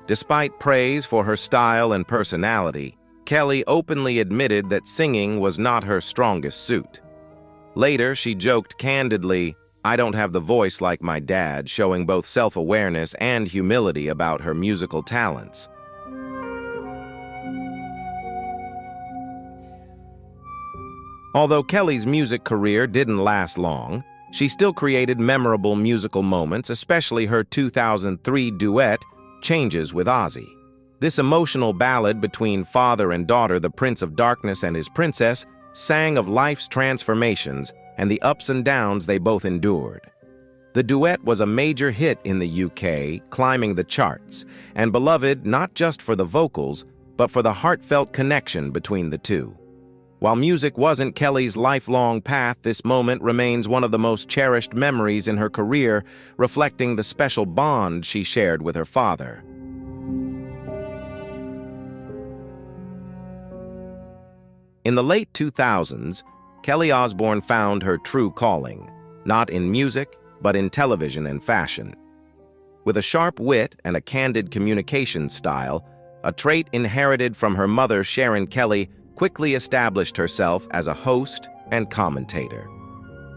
Despite praise for her style and personality, Kelly openly admitted that singing was not her strongest suit. Later, she joked candidly, "I don't have the voice like my dad," showing both self-awareness and humility about her musical talents. Although Kelly's music career didn't last long, she still created memorable musical moments, especially her 2003 duet, Changes with Ozzy. This emotional ballad between father and daughter, the Prince of Darkness and his princess, sang of life's transformations and the ups and downs they both endured. The duet was a major hit in the UK, climbing the charts, and beloved not just for the vocals, but for the heartfelt connection between the two. While music wasn't Kelly's lifelong path, this moment remains one of the most cherished memories in her career, reflecting the special bond she shared with her father. In the late 2000s, Kelly Osbourne found her true calling, not in music, but in television and fashion. With a sharp wit and a candid communication style, a trait inherited from her mother, Sharon, Kelly quickly established herself as a host and commentator.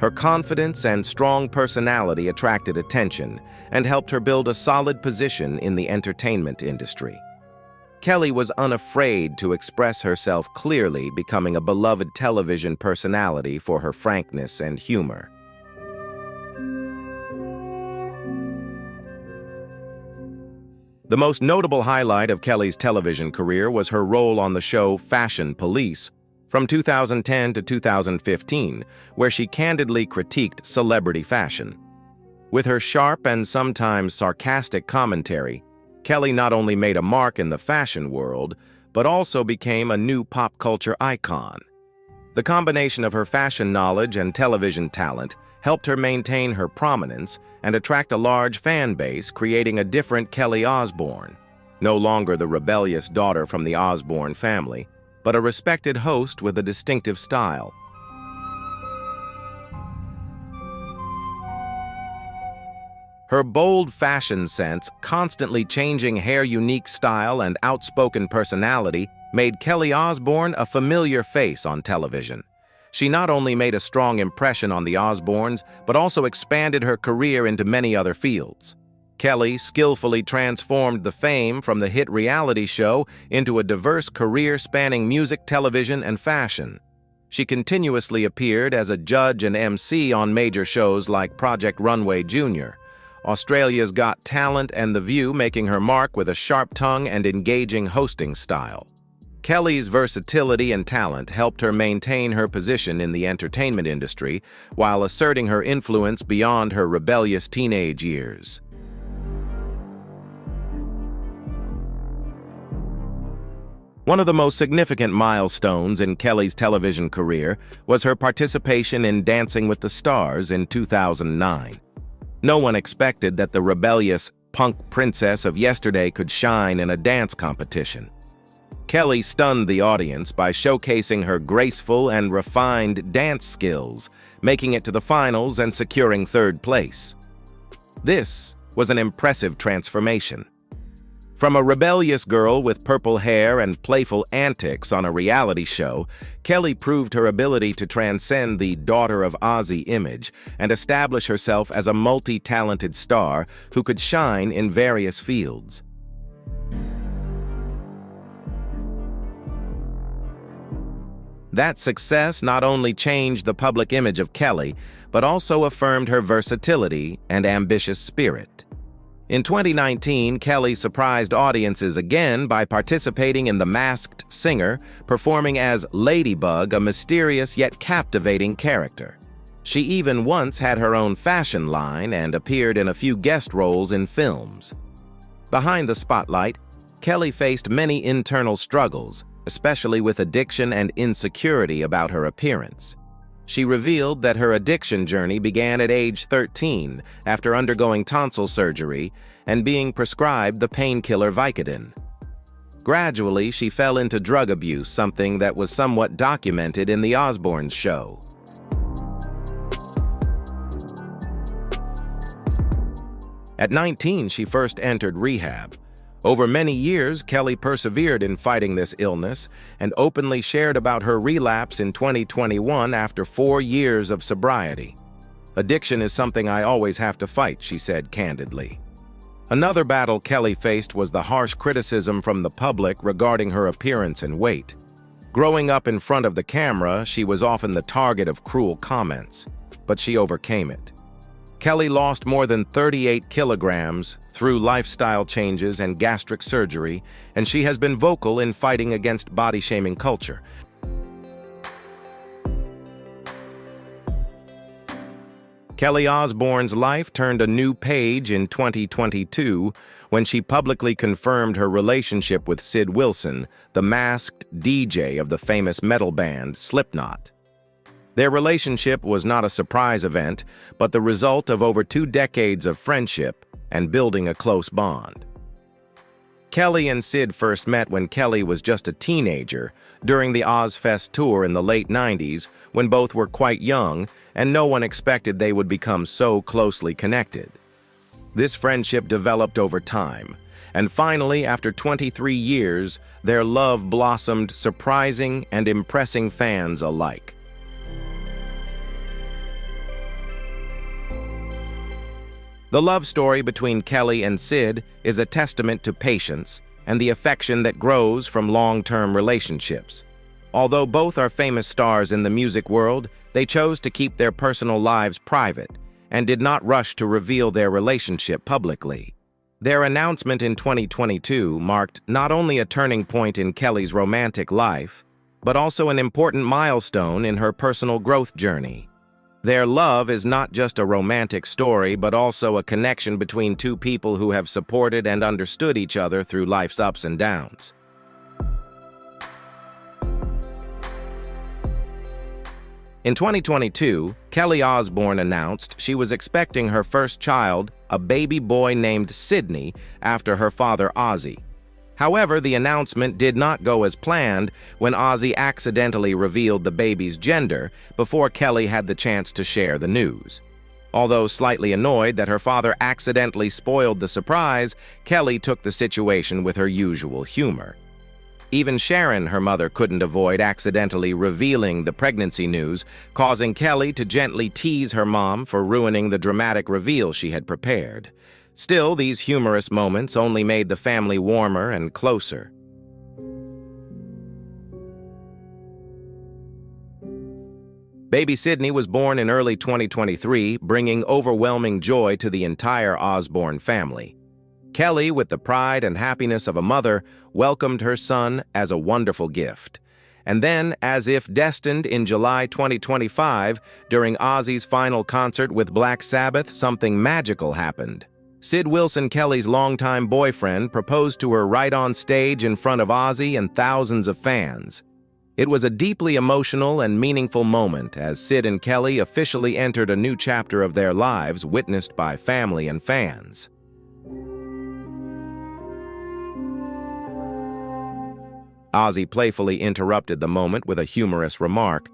Her confidence and strong personality attracted attention and helped her build a solid position in the entertainment industry. Kelly was unafraid to express herself clearly, becoming a beloved television personality for her frankness and humor. The most notable highlight of Kelly's television career was her role on the show Fashion Police from 2010 to 2015, where she candidly critiqued celebrity fashion. With her sharp and sometimes sarcastic commentary, Kelly not only made a mark in the fashion world, but also became a new pop culture icon. The combination of her fashion knowledge and television talent helped her maintain her prominence and attract a large fan base, creating a different Kelly Osbourne, no longer the rebellious daughter from the Osborne family, but a respected host with a distinctive style. Her bold fashion sense, constantly changing hair, unique style, and outspoken personality made Kelly Osbourne a familiar face on television. She not only made a strong impression on the Osbournes, but also expanded her career into many other fields. Kelly skillfully transformed the fame from the hit reality show into a diverse career spanning music, television, and fashion. She continuously appeared as a judge and MC on major shows like Project Runway Jr., Australia's Got Talent, and The View, making her mark with a sharp tongue and engaging hosting style. Kelly's versatility and talent helped her maintain her position in the entertainment industry while asserting her influence beyond her rebellious teenage years. One of the most significant milestones in Kelly's television career was her participation in Dancing with the Stars in 2009. No one expected that the rebellious punk princess of yesterday could shine in a dance competition. Kelly stunned the audience by showcasing her graceful and refined dance skills, making it to the finals and securing third place. This was an impressive transformation. From a rebellious girl with purple hair and playful antics on a reality show, Kelly proved her ability to transcend the daughter of Ozzy image and establish herself as a multi-talented star who could shine in various fields. That success not only changed the public image of Kelly, but also affirmed her versatility and ambitious spirit. In 2019, Kelly surprised audiences again by participating in The Masked Singer, performing as Ladybug, a mysterious yet captivating character. She even once had her own fashion line and appeared in a few guest roles in films. Behind the spotlight, Kelly faced many internal struggles, especially with addiction and insecurity about her appearance. She revealed that her addiction journey began at age 13 after undergoing tonsil surgery and being prescribed the painkiller Vicodin. Gradually, she fell into drug abuse, something that was somewhat documented in the Osborne show. At 19, she first entered rehab. Over many years, Kelly persevered in fighting this illness and openly shared about her relapse in 2021 after 4 years of sobriety. "Addiction is something I always have to fight," she said candidly. Another battle Kelly faced was the harsh criticism from the public regarding her appearance and weight. Growing up in front of the camera, she was often the target of cruel comments, but she overcame it. Kelly lost more than 38 kilograms through lifestyle changes and gastric surgery, and she has been vocal in fighting against body-shaming culture. Kelly Osbourne's life turned a new page in 2022 when she publicly confirmed her relationship with Sid Wilson, the masked DJ of the famous metal band Slipknot. Their relationship was not a surprise event, but the result of over 2 decades of friendship and building a close bond. Kelly and Sid first met when Kelly was just a teenager during the Ozzfest tour in the late 90s, when both were quite young and no one expected they would become so closely connected. This friendship developed over time, and finally, after 23 years, their love blossomed, surprising and impressing fans alike. The love story between Kelly and Sid is a testament to patience and the affection that grows from long-term relationships. Although both are famous stars in the music world, they chose to keep their personal lives private and did not rush to reveal their relationship publicly. Their announcement in 2022 marked not only a turning point in Kelly's romantic life, but also an important milestone in her personal growth journey. Their love is not just a romantic story, but also a connection between two people who have supported and understood each other through life's ups and downs. In 2022, Kelly Osbourne announced she was expecting her first child, a baby boy named Sydney, after her father Ozzy. However, the announcement did not go as planned when Ozzy accidentally revealed the baby's gender before Kelly had the chance to share the news. Although slightly annoyed that her father accidentally spoiled the surprise, Kelly took the situation with her usual humor. Even Sharon, her mother, couldn't avoid accidentally revealing the pregnancy news, causing Kelly to gently tease her mom for ruining the dramatic reveal she had prepared. Still, these humorous moments only made the family warmer and closer. Baby Sydney was born in early 2023, bringing overwhelming joy to the entire Osborne family. Kelly, with the pride and happiness of a mother, welcomed her son as a wonderful gift. And then, as if destined, in July 2025, during Ozzy's final concert with Black Sabbath, something magical happened. Sid Wilson, Kelly's longtime boyfriend, proposed to her right on stage in front of Ozzy and thousands of fans. It was a deeply emotional and meaningful moment as Sid and Kelly officially entered a new chapter of their lives, witnessed by family and fans. Ozzy playfully interrupted the moment with a humorous remark.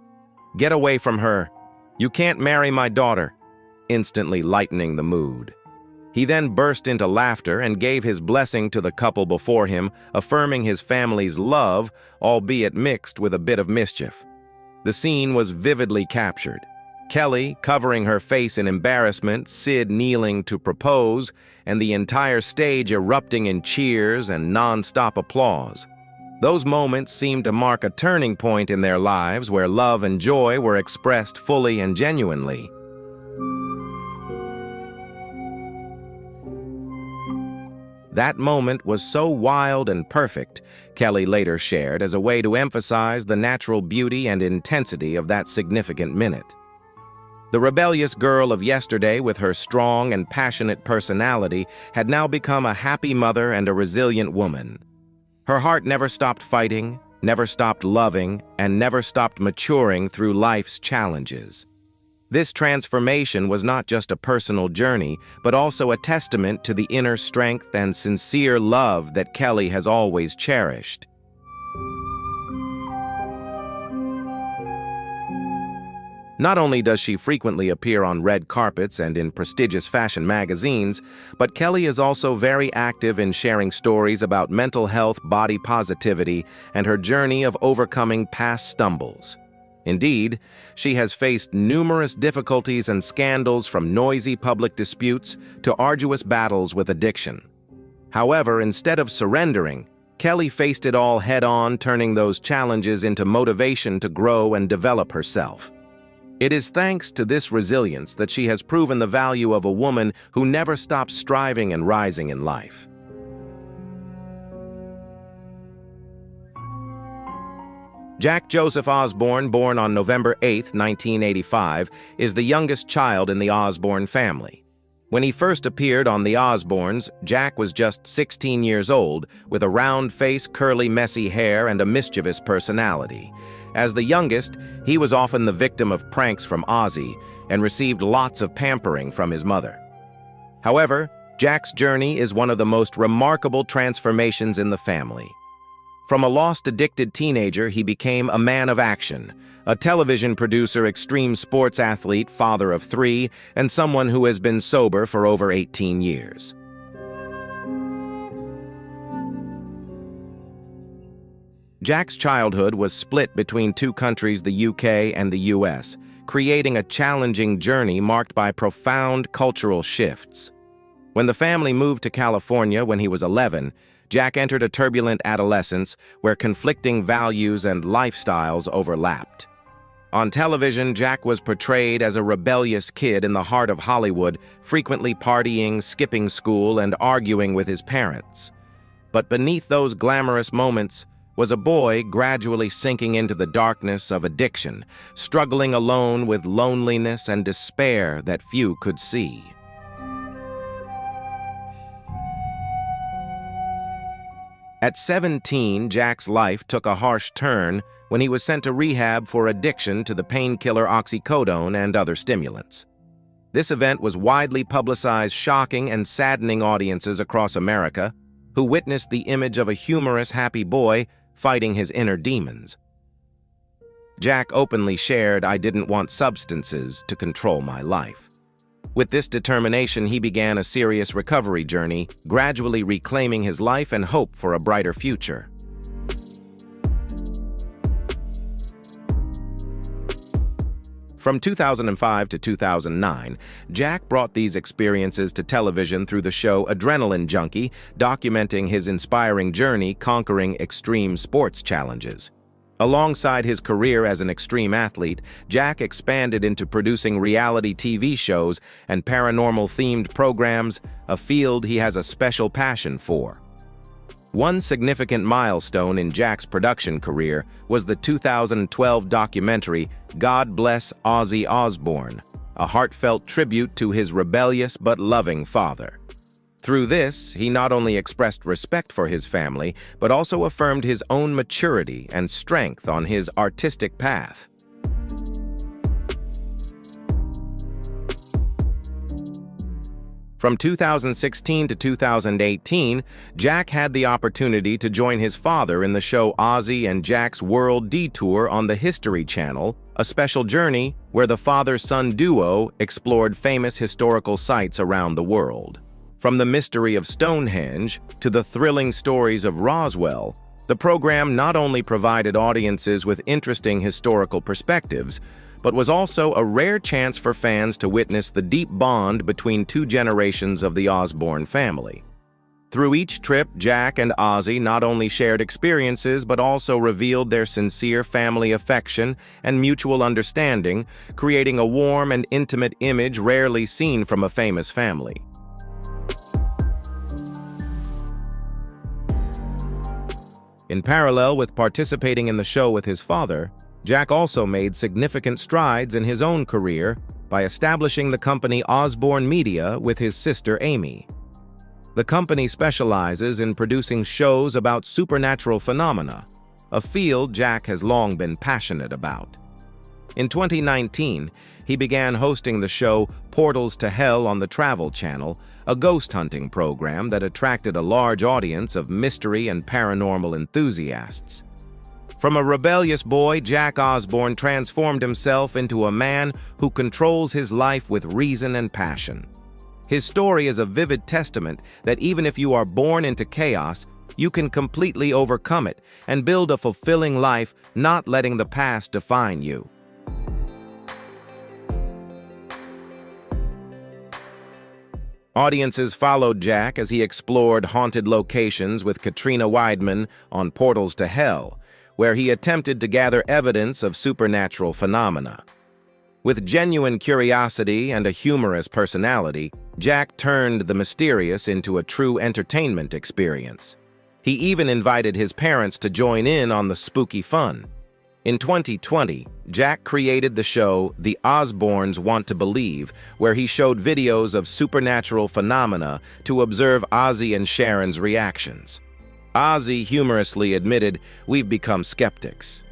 "Get away from her. You can't marry my daughter," instantly lightening the mood. He then burst into laughter and gave his blessing to the couple before him, affirming his family's love, albeit mixed with a bit of mischief. The scene was vividly captured. Kelly covering her face in embarrassment, Sid kneeling to propose, and the entire stage erupting in cheers and non-stop applause. Those moments seemed to mark a turning point in their lives where love and joy were expressed fully and genuinely. That moment was so wild and perfect, Kelly later shared, as a way to emphasize the natural beauty and intensity of that significant minute. The rebellious girl of yesterday, with her strong and passionate personality, had now become a happy mother and a resilient woman. Her heart never stopped fighting, never stopped loving, and never stopped maturing through life's challenges. This transformation was not just a personal journey, but also a testament to the inner strength and sincere love that Kelly has always cherished. Not only does she frequently appear on red carpets and in prestigious fashion magazines, but Kelly is also very active in sharing stories about mental health, body positivity, and her journey of overcoming past stumbles. Indeed, she has faced numerous difficulties and scandals, from noisy public disputes to arduous battles with addiction. However, instead of surrendering, Kelly faced it all head-on, turning those challenges into motivation to grow and develop herself. It is thanks to this resilience that she has proven the value of a woman who never stops striving and rising in life. Jack Joseph Osborne, born on November 8, 1985, is the youngest child in the Osborne family. When he first appeared on The Osbournes, Jack was just 16 years old, with a round face, curly, messy hair, and a mischievous personality. As the youngest, he was often the victim of pranks from Ozzy and received lots of pampering from his mother. However, Jack's journey is one of the most remarkable transformations in the family. From a lost, addicted teenager, he became a man of action, a television producer, extreme sports athlete, father of 3, and someone who has been sober for over 18 years. Jack's childhood was split between two countries, the UK and the US, creating a challenging journey marked by profound cultural shifts. When the family moved to California when he was 11, Jack entered a turbulent adolescence where conflicting values and lifestyles overlapped. On television, Jack was portrayed as a rebellious kid in the heart of Hollywood, frequently partying, skipping school, and arguing with his parents. But beneath those glamorous moments was a boy gradually sinking into the darkness of addiction, struggling alone with loneliness and despair that few could see. At 17, Jack's life took a harsh turn when he was sent to rehab for addiction to the painkiller oxycodone and other stimulants. This event was widely publicized, shocking and saddening audiences across America who witnessed the image of a humorous, happy boy fighting his inner demons. Jack openly shared, "I didn't want substances to control my life." With this determination, he began a serious recovery journey, gradually reclaiming his life and hope for a brighter future. From 2005 to 2009, Jack brought these experiences to television through the show Adrenaline Junkie, documenting his inspiring journey conquering extreme sports challenges. Alongside his career as an extreme athlete, Jack expanded into producing reality TV shows and paranormal-themed programs, a field he has a special passion for. One significant milestone in Jack's production career was the 2012 documentary God Bless Ozzy Osbourne, a heartfelt tribute to his rebellious but loving father. Through this, he not only expressed respect for his family, but also affirmed his own maturity and strength on his artistic path. From 2016 to 2018, Jack had the opportunity to join his father in the show Ozzy and Jack's World Detour on the History Channel, a special journey where the father-son duo explored famous historical sites around the world. From the mystery of Stonehenge to the thrilling stories of Roswell, the program not only provided audiences with interesting historical perspectives, but was also a rare chance for fans to witness the deep bond between two generations of the Osborne family. Through each trip, Jack and Ozzy not only shared experiences but also revealed their sincere family affection and mutual understanding, creating a warm and intimate image rarely seen from a famous family. In parallel with participating in the show with his father, Jack also made significant strides in his own career by establishing the company Osborne Media with his sister Amy. The company specializes in producing shows about supernatural phenomena, a field Jack has long been passionate about. In 2019, he began hosting the show Portals to Hell on the Travel Channel, a ghost hunting program that attracted a large audience of mystery and paranormal enthusiasts. From a rebellious boy, Jack Osborne transformed himself into a man who controls his life with reason and passion. His story is a vivid testament that even if you are born into chaos, you can completely overcome it and build a fulfilling life, not letting the past define you. Audiences followed Jack as he explored haunted locations with Katrina Weidman on Portals to Hell, where he attempted to gather evidence of supernatural phenomena. With genuine curiosity and a humorous personality, Jack turned the mysterious into a true entertainment experience. He even invited his parents to join in on the spooky fun. In 2020, Jack created the show The Osbournes Want to Believe, where he showed videos of supernatural phenomena to observe Ozzy and Sharon's reactions. Ozzy humorously admitted, "We've become skeptics."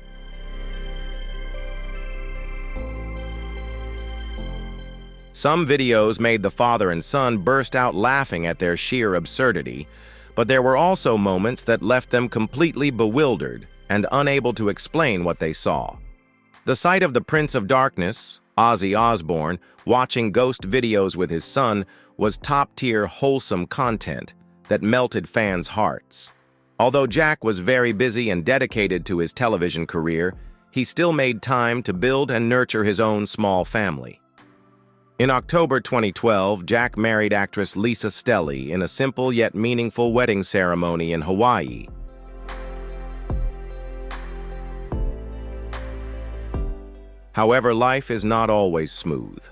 Some videos made the father and son burst out laughing at their sheer absurdity, but there were also moments that left them completely bewildered and unable to explain what they saw. The sight of the Prince of Darkness, Ozzy Osbourne, watching ghost videos with his son was top-tier wholesome content that melted fans' hearts. Although Jack was very busy and dedicated to his television career, he still made time to build and nurture his own small family. In October 2012, Jack married actress Lisa Stelly in a simple yet meaningful wedding ceremony in Hawaii. However, life is not always smooth.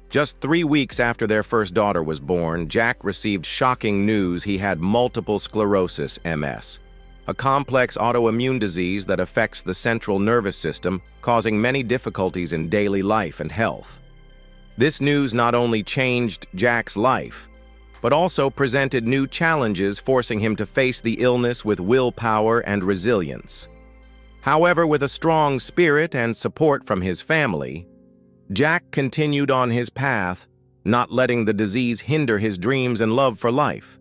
Just 3 weeks after their first daughter was born, Jack received shocking news he had multiple sclerosis, MS, a complex autoimmune disease that affects the central nervous system, causing many difficulties in daily life and health. This news not only changed Jack's life, but also presented new challenges, forcing him to face the illness with willpower and resilience. However, with a strong spirit and support from his family, Jack continued on his path, not letting the disease hinder his dreams and love for life.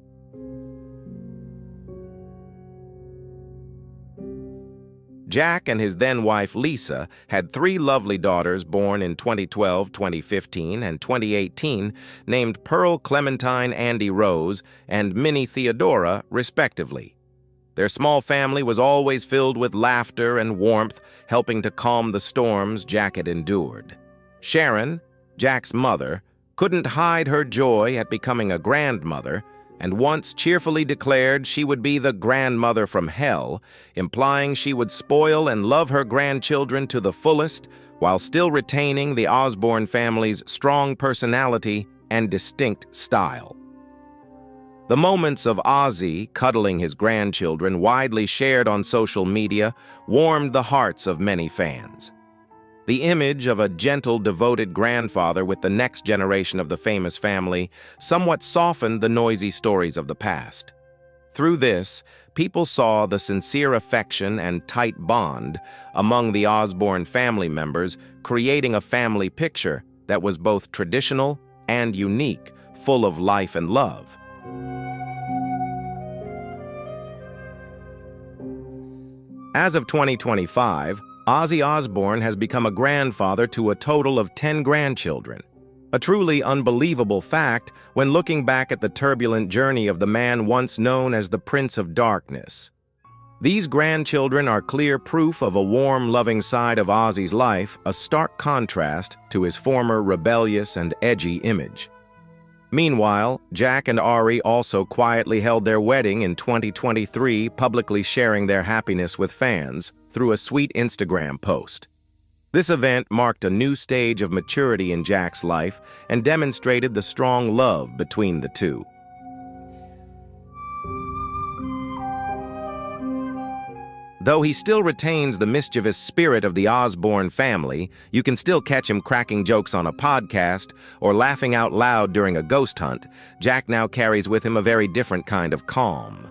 Jack and his then-wife Lisa had 3 lovely daughters born in 2012, 2015, and 2018, named Pearl Clementine Andy Rose and Minnie Theodora, respectively. Their small family was always filled with laughter and warmth, helping to calm the storms Jack had endured. Sharon, Jack's mother, couldn't hide her joy at becoming a grandmother, and once cheerfully declared she would be the grandmother from hell, implying she would spoil and love her grandchildren to the fullest while still retaining the Osborne family's strong personality and distinct style. The moments of Ozzy cuddling his grandchildren, widely shared on social media, warmed the hearts of many fans. The image of a gentle, devoted grandfather with the next generation of the famous family somewhat softened the noisy stories of the past. Through this, people saw the sincere affection and tight bond among the Osborne family members, creating a family picture that was both traditional and unique, full of life and love. As of 2025, Ozzy Osbourne has become a grandfather to a total of 10 grandchildren. A truly unbelievable fact when looking back at the turbulent journey of the man once known as the Prince of Darkness. These grandchildren are clear proof of a warm, loving side of Ozzy's life, a stark contrast to his former rebellious and edgy image. Meanwhile, Jack and Ari also quietly held their wedding in 2023, publicly sharing their happiness with fans through a sweet Instagram post. This event marked a new stage of maturity in Jack's life and demonstrated the strong love between the two. Though he still retains the mischievous spirit of the Osborne family, you can still catch him cracking jokes on a podcast or laughing out loud during a ghost hunt. Jack now carries with him a very different kind of calm.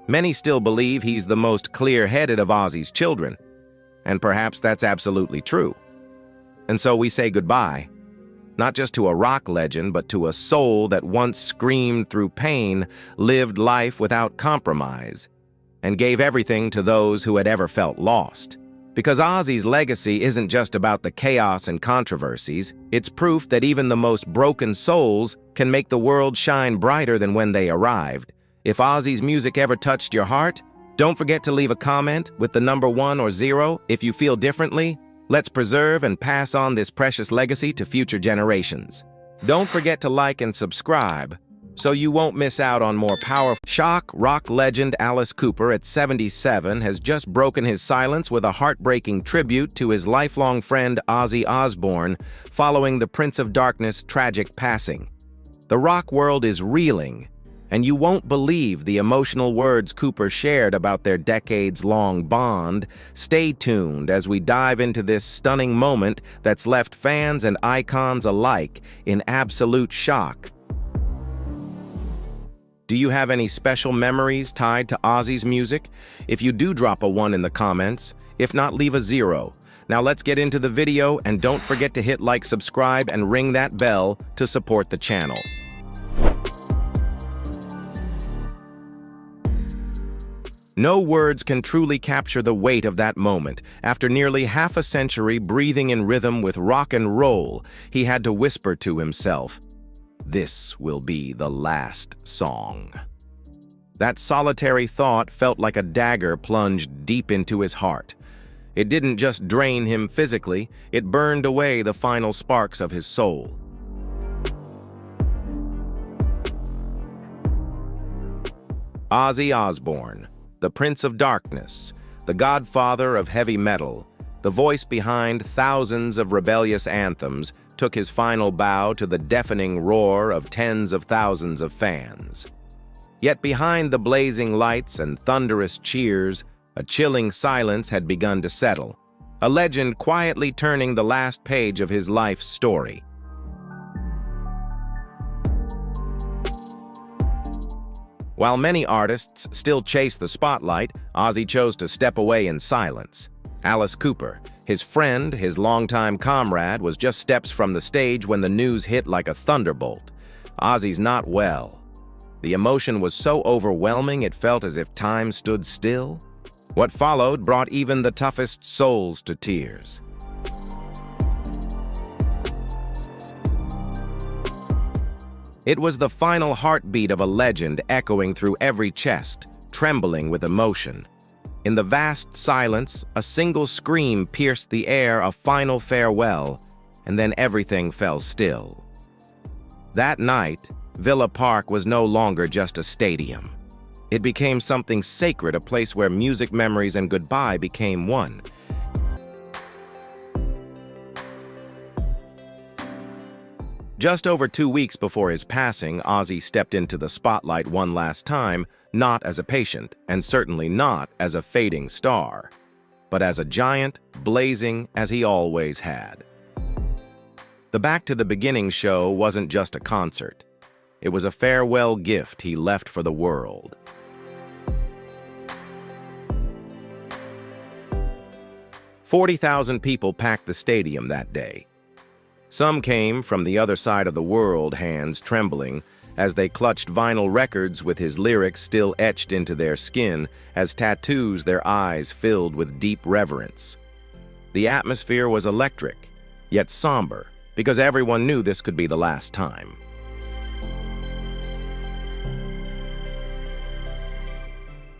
Many still believe he's the most clear-headed of Ozzy's children, and perhaps that's absolutely true. And so we say goodbye, not just to a rock legend, but to a soul that once screamed through pain, lived life without compromise, and gave everything to those who had ever felt lost. Because Ozzy's legacy isn't just about the chaos and controversies, it's proof that even the most broken souls can make the world shine brighter than when they arrived. If Ozzy's music ever touched your heart, don't forget to leave a comment with the number 1 or 0 if you feel differently. Let's preserve and pass on this precious legacy to future generations. Don't forget to like and subscribe so you won't miss out on more powerful. Shock rock legend Alice Cooper at 77 has just broken his silence with a heartbreaking tribute to his lifelong friend Ozzy Osbourne following the Prince of Darkness' tragic passing. The rock world is reeling, And you won't believe the emotional words Cooper shared about their decades-long bond. Stay tuned as we dive into this stunning moment that's left fans and icons alike in absolute shock. Do you have any special memories tied to Ozzy's music? If you do, drop a 1 in the comments. If not, leave a 0. Now let's get into the video, and don't forget to hit like, subscribe, and ring that bell to support the channel. No words can truly capture the weight of that moment. After nearly half a century breathing in rhythm with rock and roll, he had to whisper to himself, "This will be the last song." That solitary thought felt like a dagger plunged deep into his heart. It didn't just drain him physically, it burned away the final sparks of his soul. Ozzy Osbourne, the Prince of Darkness, the godfather of heavy metal, the voice behind thousands of rebellious anthems, took his final bow to the deafening roar of tens of thousands of fans. Yet behind the blazing lights and thunderous cheers, a chilling silence had begun to settle, a legend quietly turning the last page of his life's story. While many artists still chase the spotlight, Ozzy chose to step away in silence. Alice Cooper, his friend, his longtime comrade, was just steps from the stage when the news hit like a thunderbolt. Ozzy's not well. The emotion was so overwhelming it felt as if time stood still. What followed brought even the toughest souls to tears. It was the final heartbeat of a legend echoing through every chest, trembling with emotion. In the vast silence, a single scream pierced the air, a final farewell, and then everything fell still. That night, Villa Park was no longer just a stadium. It became something sacred, a place where music, memories, and goodbye became one. Just over 2 weeks before his passing, Ozzy stepped into the spotlight one last time, not as a patient, and certainly not as a fading star, but as a giant, blazing as he always had. The Back to the Beginning show wasn't just a concert. It was a farewell gift he left for the world. "40,000 people packed the stadium that day. Some came from the other side of the world, hands trembling, as they clutched vinyl records with his lyrics still etched into their skin, as tattoos their eyes filled with deep reverence. The atmosphere was electric, yet somber, because everyone knew this could be the last time.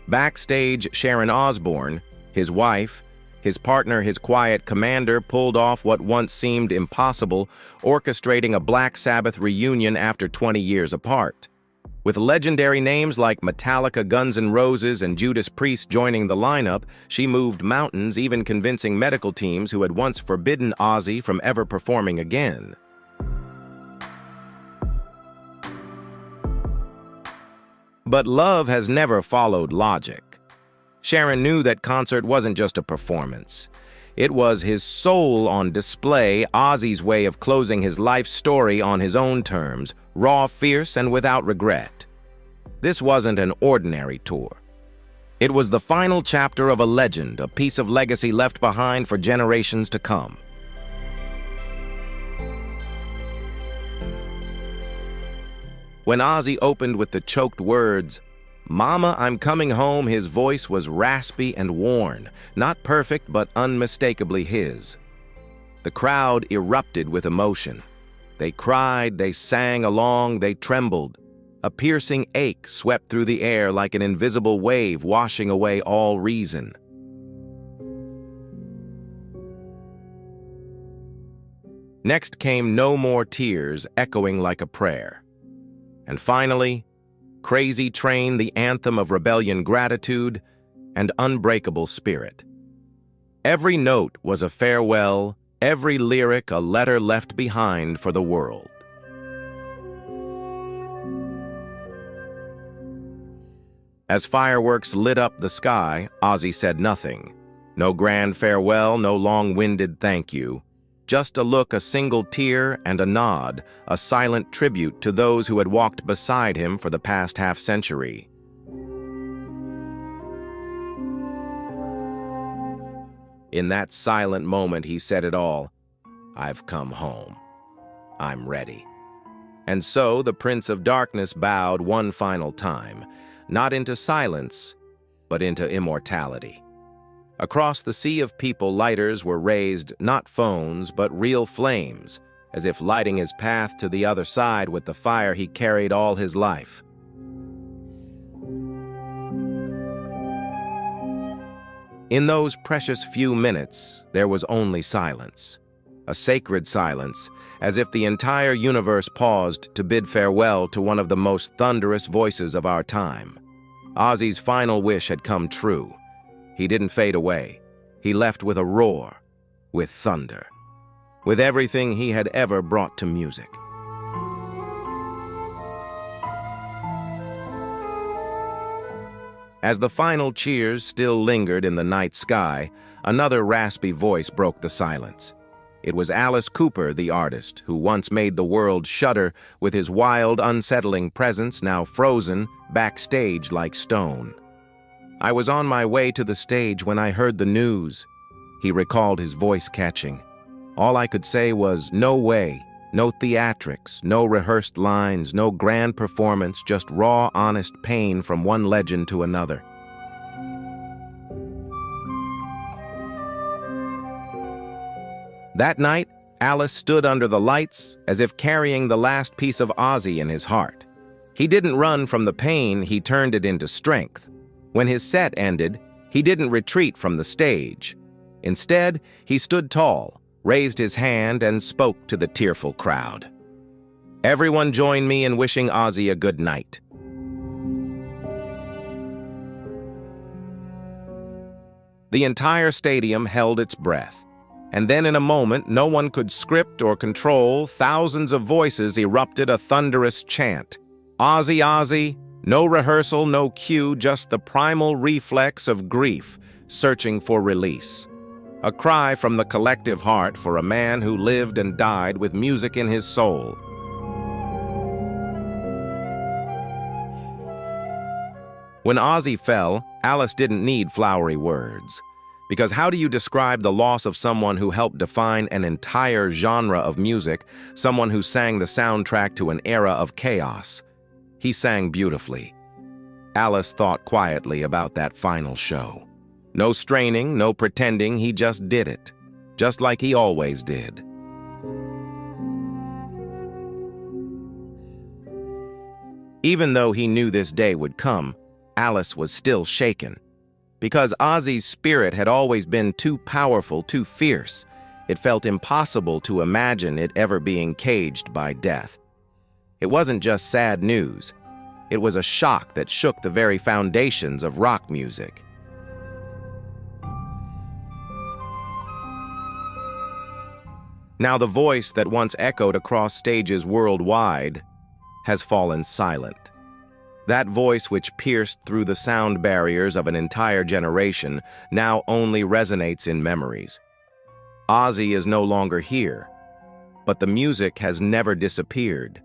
Backstage, Sharon Osborne, his wife, his partner, his quiet commander, pulled off what once seemed impossible, orchestrating a Black Sabbath reunion after 20 years apart. With legendary names like Metallica, Guns N' Roses, and Judas Priest joining the lineup, she moved mountains, even convincing medical teams who had once forbidden Ozzy from ever performing again. But love has never followed logic. Sharon knew that concert wasn't just a performance. It was his soul on display, Ozzy's way of closing his life story on his own terms, raw, fierce, and without regret. This wasn't an ordinary tour. It was the final chapter of a legend, a piece of legacy left behind for generations to come. When Ozzy opened with the choked words, "Mama, I'm coming home," his voice was raspy and worn, not perfect but unmistakably his. The crowd erupted with emotion. They cried, they sang along, they trembled. A piercing ache swept through the air like an invisible wave washing away all reason. Next came "No More Tears," echoing like a prayer. And finally, "Crazy Train," the anthem of rebellion, gratitude, and unbreakable spirit. Every note was a farewell, every lyric a letter left behind for the world. As fireworks lit up the sky, Ozzy said nothing. No grand farewell, no long-winded thank you. Just a look, a single tear, and a nod, a silent tribute to those who had walked beside him for the past half-century. In that silent moment, he said it all. I've come home. I'm ready. And so the Prince of Darkness bowed one final time, not into silence, but into immortality. Across the sea of people, lighters were raised, not phones, but real flames, as if lighting his path to the other side with the fire he carried all his life. In those precious few minutes, there was only silence. A sacred silence, as if the entire universe paused to bid farewell to one of the most thunderous voices of our time. Ozzy's final wish had come true. He didn't fade away. He left with a roar, with thunder, with everything he had ever brought to music. As the final cheers still lingered in the night sky, another raspy voice broke the silence. It was Alice Cooper, the artist, who once made the world shudder with his wild, unsettling presence, now frozen, backstage like stone. I was on my way to the stage when I heard the news. He recalled his voice catching. All I could say was, no way, no theatrics, no rehearsed lines, no grand performance, just raw, honest pain from one legend to another. That night, Alice stood under the lights as if carrying the last piece of Ozzy in his heart. He didn't run from the pain, he turned it into strength. When his set ended, he didn't retreat from the stage. Instead, he stood tall, raised his hand, and spoke to the tearful crowd. Everyone join me in wishing Ozzy a good night. The entire stadium held its breath. And then in a moment no one could script or control, thousands of voices erupted a thunderous chant. Ozzy, Ozzy, no rehearsal, no cue, just the primal reflex of grief, searching for release. A cry from the collective heart for a man who lived and died with music in his soul. When Ozzy fell, Alice didn't need flowery words. Because how do you describe the loss of someone who helped define an entire genre of music, someone who sang the soundtrack to an era of chaos? He sang beautifully. Alice thought quietly about that final show. No straining, no pretending, he just did it. Just like he always did. Even though he knew this day would come, Alice was still shaken. Because Ozzy's spirit had always been too powerful, too fierce, it felt impossible to imagine it ever being caged by death. It wasn't just sad news. It was a shock that shook the very foundations of rock music. Now the voice that once echoed across stages worldwide has fallen silent. That voice which pierced through the sound barriers of an entire generation now only resonates in memories. Ozzy is no longer here, but the music has never disappeared.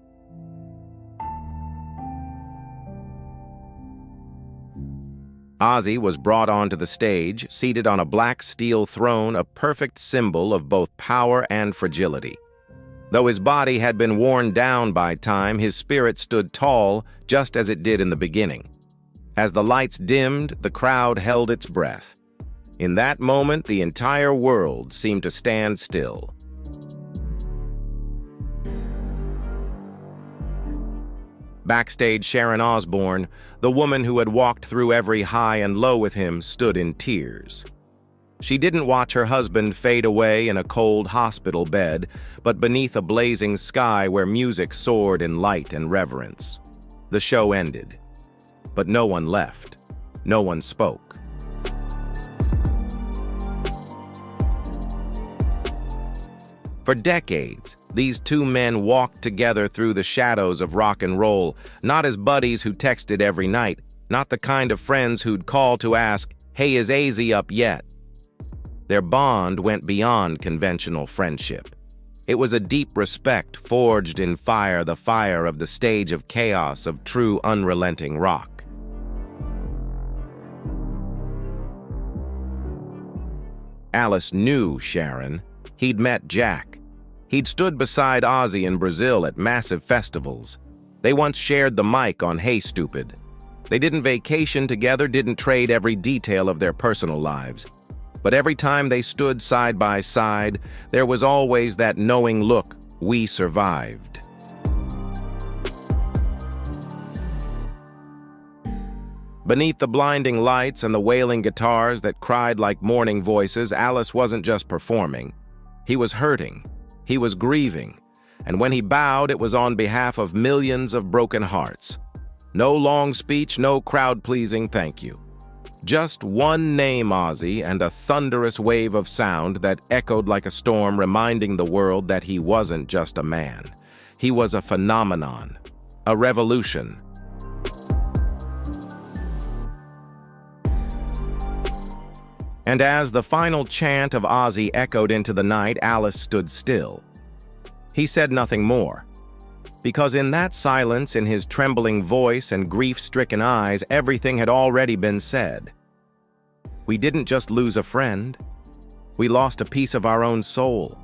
Ozzy was brought onto the stage, seated on a black steel throne, a perfect symbol of both power and fragility. Though his body had been worn down by time, his spirit stood tall, just as it did in the beginning. As the lights dimmed, the crowd held its breath. In that moment, the entire world seemed to stand still. Backstage, Sharon Osborne, the woman who had walked through every high and low with him, stood in tears. She didn't watch her husband fade away in a cold hospital bed, but beneath a blazing sky where music soared in light and reverence. The show ended, but no one left. No one spoke. For decades, these two men walked together through the shadows of rock and roll, not as buddies who texted every night, Not the kind of friends who'd call to ask, "Hey, is Ozzy up yet?" Their bond went beyond conventional friendship. It was a deep respect forged in fire, the fire of the stage of chaos of true unrelenting rock. Alice knew Sharon. He'd met Jack. He'd stood beside Ozzy in Brazil at massive festivals. They once shared the mic on Hey Stupid. They didn't vacation together, didn't trade every detail of their personal lives. But every time they stood side by side, there was always that knowing look, we survived. Beneath the blinding lights and the wailing guitars that cried like mourning voices, Alice wasn't just performing. He was hurting. He was grieving. And when he bowed, it was on behalf of millions of broken hearts. No long speech, no crowd-pleasing thank you. Just one name, Ozzy, and a thunderous wave of sound that echoed like a storm, reminding the world that he wasn't just a man. He was a phenomenon, a revolution. And as the final chant of Ozzy echoed into the night, Alice stood still. He said nothing more, because in that silence, in his trembling voice and grief-stricken eyes, everything had already been said. We didn't just lose a friend. We lost a piece of our own soul.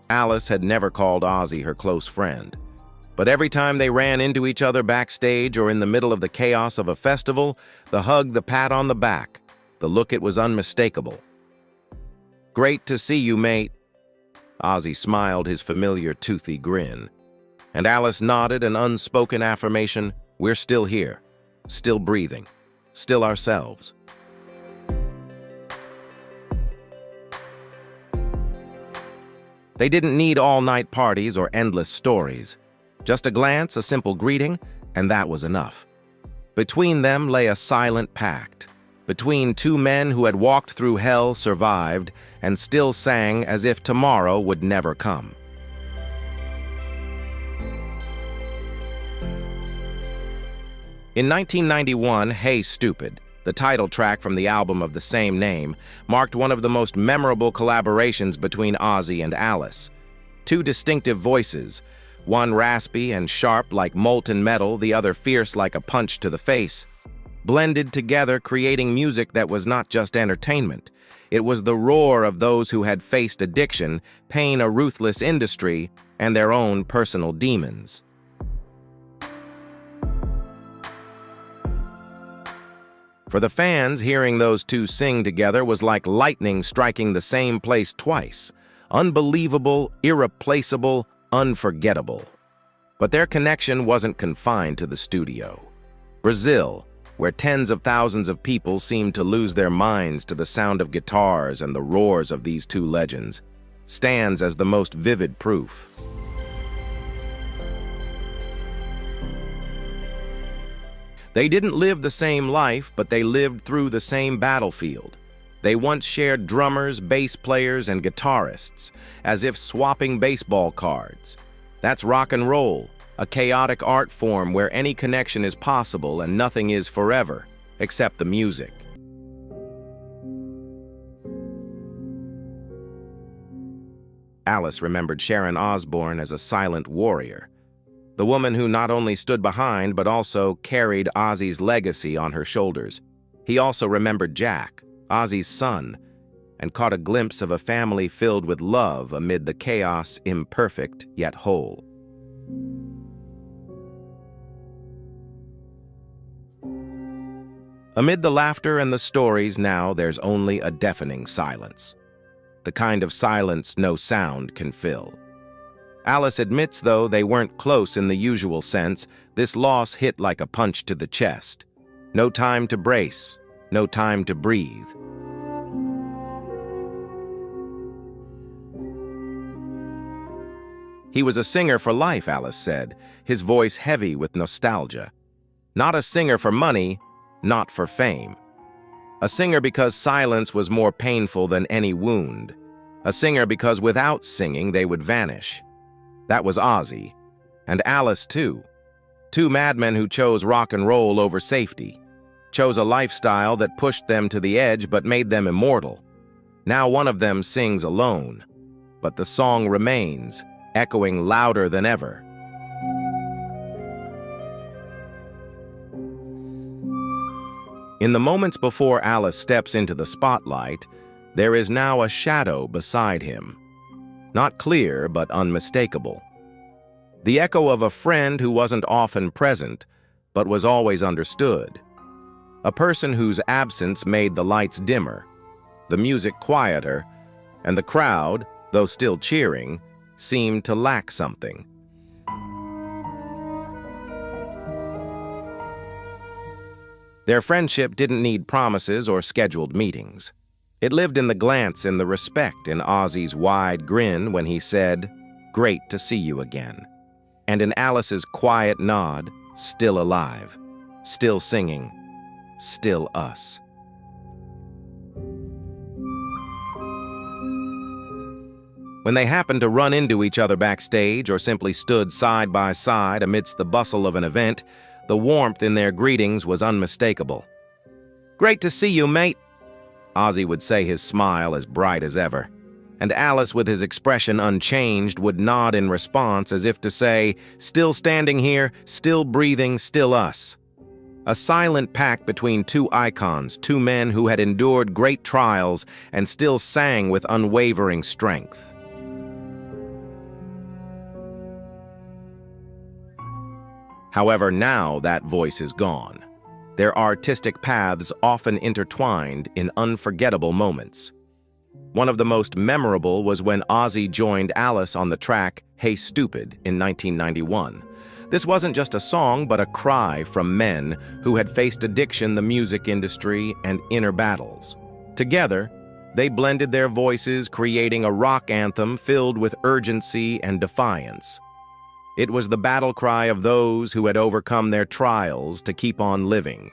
Alice had never called Ozzy her close friend. But every time they ran into each other backstage or in the middle of the chaos of a festival, the hug, the pat on the back, the look, it was unmistakable. "Great to see you, mate." Ozzy smiled his familiar toothy grin. And Alice nodded an unspoken affirmation, "We're still here, still breathing, still ourselves." They didn't need all-night parties or endless stories. Just a glance, a simple greeting, and that was enough. Between them lay a silent pact. Between two men who had walked through hell, survived, and still sang as if tomorrow would never come. In 1991, Hey Stupid, the title track from the album of the same name, marked one of the most memorable collaborations between Ozzy and Alice. Two distinctive voices, one raspy and sharp like molten metal, the other fierce like a punch to the face, blended together, creating music that was not just entertainment. It was the roar of those who had faced addiction, pain, a ruthless industry, and their own personal demons. For the fans, hearing those two sing together was like lightning striking the same place twice. Unbelievable, irreplaceable, unforgettable. But their connection wasn't confined to the studio. Brazil, where tens of thousands of people seemed to lose their minds to the sound of guitars and the roars of these two legends, stands as the most vivid proof. They didn't live the same life, but they lived through the same battlefield. They once shared drummers, bass players, and guitarists, as if swapping baseball cards. That's rock and roll, a chaotic art form where any connection is possible and nothing is forever, except the music. Alice remembered Sharon Osborne as a silent warrior, the woman who not only stood behind but also carried Ozzy's legacy on her shoulders. He also remembered Jack, Ozzy's son, and caught a glimpse of a family filled with love amid the chaos, imperfect yet whole. Amid the laughter and the stories, now there's only a deafening silence. The kind of silence no sound can fill. Alice admits, though, they weren't close in the usual sense. This loss hit like a punch to the chest. No time to brace, no time to breathe. He was a singer for life, Alice said, his voice heavy with nostalgia. Not a singer for money, not for fame. A singer because silence was more painful than any wound. A singer because without singing they would vanish. That was Ozzy. And Alice, too. Two madmen who chose rock and roll over safety, chose a lifestyle that pushed them to the edge but made them immortal. Now one of them sings alone, but the song remains, echoing louder than ever. In the moments before Alice steps into the spotlight, there is now a shadow beside him. Not clear, but unmistakable. The echo of a friend who wasn't often present, but was always understood. A person whose absence made the lights dimmer, the music quieter, and the crowd, though still cheering, seemed to lack something. Their friendship didn't need promises or scheduled meetings. It lived in the glance and the respect in Ozzy's wide grin when he said, "Great to see you again," and in Alice's quiet nod, "Still alive, still singing, still us." When they happened to run into each other backstage or simply stood side by side amidst the bustle of an event, the warmth in their greetings was unmistakable. "Great to see you, mate," Ozzy would say, his smile as bright as ever. And Alice, with his expression unchanged, would nod in response as if to say, "Still standing here, still breathing, still us." A silent pact between two icons, two men who had endured great trials and still sang with unwavering strength. However, now that voice is gone. Their artistic paths often intertwined in unforgettable moments. One of the most memorable was when Ozzy joined Alice on the track "Hey Stupid" in 1991. This wasn't just a song, but a cry from men who had faced addiction, the music industry, and inner battles. Together, they blended their voices, creating a rock anthem filled with urgency and defiance. It was the battle cry of those who had overcome their trials to keep on living.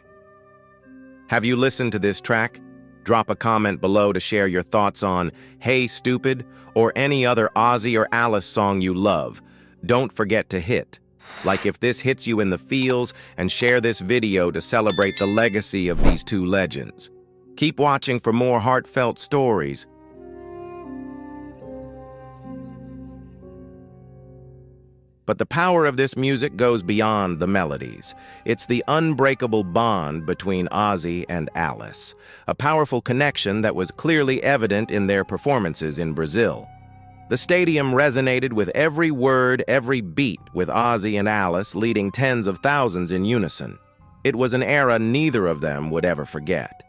Have you listened to this track? Drop a comment below to share your thoughts on "Hey Stupid" or any other Ozzy or Alice song you love. Don't forget to hit like if this hits you in the feels, and share this video to celebrate the legacy of these two legends. Keep watching for more heartfelt stories. But the power of this music goes beyond the melodies. It's the unbreakable bond between Ozzy and Alice, a powerful connection that was clearly evident in their performances in Brazil. The stadium resonated with every word, every beat, with Ozzy and Alice leading tens of thousands in unison. It was an era neither of them would ever forget.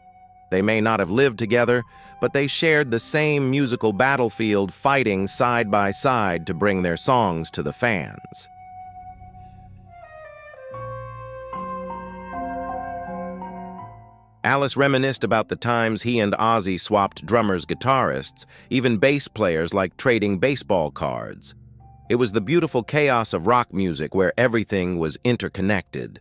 They may not have lived together, but they shared the same musical battlefield, fighting side by side to bring their songs to the fans. Alice reminisced about the times he and Ozzy swapped drummers, guitarists, even bass players, like trading baseball cards. It was the beautiful chaos of rock music where everything was interconnected.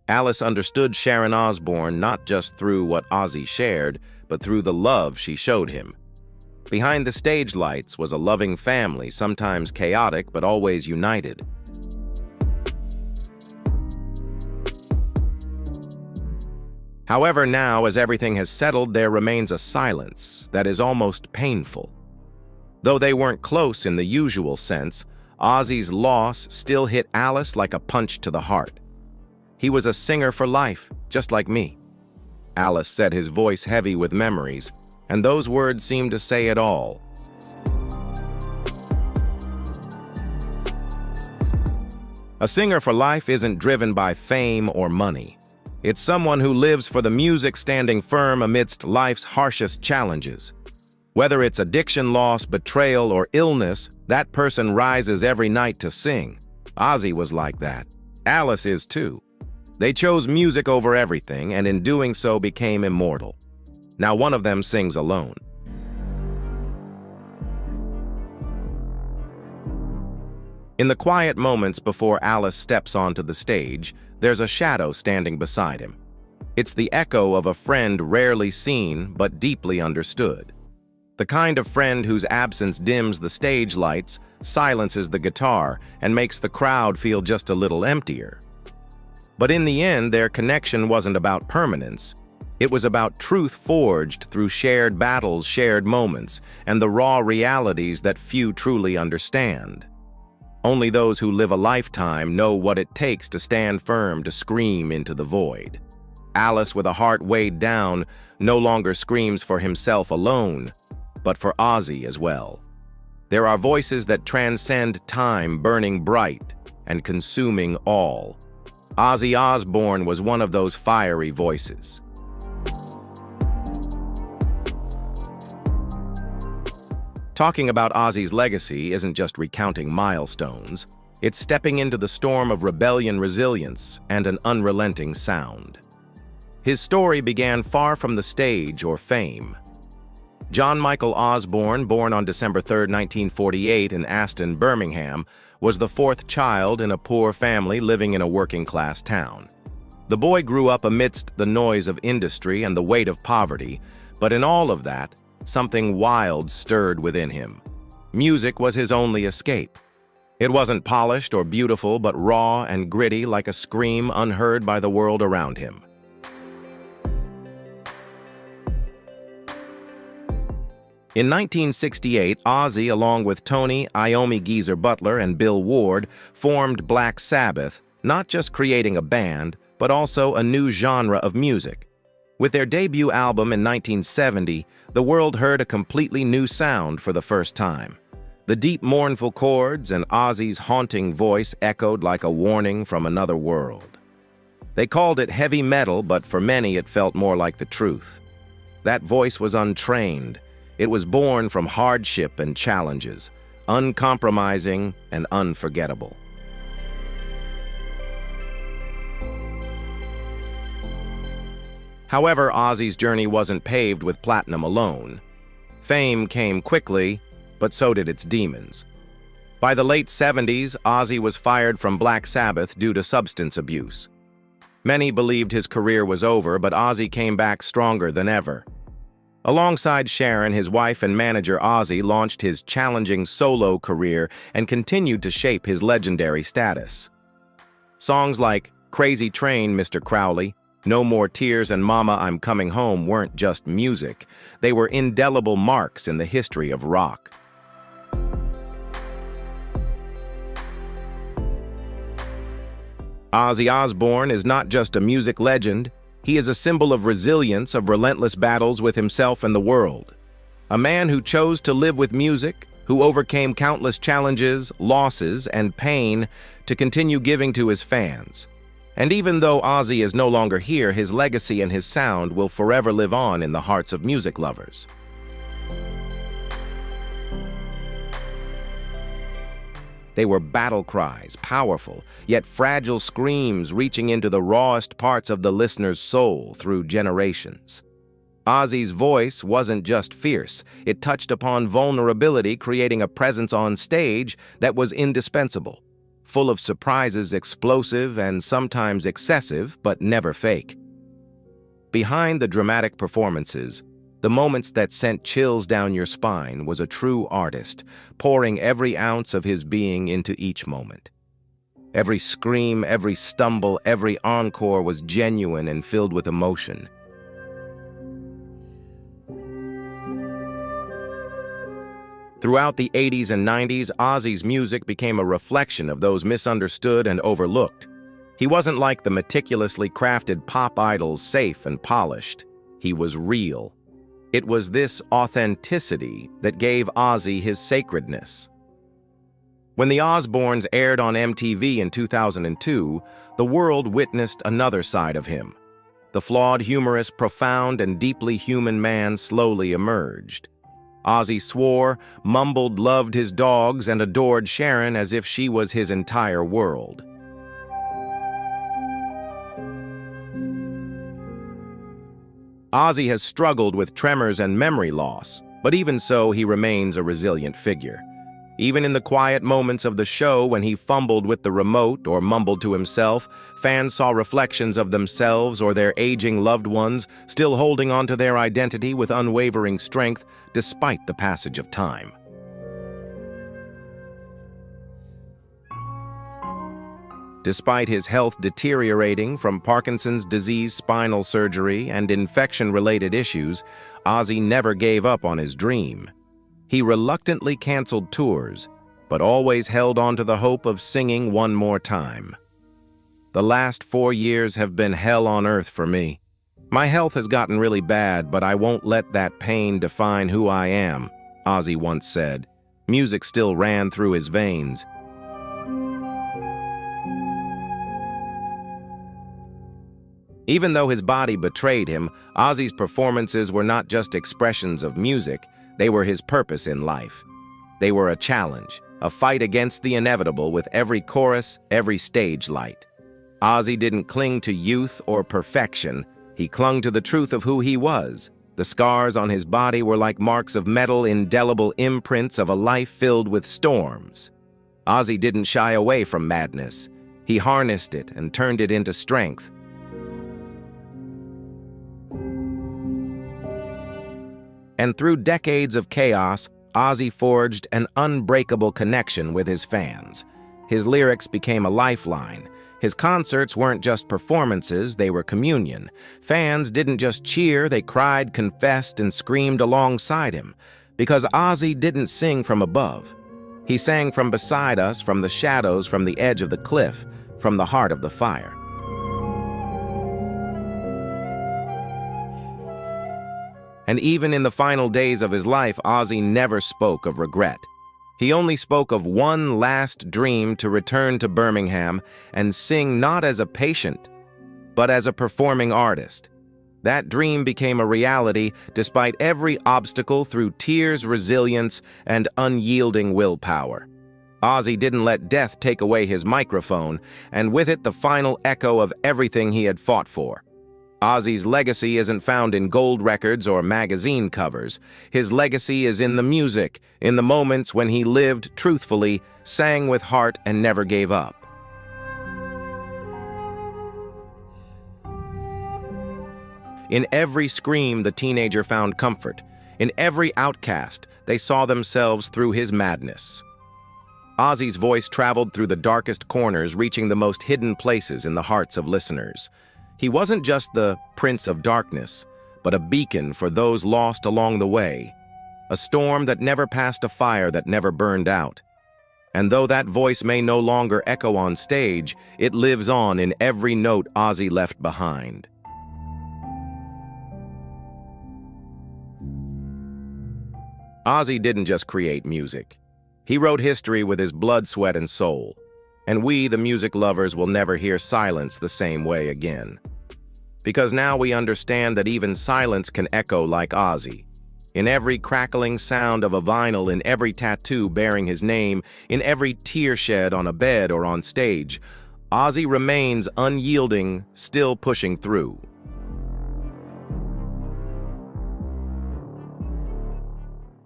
Alice understood Sharon Osborne not just through what Ozzy shared, but through the love she showed him. Behind the stage lights was a loving family, sometimes chaotic but always united. However, now, as everything has settled, there remains a silence that is almost painful. Though they weren't close in the usual sense, Ozzy's loss still hit Alice like a punch to the heart. He was a singer for life, just like me. Alice said, his voice heavy with memories, and those words seemed to say it all. A singer for life isn't driven by fame or money. It's someone who lives for the music, standing firm amidst life's harshest challenges. Whether it's addiction, loss, betrayal, or illness, that person rises every night to sing. Ozzy was like that. Alice is too. They chose music over everything, and in doing so became immortal. Now one of them sings alone. In the quiet moments before Alice steps onto the stage, there's a shadow standing beside him. It's the echo of a friend rarely seen but deeply understood. The kind of friend whose absence dims the stage lights, silences the guitar, and makes the crowd feel just a little emptier. But in the end, their connection wasn't about permanence. It was about truth forged through shared battles, shared moments, and the raw realities that few truly understand. Only those who live a lifetime know what it takes to stand firm, to scream into the void. Alice, with a heart weighed down, no longer screams for himself alone, but for Ozzy as well. There are voices that transcend time, burning bright and consuming all. Ozzy Osbourne was one of those fiery voices. Talking about Ozzy's legacy isn't just recounting milestones. It's stepping into the storm of rebellion, resilience, and an unrelenting sound. His story began far from the stage or fame. John Michael Osborne, born on December 3, 1948 in Aston, Birmingham, was the fourth child in a poor family living in a working-class town. The boy grew up amidst the noise of industry and the weight of poverty, but in all of that, something wild stirred within him. Music was his only escape. It wasn't polished or beautiful, but raw and gritty, like a scream unheard by the world around him. In 1968, Ozzy, along with Tony Iommi Geezer Butler and Bill Ward, formed Black Sabbath, not just creating a band, but also a new genre of music. With their debut album in 1970, the world heard a completely new sound for the first time. The deep, mournful chords and Ozzy's haunting voice echoed like a warning from another world. They called it heavy metal, but for many it felt more like the truth. That voice was untrained. It was born from hardship and challenges, uncompromising and unforgettable. However, Ozzy's journey wasn't paved with platinum alone. Fame came quickly, but so did its demons. By the late 70s, Ozzy was fired from Black Sabbath due to substance abuse. Many believed his career was over, but Ozzy came back stronger than ever. Alongside Sharon, his wife and manager, Ozzy launched his challenging solo career and continued to shape his legendary status. Songs like Crazy Train, Mr. Crowley, No More Tears, and Mama, I'm Coming Home weren't just music. They were indelible marks in the history of rock. Ozzy Osbourne is not just a music legend. He is a symbol of resilience, of relentless battles with himself and the world. A man who chose to live with music, who overcame countless challenges, losses, and pain to continue giving to his fans. And even though Ozzy is no longer here, his legacy and his sound will forever live on in the hearts of music lovers. They were battle cries, powerful, yet fragile screams reaching into the rawest parts of the listener's soul through generations. Ozzy's voice wasn't just fierce, it touched upon vulnerability, creating a presence on stage that was indispensable. Full of surprises, explosive and sometimes excessive, but never fake. Behind the dramatic performances, the moments that sent chills down your spine, was a true artist, pouring every ounce of his being into each moment. Every scream, every stumble, every encore was genuine and filled with emotion. Throughout the 80s and 90s, Ozzy's music became a reflection of those misunderstood and overlooked. He wasn't like the meticulously crafted pop idols, safe and polished. He was real. It was this authenticity that gave Ozzy his sacredness. When the Osbournes aired on MTV in 2002, the world witnessed another side of him. The flawed, humorous, profound, and deeply human man slowly emerged. Ozzy swore, mumbled, loved his dogs, and adored Sharon as if she was his entire world. Ozzy has struggled with tremors and memory loss, but even so, he remains a resilient figure. Even in the quiet moments of the show when he fumbled with the remote or mumbled to himself, fans saw reflections of themselves or their aging loved ones still holding on to their identity with unwavering strength despite the passage of time. Despite his health deteriorating from Parkinson's disease, spinal surgery, and infection-related issues, Ozzy never gave up on his dream. He reluctantly canceled tours, but always held on to the hope of singing one more time. The last 4 years have been hell on earth for me. My health has gotten really bad, but I won't let that pain define who I am, Ozzy once said. Music still ran through his veins. Even though his body betrayed him, Ozzy's performances were not just expressions of music, they were his purpose in life. They were a challenge, a fight against the inevitable with every chorus, every stage light. Ozzy didn't cling to youth or perfection, he clung to the truth of who he was. The scars on his body were like marks of metal, indelible imprints of a life filled with storms. Ozzy didn't shy away from madness. He harnessed it and turned it into strength. And through decades of chaos, Ozzy forged an unbreakable connection with his fans. His lyrics became a lifeline. His concerts weren't just performances, they were communion. Fans didn't just cheer, they cried, confessed, and screamed alongside him. Because Ozzy didn't sing from above. He sang from beside us, from the shadows, from the edge of the cliff, from the heart of the fire. And even in the final days of his life, Ozzy never spoke of regret. He only spoke of one last dream to return to Birmingham and sing not as a patient, but as a performing artist. That dream became a reality despite every obstacle through tears, resilience, and unyielding willpower. Ozzy didn't let death take away his microphone, and with it the final echo of everything he had fought for. Ozzy's legacy isn't found in gold records or magazine covers. His legacy is in the music, in the moments when he lived truthfully, sang with heart, and never gave up. In every scream, the teenager found comfort. In every outcast, they saw themselves through his madness. Ozzy's voice traveled through the darkest corners, reaching the most hidden places in the hearts of listeners. He wasn't just the Prince of Darkness, but a beacon for those lost along the way, a storm that never passed, a fire that never burned out. And though that voice may no longer echo on stage, it lives on in every note Ozzy left behind. Ozzy didn't just create music. He wrote history with his blood, sweat, and soul. And we, the music lovers, will never hear silence the same way again. Because now we understand that even silence can echo like Ozzy. In every crackling sound of a vinyl, in every tattoo bearing his name, in every tear shed on a bed or on stage, Ozzy remains unyielding, still pushing through.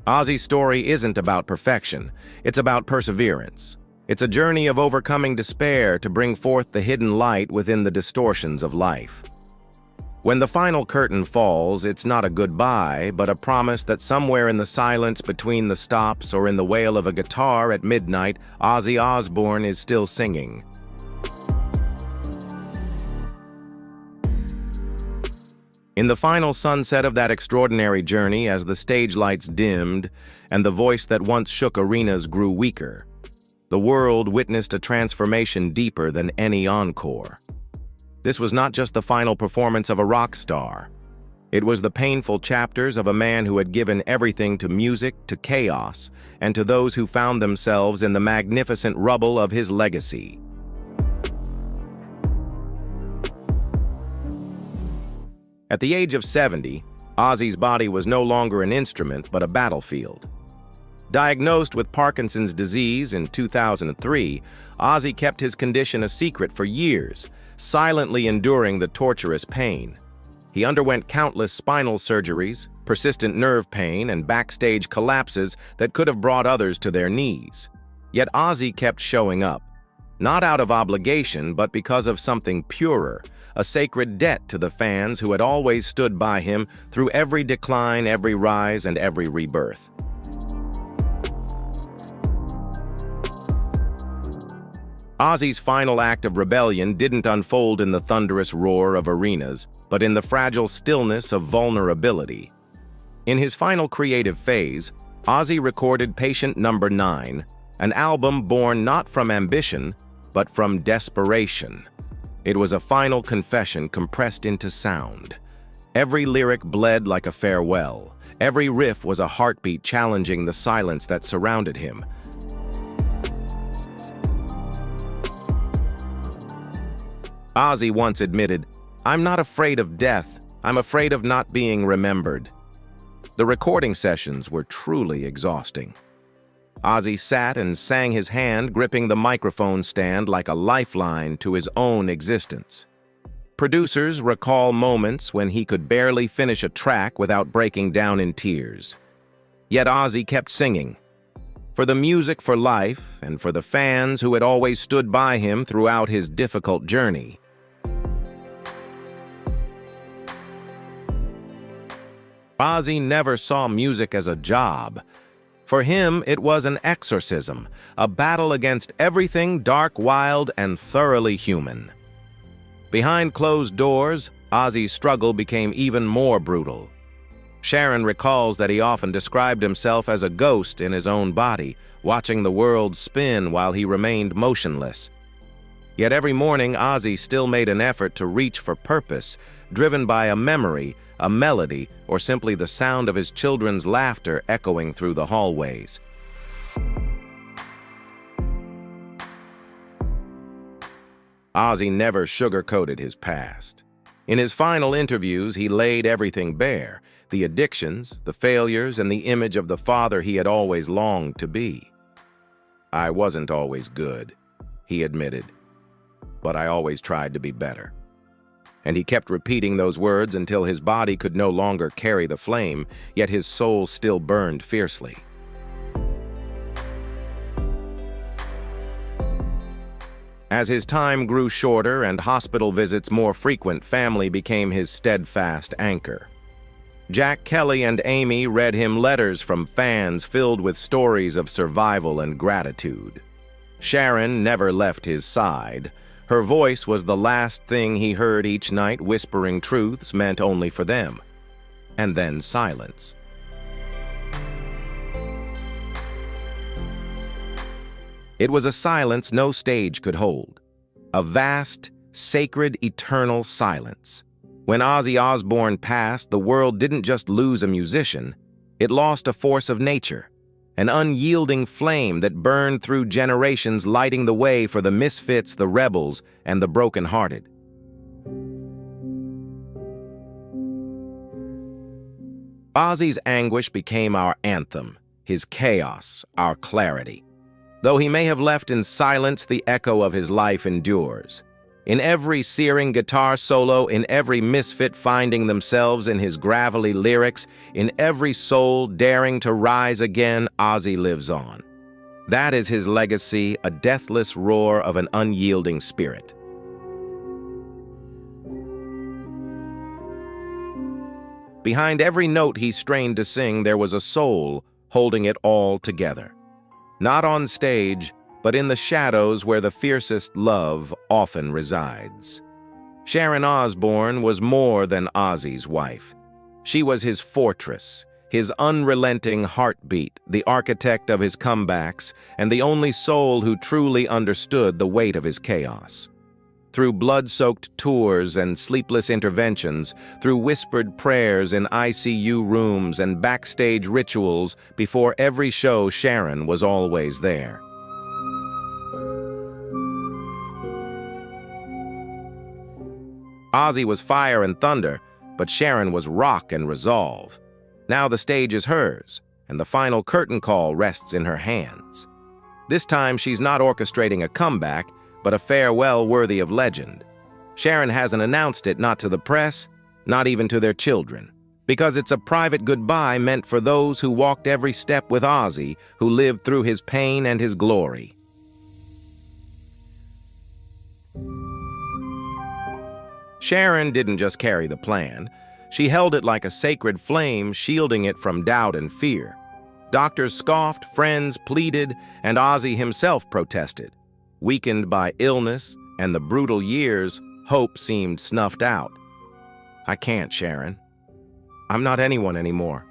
Ozzy's story isn't about perfection, it's about perseverance. It's a journey of overcoming despair to bring forth the hidden light within the distortions of life. When the final curtain falls, it's not a goodbye, but a promise that somewhere in the silence between the stops or in the wail of a guitar at midnight, Ozzy Osbourne is still singing. In the final sunset of that extraordinary journey, as the stage lights dimmed and the voice that once shook arenas grew weaker, the world witnessed a transformation deeper than any encore. This was not just the final performance of a rock star. It was the painful chapters of a man who had given everything to music, to chaos, and to those who found themselves in the magnificent rubble of his legacy. At the age of 70, Ozzy's body was no longer an instrument but a battlefield. Diagnosed with Parkinson's disease in 2003, Ozzy kept his condition a secret for years, silently enduring the torturous pain. He underwent countless spinal surgeries, persistent nerve pain, and backstage collapses that could have brought others to their knees. Yet Ozzy kept showing up, not out of obligation, but because of something purer, a sacred debt to the fans who had always stood by him through every decline, every rise, and every rebirth. Ozzy's final act of rebellion didn't unfold in the thunderous roar of arenas, but in the fragile stillness of vulnerability. In his final creative phase, Ozzy recorded Patient Number 9, an album born not from ambition, but from desperation. It was a final confession compressed into sound. Every lyric bled like a farewell. Every riff was a heartbeat challenging the silence that surrounded him. Ozzy once admitted, "I'm not afraid of death, I'm afraid of not being remembered." The recording sessions were truly exhausting. Ozzy sat and sang his hand, gripping the microphone stand like a lifeline to his own existence. Producers recall moments when he could barely finish a track without breaking down in tears. Yet Ozzy kept singing. For the music for life, and for the fans who had always stood by him throughout his difficult journey. Ozzy never saw music as a job. For him, it was an exorcism, a battle against everything dark, wild, and thoroughly human. Behind closed doors, Ozzy's struggle became even more brutal. Sharon recalls that he often described himself as a ghost in his own body, watching the world spin while he remained motionless. Yet every morning, Ozzy still made an effort to reach for purpose, driven by a memory, a melody, or simply the sound of his children's laughter echoing through the hallways. Ozzy never sugarcoated his past. In his final interviews, he laid everything bare, the addictions, the failures, and the image of the father he had always longed to be. "I wasn't always good," he admitted, "but I always tried to be better." And he kept repeating those words until his body could no longer carry the flame, yet his soul still burned fiercely. As his time grew shorter and hospital visits more frequent, family became his steadfast anchor. Jack Kelly and Amy read him letters from fans filled with stories of survival and gratitude. Sharon never left his side. Her voice was the last thing he heard each night, whispering truths meant only for them. And then silence. It was a silence no stage could hold. A vast, sacred, eternal silence. When Ozzy Osbourne passed, the world didn't just lose a musician, it lost a force of nature. An unyielding flame that burned through generations, lighting the way for the misfits, the rebels, and the brokenhearted. Ozzy's anguish became our anthem, his chaos, our clarity. Though he may have left in silence, the echo of his life endures. In every searing guitar solo, in every misfit finding themselves in his gravelly lyrics, in every soul daring to rise again, Ozzy lives on. That is his legacy, a deathless roar of an unyielding spirit. Behind every note he strained to sing, there was a soul holding it all together. Not on stage, but in the shadows where the fiercest love often resides. Sharon Osborne was more than Ozzy's wife. She was his fortress, his unrelenting heartbeat, the architect of his comebacks, and the only soul who truly understood the weight of his chaos. Through blood-soaked tours and sleepless interventions, through whispered prayers in ICU rooms and backstage rituals, before every show, Sharon was always there. Ozzy was fire and thunder, but Sharon was rock and resolve. Now the stage is hers, and the final curtain call rests in her hands. This time she's not orchestrating a comeback, but a farewell worthy of legend. Sharon hasn't announced it, not to the press, not even to their children, because it's a private goodbye meant for those who walked every step with Ozzy, who lived through his pain and his glory. Sharon didn't just carry the plan. She held it like a sacred flame, shielding it from doubt and fear. Doctors scoffed, friends pleaded, and Ozzy himself protested. Weakened by illness and the brutal years, hope seemed snuffed out. "I can't, Sharon. I'm not anyone anymore,"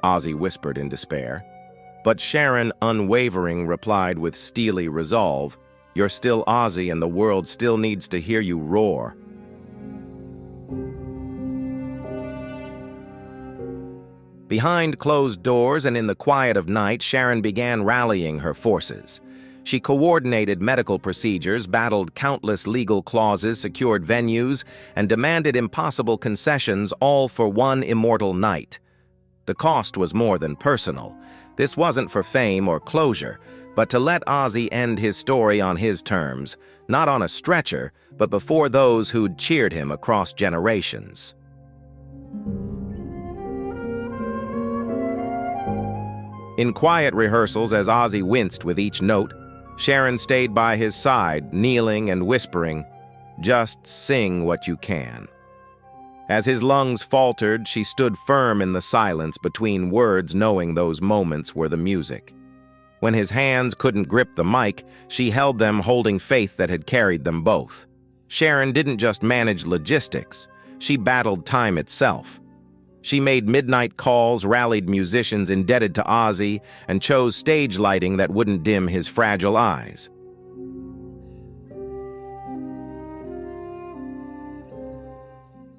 Ozzy whispered in despair. But Sharon, unwavering, replied with steely resolve, "You're still Ozzy, and the world still needs to hear you roar." Behind closed doors and in the quiet of night, Sharon began rallying her forces. She coordinated medical procedures, battled countless legal clauses, secured venues, and demanded impossible concessions, all for one immortal night. The cost was more than personal. This wasn't for fame or closure, but to let Ozzy end his story on his terms, not on a stretcher, but before those who'd cheered him across generations. In quiet rehearsals, as Ozzy winced with each note, Sharon stayed by his side, kneeling and whispering, "Just sing what you can." As his lungs faltered, she stood firm in the silence between words, knowing those moments were the music. When his hands couldn't grip the mic, she held them, holding faith that had carried them both. Sharon didn't just manage logistics, she battled time itself. She made midnight calls, rallied musicians indebted to Ozzy, and chose stage lighting that wouldn't dim his fragile eyes.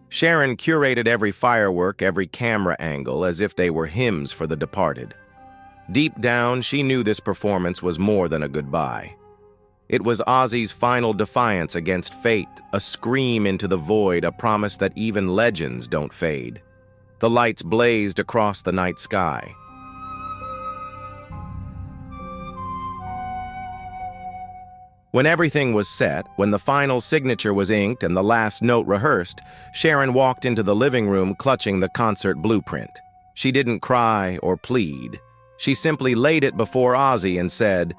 Sharon curated every firework, every camera angle, as if they were hymns for the departed. Deep down, she knew this performance was more than a goodbye. It was Ozzy's final defiance against fate, a scream into the void, a promise that even legends don't fade. The lights blazed across the night sky. When everything was set, when the final signature was inked and the last note rehearsed, Sharon walked into the living room clutching the concert blueprint. She didn't cry or plead. She simply laid it before Ozzy and said,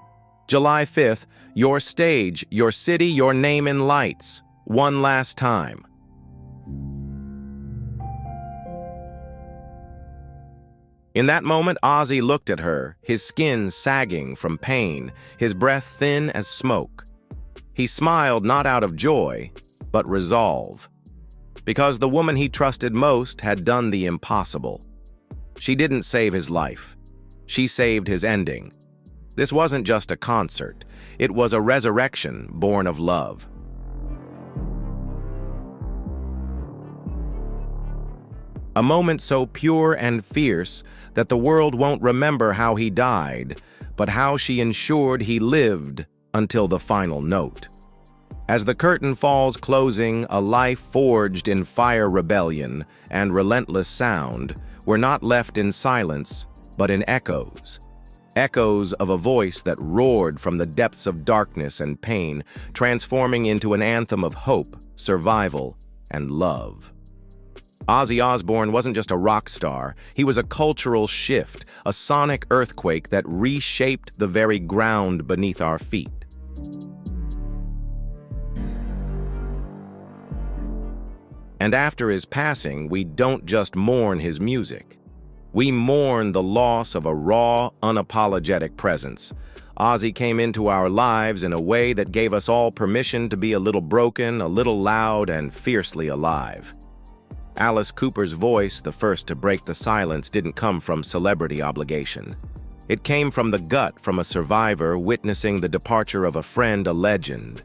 "July 5th, your stage, your city, your name in lights. One last time." In that moment, Ozzy looked at her, his skin sagging from pain, his breath thin as smoke. He smiled not out of joy, but resolve. Because the woman he trusted most had done the impossible. She didn't save his life. She saved his ending. This wasn't just a concert. It was a resurrection born of love. A moment so pure and fierce that the world won't remember how he died, but how she ensured he lived until the final note. As the curtain falls closing, a life forged in fire, rebellion, and relentless sound, were not left in silence, but in echoes. Echoes of a voice that roared from the depths of darkness and pain, transforming into an anthem of hope, survival, and love. Ozzy Osbourne wasn't just a rock star, he was a cultural shift, a sonic earthquake that reshaped the very ground beneath our feet. And after his passing, we don't just mourn his music. We mourn the loss of a raw, unapologetic presence. Ozzy came into our lives in a way that gave us all permission to be a little broken, a little loud, and fiercely alive. Alice Cooper's voice, the first to break the silence, didn't come from celebrity obligation. It came from the gut, from a survivor witnessing the departure of a friend, a legend.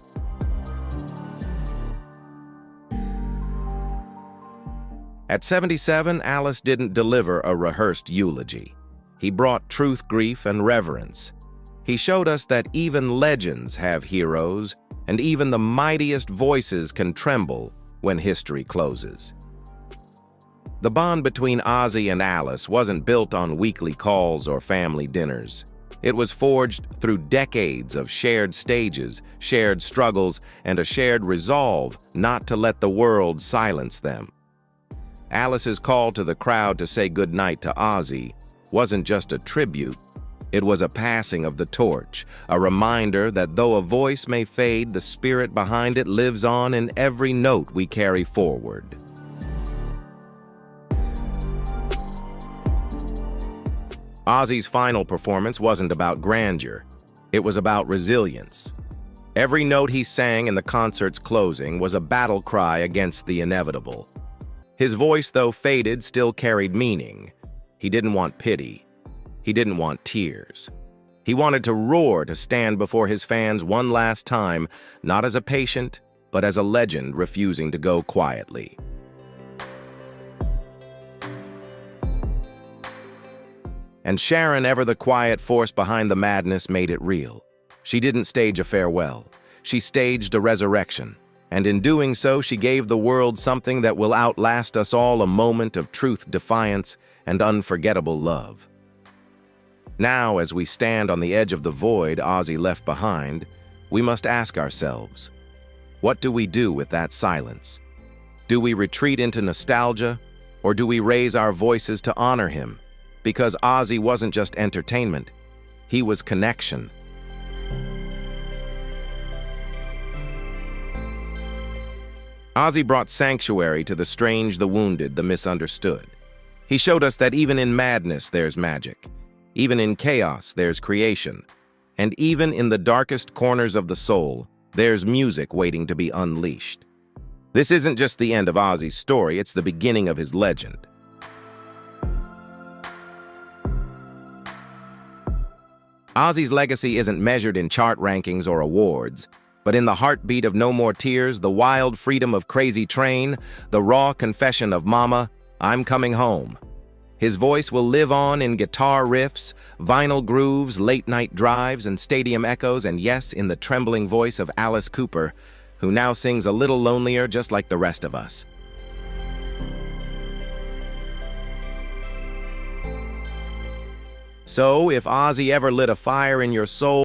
At 77, Alice didn't deliver a rehearsed eulogy. He brought truth, grief, and reverence. He showed us that even legends have heroes, and even the mightiest voices can tremble when history closes. The bond between Ozzy and Alice wasn't built on weekly calls or family dinners. It was forged through decades of shared stages, shared struggles, and a shared resolve not to let the world silence them. Alice's call to the crowd to say goodnight to Ozzy wasn't just a tribute. It was a passing of the torch, a reminder that though a voice may fade, the spirit behind it lives on in every note we carry forward. Ozzy's final performance wasn't about grandeur. It was about resilience. Every note he sang in the concert's closing was a battle cry against the inevitable. His voice, though faded, still carried meaning. He didn't want pity. He didn't want tears. He wanted to roar, to stand before his fans one last time, not as a patient, but as a legend refusing to go quietly. And Sharon, ever the quiet force behind the madness, made it real. She didn't stage a farewell. She staged a resurrection. And in doing so, she gave the world something that will outlast us all, a moment of truth, defiance, and unforgettable love. Now, as we stand on the edge of the void Ozzy left behind, we must ask ourselves, what do we do with that silence? Do we retreat into nostalgia, or do we raise our voices to honor him? Because Ozzy wasn't just entertainment, he was connection. Ozzy brought sanctuary to the strange, the wounded, the misunderstood. He showed us that even in madness there's magic. Even in chaos there's creation. And even in the darkest corners of the soul, there's music waiting to be unleashed. This isn't just the end of Ozzy's story, it's the beginning of his legend. Ozzy's legacy isn't measured in chart rankings or awards, but in the heartbeat of No More Tears, the wild freedom of Crazy Train, the raw confession of Mama, I'm Coming Home. His voice will live on in guitar riffs, vinyl grooves, late-night drives, and stadium echoes, and yes, in the trembling voice of Alice Cooper, who now sings a little lonelier just like the rest of us. So, if Ozzy ever lit a fire in your soul,